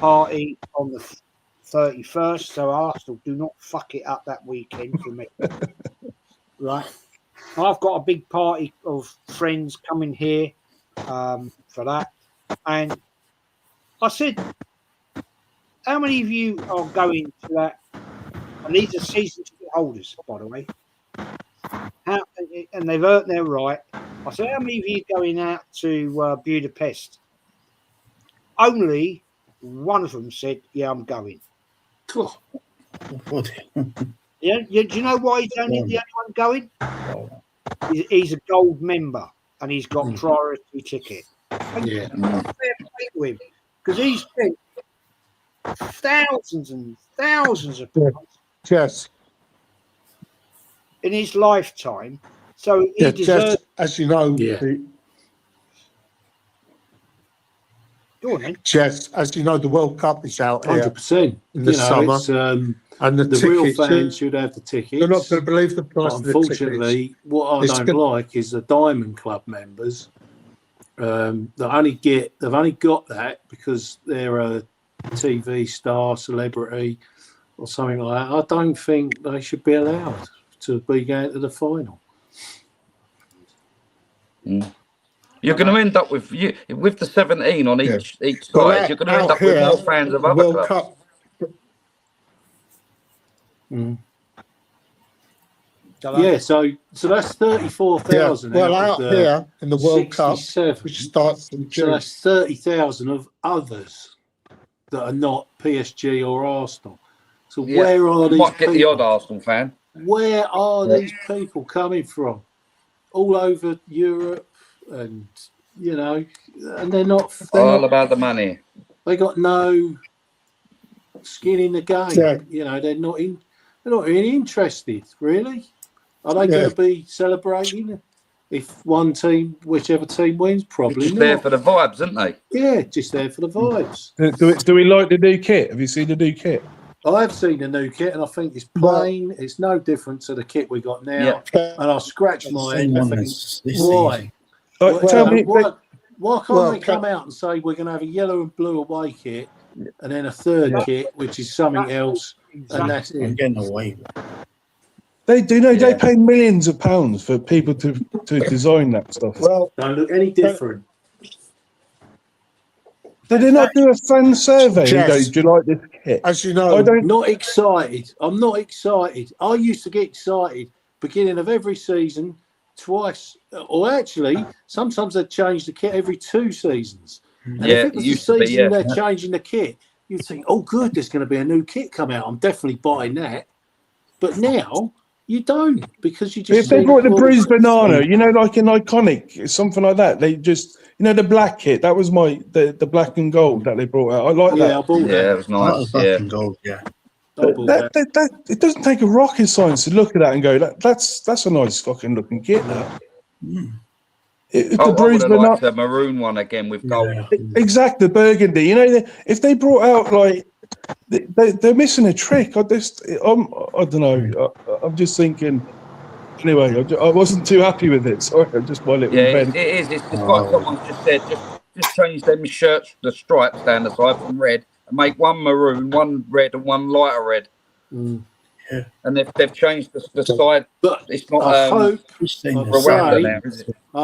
party on the 31st. So Arsenal, do not fuck it up that weekend for me. Right. I've got a big party of friends coming here for that. And I said, how many of you are going to that? And these are season ticket holders, by the way. And they've earned their right. I said, how many of you are going out to Budapest? Only one of them said, yeah, I'm going. Oh, Yeah, do you know why he's only the only one going? He's a gold member and he's got priority ticket. And Yeah. fair play to him, because he's spent thousands and thousands of pounds Yes. in his lifetime. So he Yeah, deserves. Jess, as you know, Yeah. Go on, then. Jess, as you know, the World Cup is out here 100%. in the summer. It's, and the real fans should have the tickets. You're not going to believe the price But of the tickets. unfortunately, what I don't like is the Diamond Club members they've only got that because they're a TV star, celebrity, or something like that. I don't think they should be allowed to be going to the final. You're going to end up with the 17 on each side. Well, You're going to end up with more fans of other World clubs. Cup. Yeah, so that's 34,000. Well, out here in the World Cup, 67. which starts in So June. that's 30,000 of others that are not PSG or Arsenal. So where are these Might get the odd people? Arsenal fan. Where are these people coming from? All over Europe, and and they're not. All about the money. They got no skin in the game. Yeah. They're not really interested. Really, are they going to be celebrating if whichever team wins? Probably Just not. there for the vibes, aren't they? Yeah, just there for the vibes. Do we like the new kit? Have you seen the new kit? I have seen the new kit, and I think it's plain. It's no different to the kit we got now. And I scratch my head. Why? Why can't they come out and say we're going to have a yellow and blue away kit, and then a third kit, which is something else, and that's it? I'm getting away. They pay millions of pounds for people to design that stuff. Well, don't look any different. Did they not do a fan survey? Yes. Do you like this kit? As you know, Not excited. I'm not excited. I used to get excited beginning of every season, twice, or actually sometimes they change the kit every 2 seasons. And if it was the season they're changing the kit, you'd think, oh good, there's going to be a new kit come out. I'm definitely buying that. But now you don't, because you just. If they brought the bruised banana, like an iconic, something like that, they just, the black kit. That was the black and gold that they brought out. I like that. I bought that. Yeah, it was nice. Black and gold, yeah. It doesn't take a rocket science to look at that and go, that's a nice fucking looking kit. That. I would have liked the maroon one again with gold. Exactly, the burgundy. If they brought out like. They're missing a trick. I don't know. I'm just thinking. Anyway, I wasn't too happy with it. Sorry, I'm just my little event. It is. It's like someone just said. Just change them shirts, the stripes down the side from red, and make one maroon, one red, and one lighter red. Yeah. And they've changed the side, but it's not. I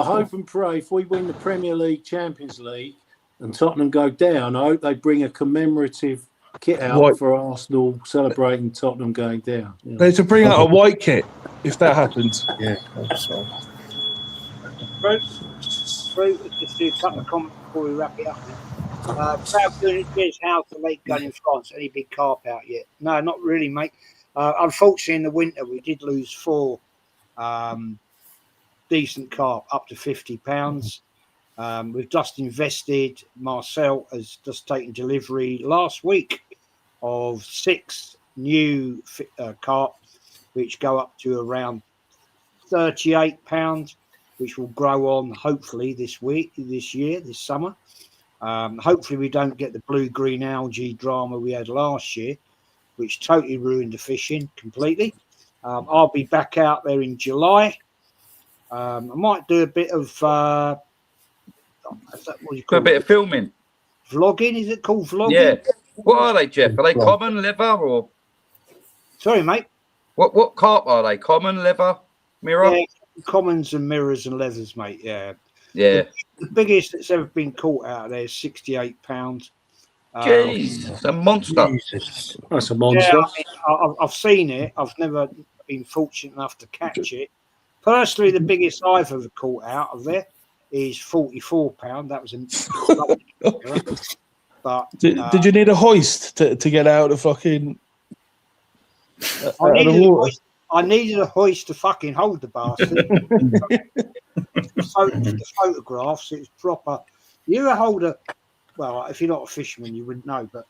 hope and pray if we win the Premier League, Champions League, and Tottenham go down, I hope they bring a commemorative kit out for Arsenal celebrating Tottenham going down. They should bring out a white kit if that happens. Yeah, I hope so. Just do a couple of comments before we wrap it up. Proud doing his house to Lake Gun in France. Any big carp out yet? No, not really, mate. Unfortunately, in the winter, we did lose 4 decent carp up to £50. We've just invested. Marcel has just taken delivery last week of 6 new carp, which go up to around £38, which will grow on hopefully this summer. Hopefully we don't get the blue-green algae drama we had last year, which totally ruined the fishing completely. I'll be back out there in July. I might do a bit of a bit of filming. Vlogging, is it called vlogging? Yeah. What are they, Jeff? Are they common, liver, or? Sorry, mate. What carp are they? Common, liver, mirror? Yeah, commons and mirrors and leathers, mate. Yeah. Yeah. The biggest that's ever been caught out of there is £68. Jeez, it's a monster. Jesus, that's a monster. Yeah, I mean, I've seen it. I've never been fortunate enough to catch it. Personally, the biggest I've ever caught out of there is £44. That was a but Did you need a hoist to get out of fucking out of the water? I needed a hoist to fucking hold the bastard. The photographs, it's proper. You hold a, well, if you're not a fisherman, you wouldn't know, but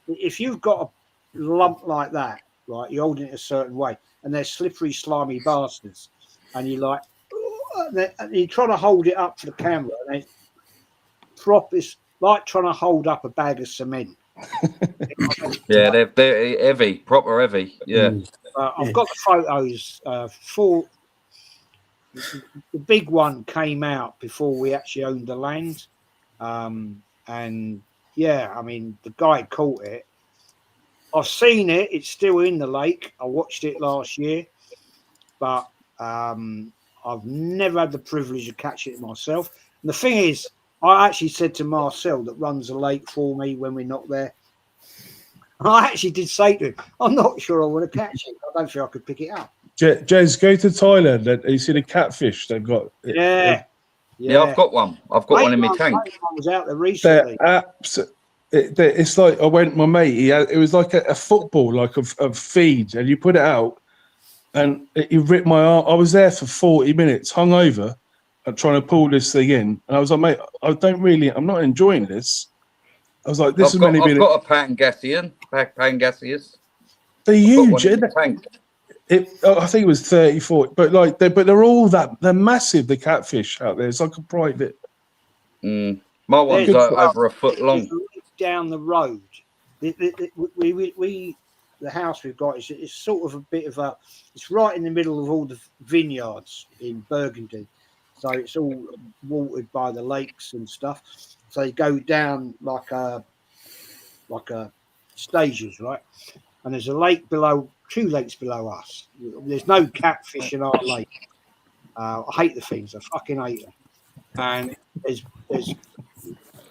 if you've got a lump like that, right, you're holding it a certain way, and they're slippery, slimy bastards, and you're like, and you're trying to hold it up for the camera, and it's like trying to hold up a bag of cement. Yeah, they're heavy, proper heavy. Yeah. I've got the photos for the big one came out before we actually owned the land. And yeah, I mean, the guy caught it. I've seen it. It's still in the lake. I watched it last year, but I've never had the privilege of catching it myself. And the thing is, I actually said to Marcel that runs the lake for me when we're not there. I actually did say to him, I'm not sure I want to catch it. I don't think I could pick it up. Jez, go to Thailand and you see the catfish they've got. Yeah, I've got one. I've got one in my tank. I was out there recently. It's like I went. My mate, it was like a football, like of feed, and you put it out, and it ripped my arm. I was there for 40 minutes, hung over, and trying to pull this thing in, and I was like, mate, I'm not enjoying this. I was like, this is maybe. I've got a Pangasius. They're huge. I think it was 34, but like they're all they're massive. The catfish out there, it's like a private. My one's like over a foot long. Down the road, the house we've got is sort of a bit of a. It's right in the middle of all the vineyards in Burgundy, so it's all watered by the lakes and stuff. So you go down like a stages, right? And there's a lake below, 2 lakes below us. There's no catfish in our lake. I hate the things. I fucking hate them. And there's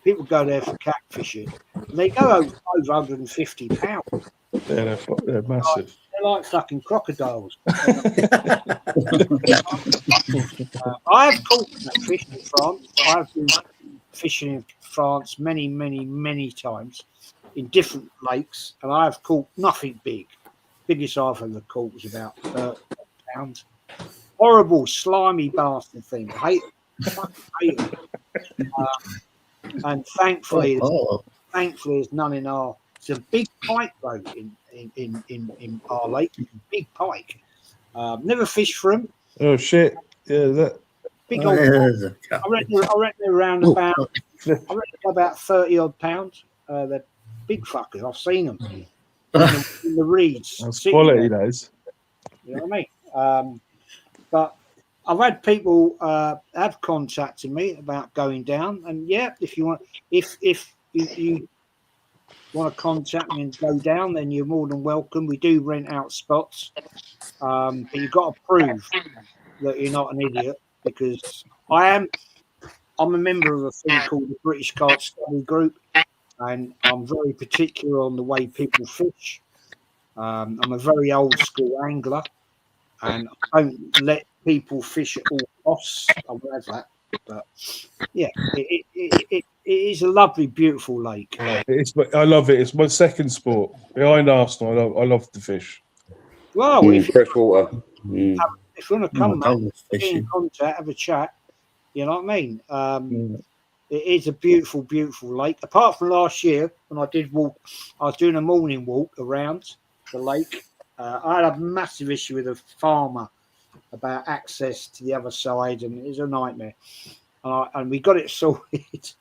people go there for catfishing. And they go over £150. Yeah, they're massive. They're like fucking crocodiles. I have caught catfish in France. I've been fishing in France many times in different lakes, and I have caught nothing big. Biggest I've ever caught was about £30. Horrible, slimy bastard thing. I hate it. And thankfully, there's none in our. It's a big pike though in our lake. Big pike. Never fished for them. Oh shit! Yeah, that. Big old. I reckon they're around about 30 odd pounds. They're big fuckers. I've seen them in the reeds. That's quality, those. You know what I mean? But I've had people have contacted me about going down, and yeah, if you want to contact me and go down, then you're more than welcome. We do rent out spots, but you've got to prove that you're not an idiot, because I'm a member of a thing called the British Card Study Group, and I'm very particular on the way people fish. I'm a very old school angler, and I don't let people fish at all costs. I will have that. But yeah, it is a lovely, beautiful lake. I love it. It's my second sport behind Arsenal. I love to fish. Well, fresh water. If you want to come, get in contact, have a chat. You know what I mean? It is a beautiful, beautiful lake. Apart from last year when I was doing a morning walk around the lake. I had a massive issue with a farmer about access to the other side, and it was a nightmare. And we got it sorted,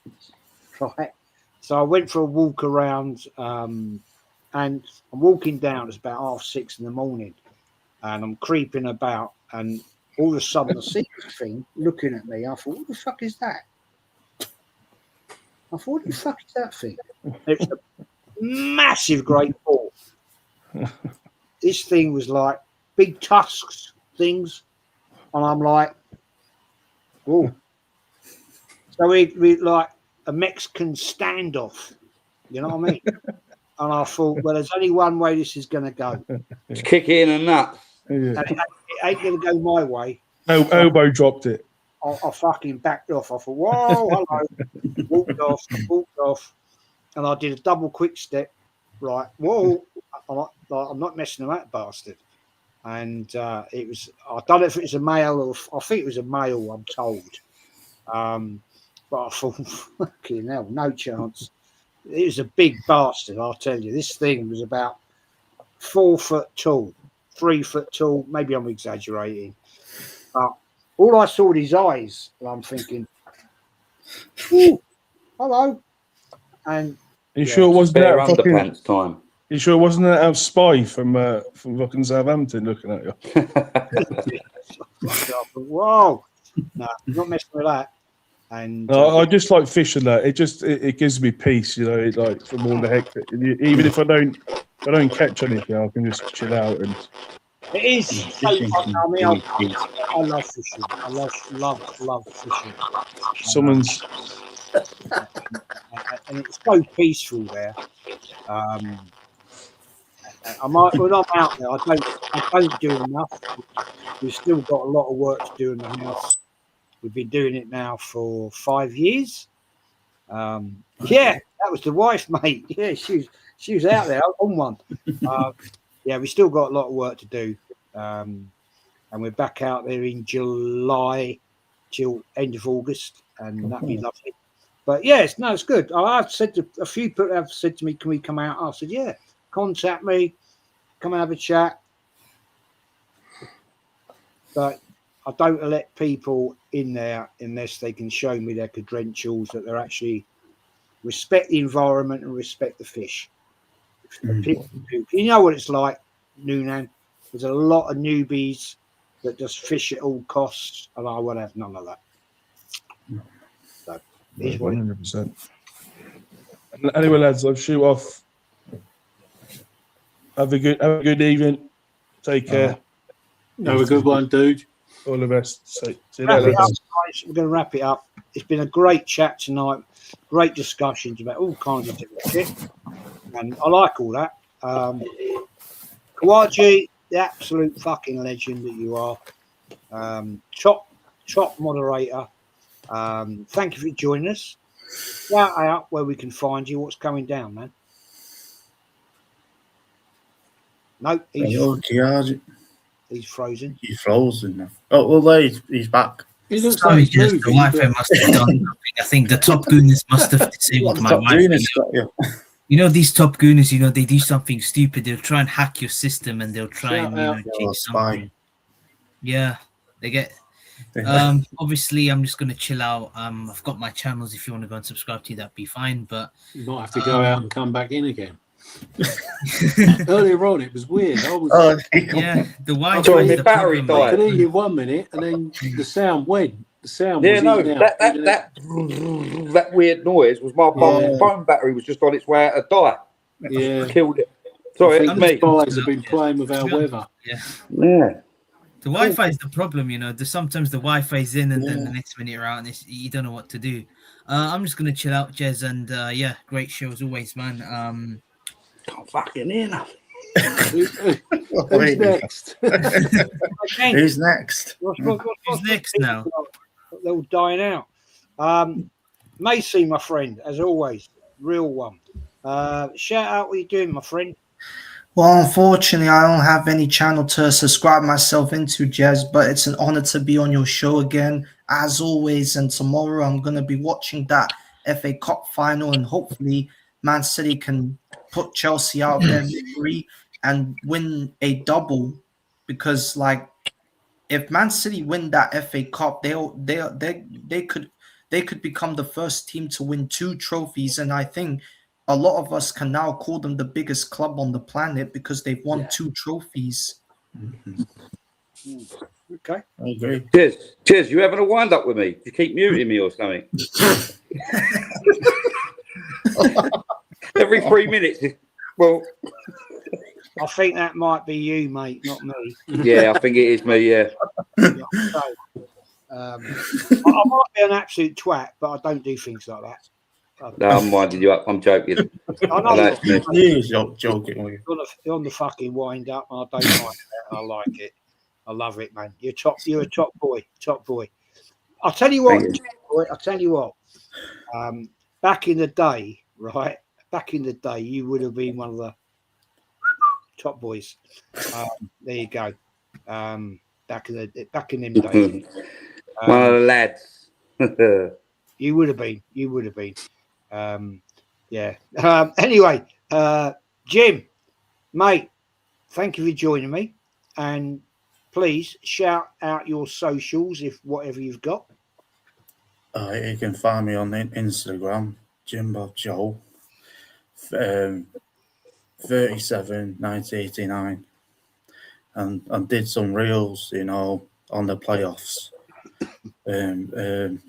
right? So I went for a walk around, and I'm walking down. It's about 6:30 in the morning, and I'm creeping about, and all of a sudden I see this thing looking at me. I thought, what the fuck is that? I thought, what the fuck is that thing? It was a massive great ball. This thing was like big tusks things, and I'm like, whoa. So we like a Mexican standoff You know what I mean? And I thought, well, there's only one way this is going to go. Just kick it in and nuts. Yeah. And it ain't going to go my way. Elbow dropped it. I fucking backed off. I thought, whoa, hello. Walked off. And I did a double quick step. Right, whoa. I'm not messing with that bastard. And it was, I don't know if it was a male or, I think it was a male, I'm told. But I thought, fucking hell, no chance. It was a big bastard, I'll tell you. This thing was about 4 foot tall, 3 foot tall. Maybe I'm exaggerating. But all I saw was his eyes, and I'm thinking, ooh, hello. And you sure it wasn't Bare that fucking underpants time. You sure it wasn't that our spy from fucking Southampton looking at you? Whoa, no, not messing with that. And I just like fishing that. It gives me peace, you know. Like from all the heck, even if I don't catch anything, I can just chill out and. It is. I love fishing. I love fishing. Someone's. And it's so peaceful there. When I'm out there, I don't do enough. We've still got a lot of work to do in the house. We've been doing it now for 5 years. Yeah, that was the wife, mate. Yeah, she was out there on one. Yeah, we still got a lot of work to do. And we're back out there in July till end of August, and that'd be lovely. But yes, no, it's good. I've said to a few people have said to me, "Can we come out?" I said, "Yeah, contact me, come and have a chat." But I don't let people in there unless they can show me their credentials that they're actually respect the environment and respect the fish. People, you know what it's like, Noonan. There's a lot of newbies that just fish at all costs, and I won't have none of that. So, 100%. Anyway, lads, I'll shoot off. Have a good evening. Take care. Have a good one, dude. All the best. See you wrap later. it up, guys. We're going to wrap it up. It's been a great chat tonight. Great discussions about all kinds of different shit, and I like all that. Kawaji, the absolute fucking legend that you are. Top moderator. Thank you for joining us. Shout out where we can find you. What's coming down, man? No, he's frozen. He's frozen now. Oh, well, there he's back. He looks Sorry, like just the Wi-Fi must have done something. I think the Top Gooners must have disabled my Wi-Fi. You know, these Top Gooners, you know, they do something stupid. They'll try and hack your system, and they'll try and change something. Yeah, they get. Obviously, I'm just gonna chill out. I've got my channels. If you want to go and subscribe to, that'd be fine. But you might have to go out and come back in again. Earlier on, it was weird. Yeah, the Wi-Fi is the battery problem. I could hear you 1 minute, and then the sound went. The sound. Yeah, was no, that weird noise was my phone battery was just on its way out to die. Yeah, Killed it. Sorry, it's me. Spies have been playing with our weather. Yeah. The Wi-Fi is the problem, you know. Sometimes the Wi-Fi is in, and then the next minute you're out, and you don't know what to do. I'm just gonna chill out, Jez, and yeah, great show as always, man. Can't fucking hear nothing. Who's next? Who's next? Who's next now? They're all dying out. Macy, my friend, as always, real one. Shout out what you're doing, my friend. Well, unfortunately, I don't have any channel to subscribe myself into, Jez, but it's an honor to be on your show again, as always. And tomorrow I'm going to be watching that FA Cup final, and hopefully Man City can put Chelsea out of their misery and win a double, because, like, if Man City win that FA Cup, they could become the first team to win 2 trophies, and I think a lot of us can now call them the biggest club on the planet because they've won 2 trophies. Okay. I agree. Cheers. You having a wind up with me? You keep muting me or something? Every 3 minutes. Well, I think that might be you, mate, not me. Yeah, I think it is me. Yeah. I might be an absolute twat, but I don't do things like that. No, I'm winding you up. I'm joking. I know You're joking. you're on the fucking wind up. I don't mind that. I like it. I love it, man. You're a top boy. Top boy. I'll tell you what. I'll tell you what. Back in the day, right? Back in the day, you would have been one of the top boys. There you go. Back in them days. One of the lads. You would have been. You would have been. Yeah. Anyway, Jim, mate, thank you for joining me. And please shout out your socials, if whatever you've got. You can find me on Instagram, Jim Bob Joe, 37 1989, and did some reels, on the playoffs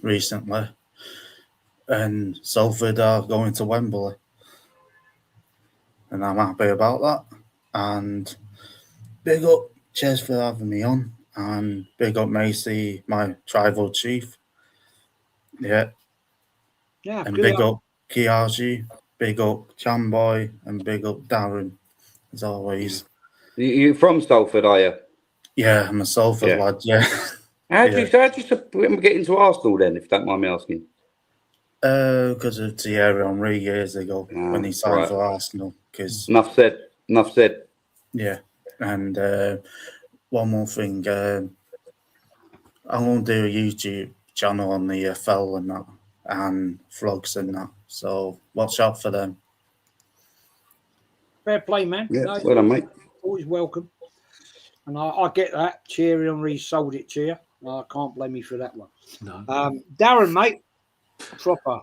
recently. And Salford are going to Wembley, and I'm happy about that. And big up Ches for having me on, and big up Macy, my tribal chief. Yeah, and big up Kiaji, big up Chamboy, and big up Darren, as always. You from Salford, are you? Yeah, I'm a Salford lad, yeah. How do you get into Arsenal then, if you don't mind me asking? Because of Thierry Henry years ago when he signed for Arsenal. Enough said. Yeah, and one more thing, I'm going to do a YouTube channel on the EFL and that, and vlogs and that. So watch out for them. Fair play, man. Yeah, well done, mate. Always welcome. And I get that. Thierry Henry sold it to you. I can't blame you for that one. No. Darren, mate, proper.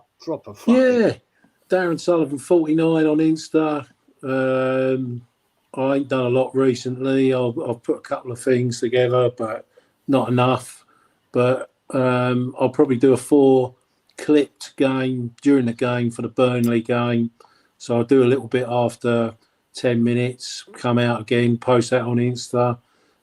Yeah, Darren Sullivan 49 on Insta. I ain't done a lot recently. I've put a couple of things together, but not enough. But I'll probably do a 4-clipped game during the game for the Burnley game. So I'll do a little bit after 10 minutes, come out again, post that on Insta,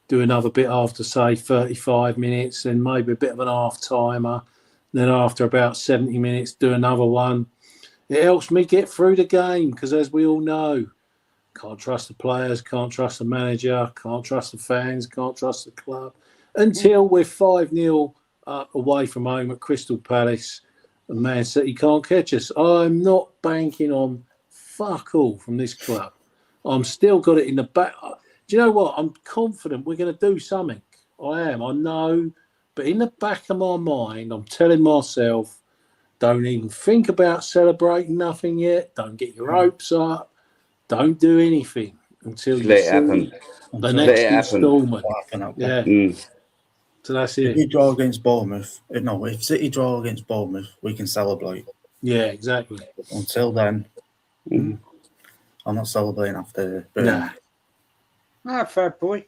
do another bit after, say, 35 minutes, and maybe a bit of an half-timer. Then after about 70 minutes, do another one. It helps me get through the game because, as we all know, can't trust the players, can't trust the manager, can't trust the fans, can't trust the club until we're 5-0 away from home at Crystal Palace and Man City can't catch us. I'm not banking on fuck all from this club. I'm still got it in the back. Do you know what? I'm confident we're going to do something. I am. I know. But in the back of my mind, I'm telling myself, don't even think about celebrating nothing yet. Don't get your hopes up. Don't do anything until you see the next instalment. Yeah. So that's it. If you draw against Bournemouth, if City draw against Bournemouth, we can celebrate. Yeah, exactly. Until then, I'm not celebrating after Burnley. Nah. Fair point.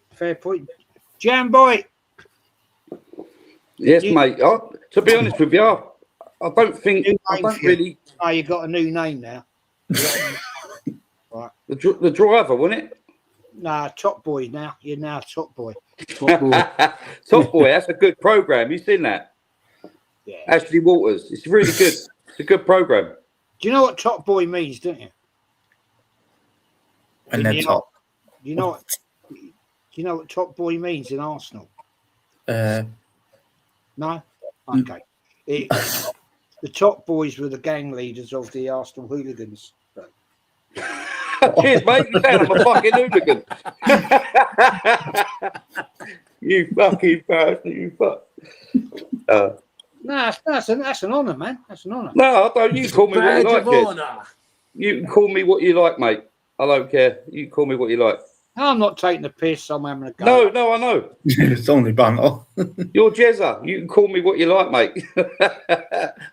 Jam boy. Yes, mate. To be honest with you, I don't really. Oh, you got a new name now. Right. The driver, wasn't it? Nah, Top Boy now. You're now Top Boy. Top Boy, that's a good program. You seen that? Yeah. Ashley Waters. It's really good. It's a good program. Do you know what Top Boy means, don't you? When they're top. You know what? Do you know what Top Boy means in Arsenal? No? Okay. The Top Boys were the gang leaders of the Arsenal hooligans. Cheers, mate. You sound like a fucking hooligan. You fucking bastard. You fuck. No, that's an honour, man. That's an honour. No, I don't. You call me what you like. You can call me what you like, mate. I don't care. You can call me what you like. I'm not taking the piss. I'm having a go. No, I know. It's only banter. You're Jezza. You can call me what you like, mate.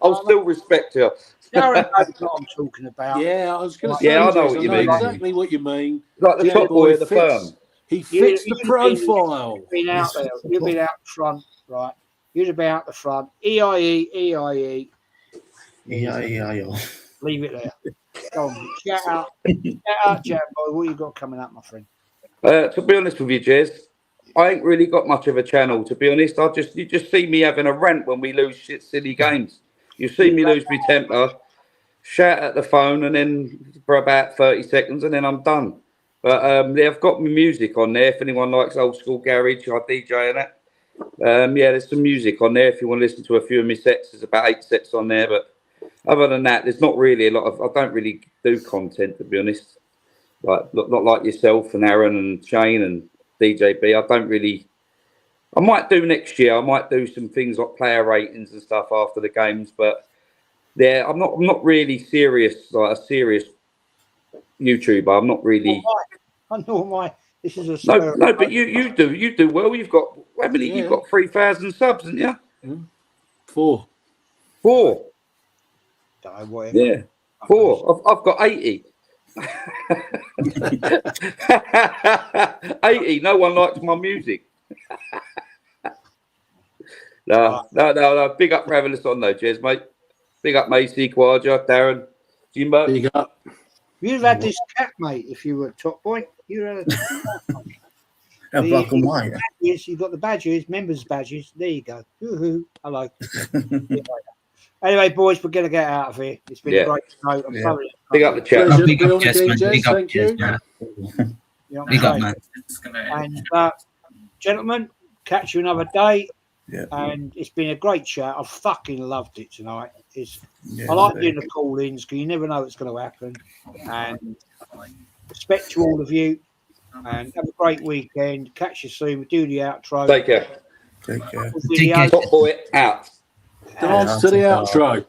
I'll still respect you. Darren knows what I'm talking about. Yeah, I was going to say. Yeah, I know what you mean. Exactly what you mean. Like the top boy of the firm. He fits the profile. You've been out there. You've been out front, right? You'd be out the front. EIE. EIE. Leave it there. Go on. Shout out, Jam Boy. What you got coming up, my friend? To be honest with you, Jez, I ain't really got much of a channel, to be honest. You just see me having a rant when we lose silly games. You see me lose my temper. shout at the phone, and then for about 30 seconds, and then I'm done. But yeah, I've got my music on there. If anyone likes old school garage, I DJ and that. Yeah, there's some music on there if you want to listen to a few of my sets. There's about 8 sets on there, but other than that, there's not really a lot of. I don't really do content, to be honest. Like not like yourself and Aaron and Shane and DJB. I don't really. I might do next year. I might do some things like player ratings and stuff after the games, but yeah, I'm not really serious, like a serious YouTuber. I'm not really. I know my. This is a no, but you do well. You've got you've got 3,000 subs, haven't you? Yeah. 4. Yeah, 4. I've got 80. 80. No one likes my music. No. Big up for having us on though, Jez, mate. Big up Macy, Quadra, Darren, Jimbo. Big up. You'd have had this cat, mate, if you were Top Boy. You'd have had Black and white. You've got the badges, members' badges. There you go. Woohoo. Hello. Anyway, boys, we're going to get out of here. It's been a great night. I'm sorry. Big up the chat. Big up, Jess, man. Big up, Jess, man. Big up, man. And gentlemen, catch you another day. Yeah. And it's been a great chat. I fucking loved it tonight. I like doing the call-ins because you never know what's going to happen. And respect to all of you. And have a great weekend. Catch you soon. We'll do the outro. Take care. Top Boy out. Dance to the outro.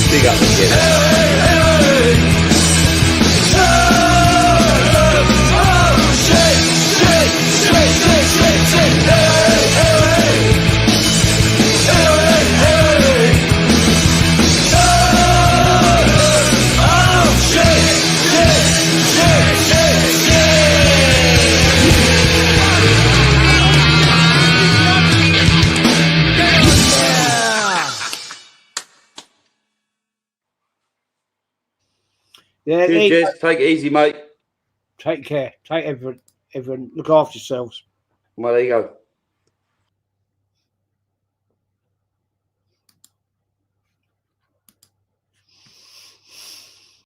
Big up Yeah, Cheers, take it easy, mate. Take care. Take everyone. Look after yourselves. Well, there you go.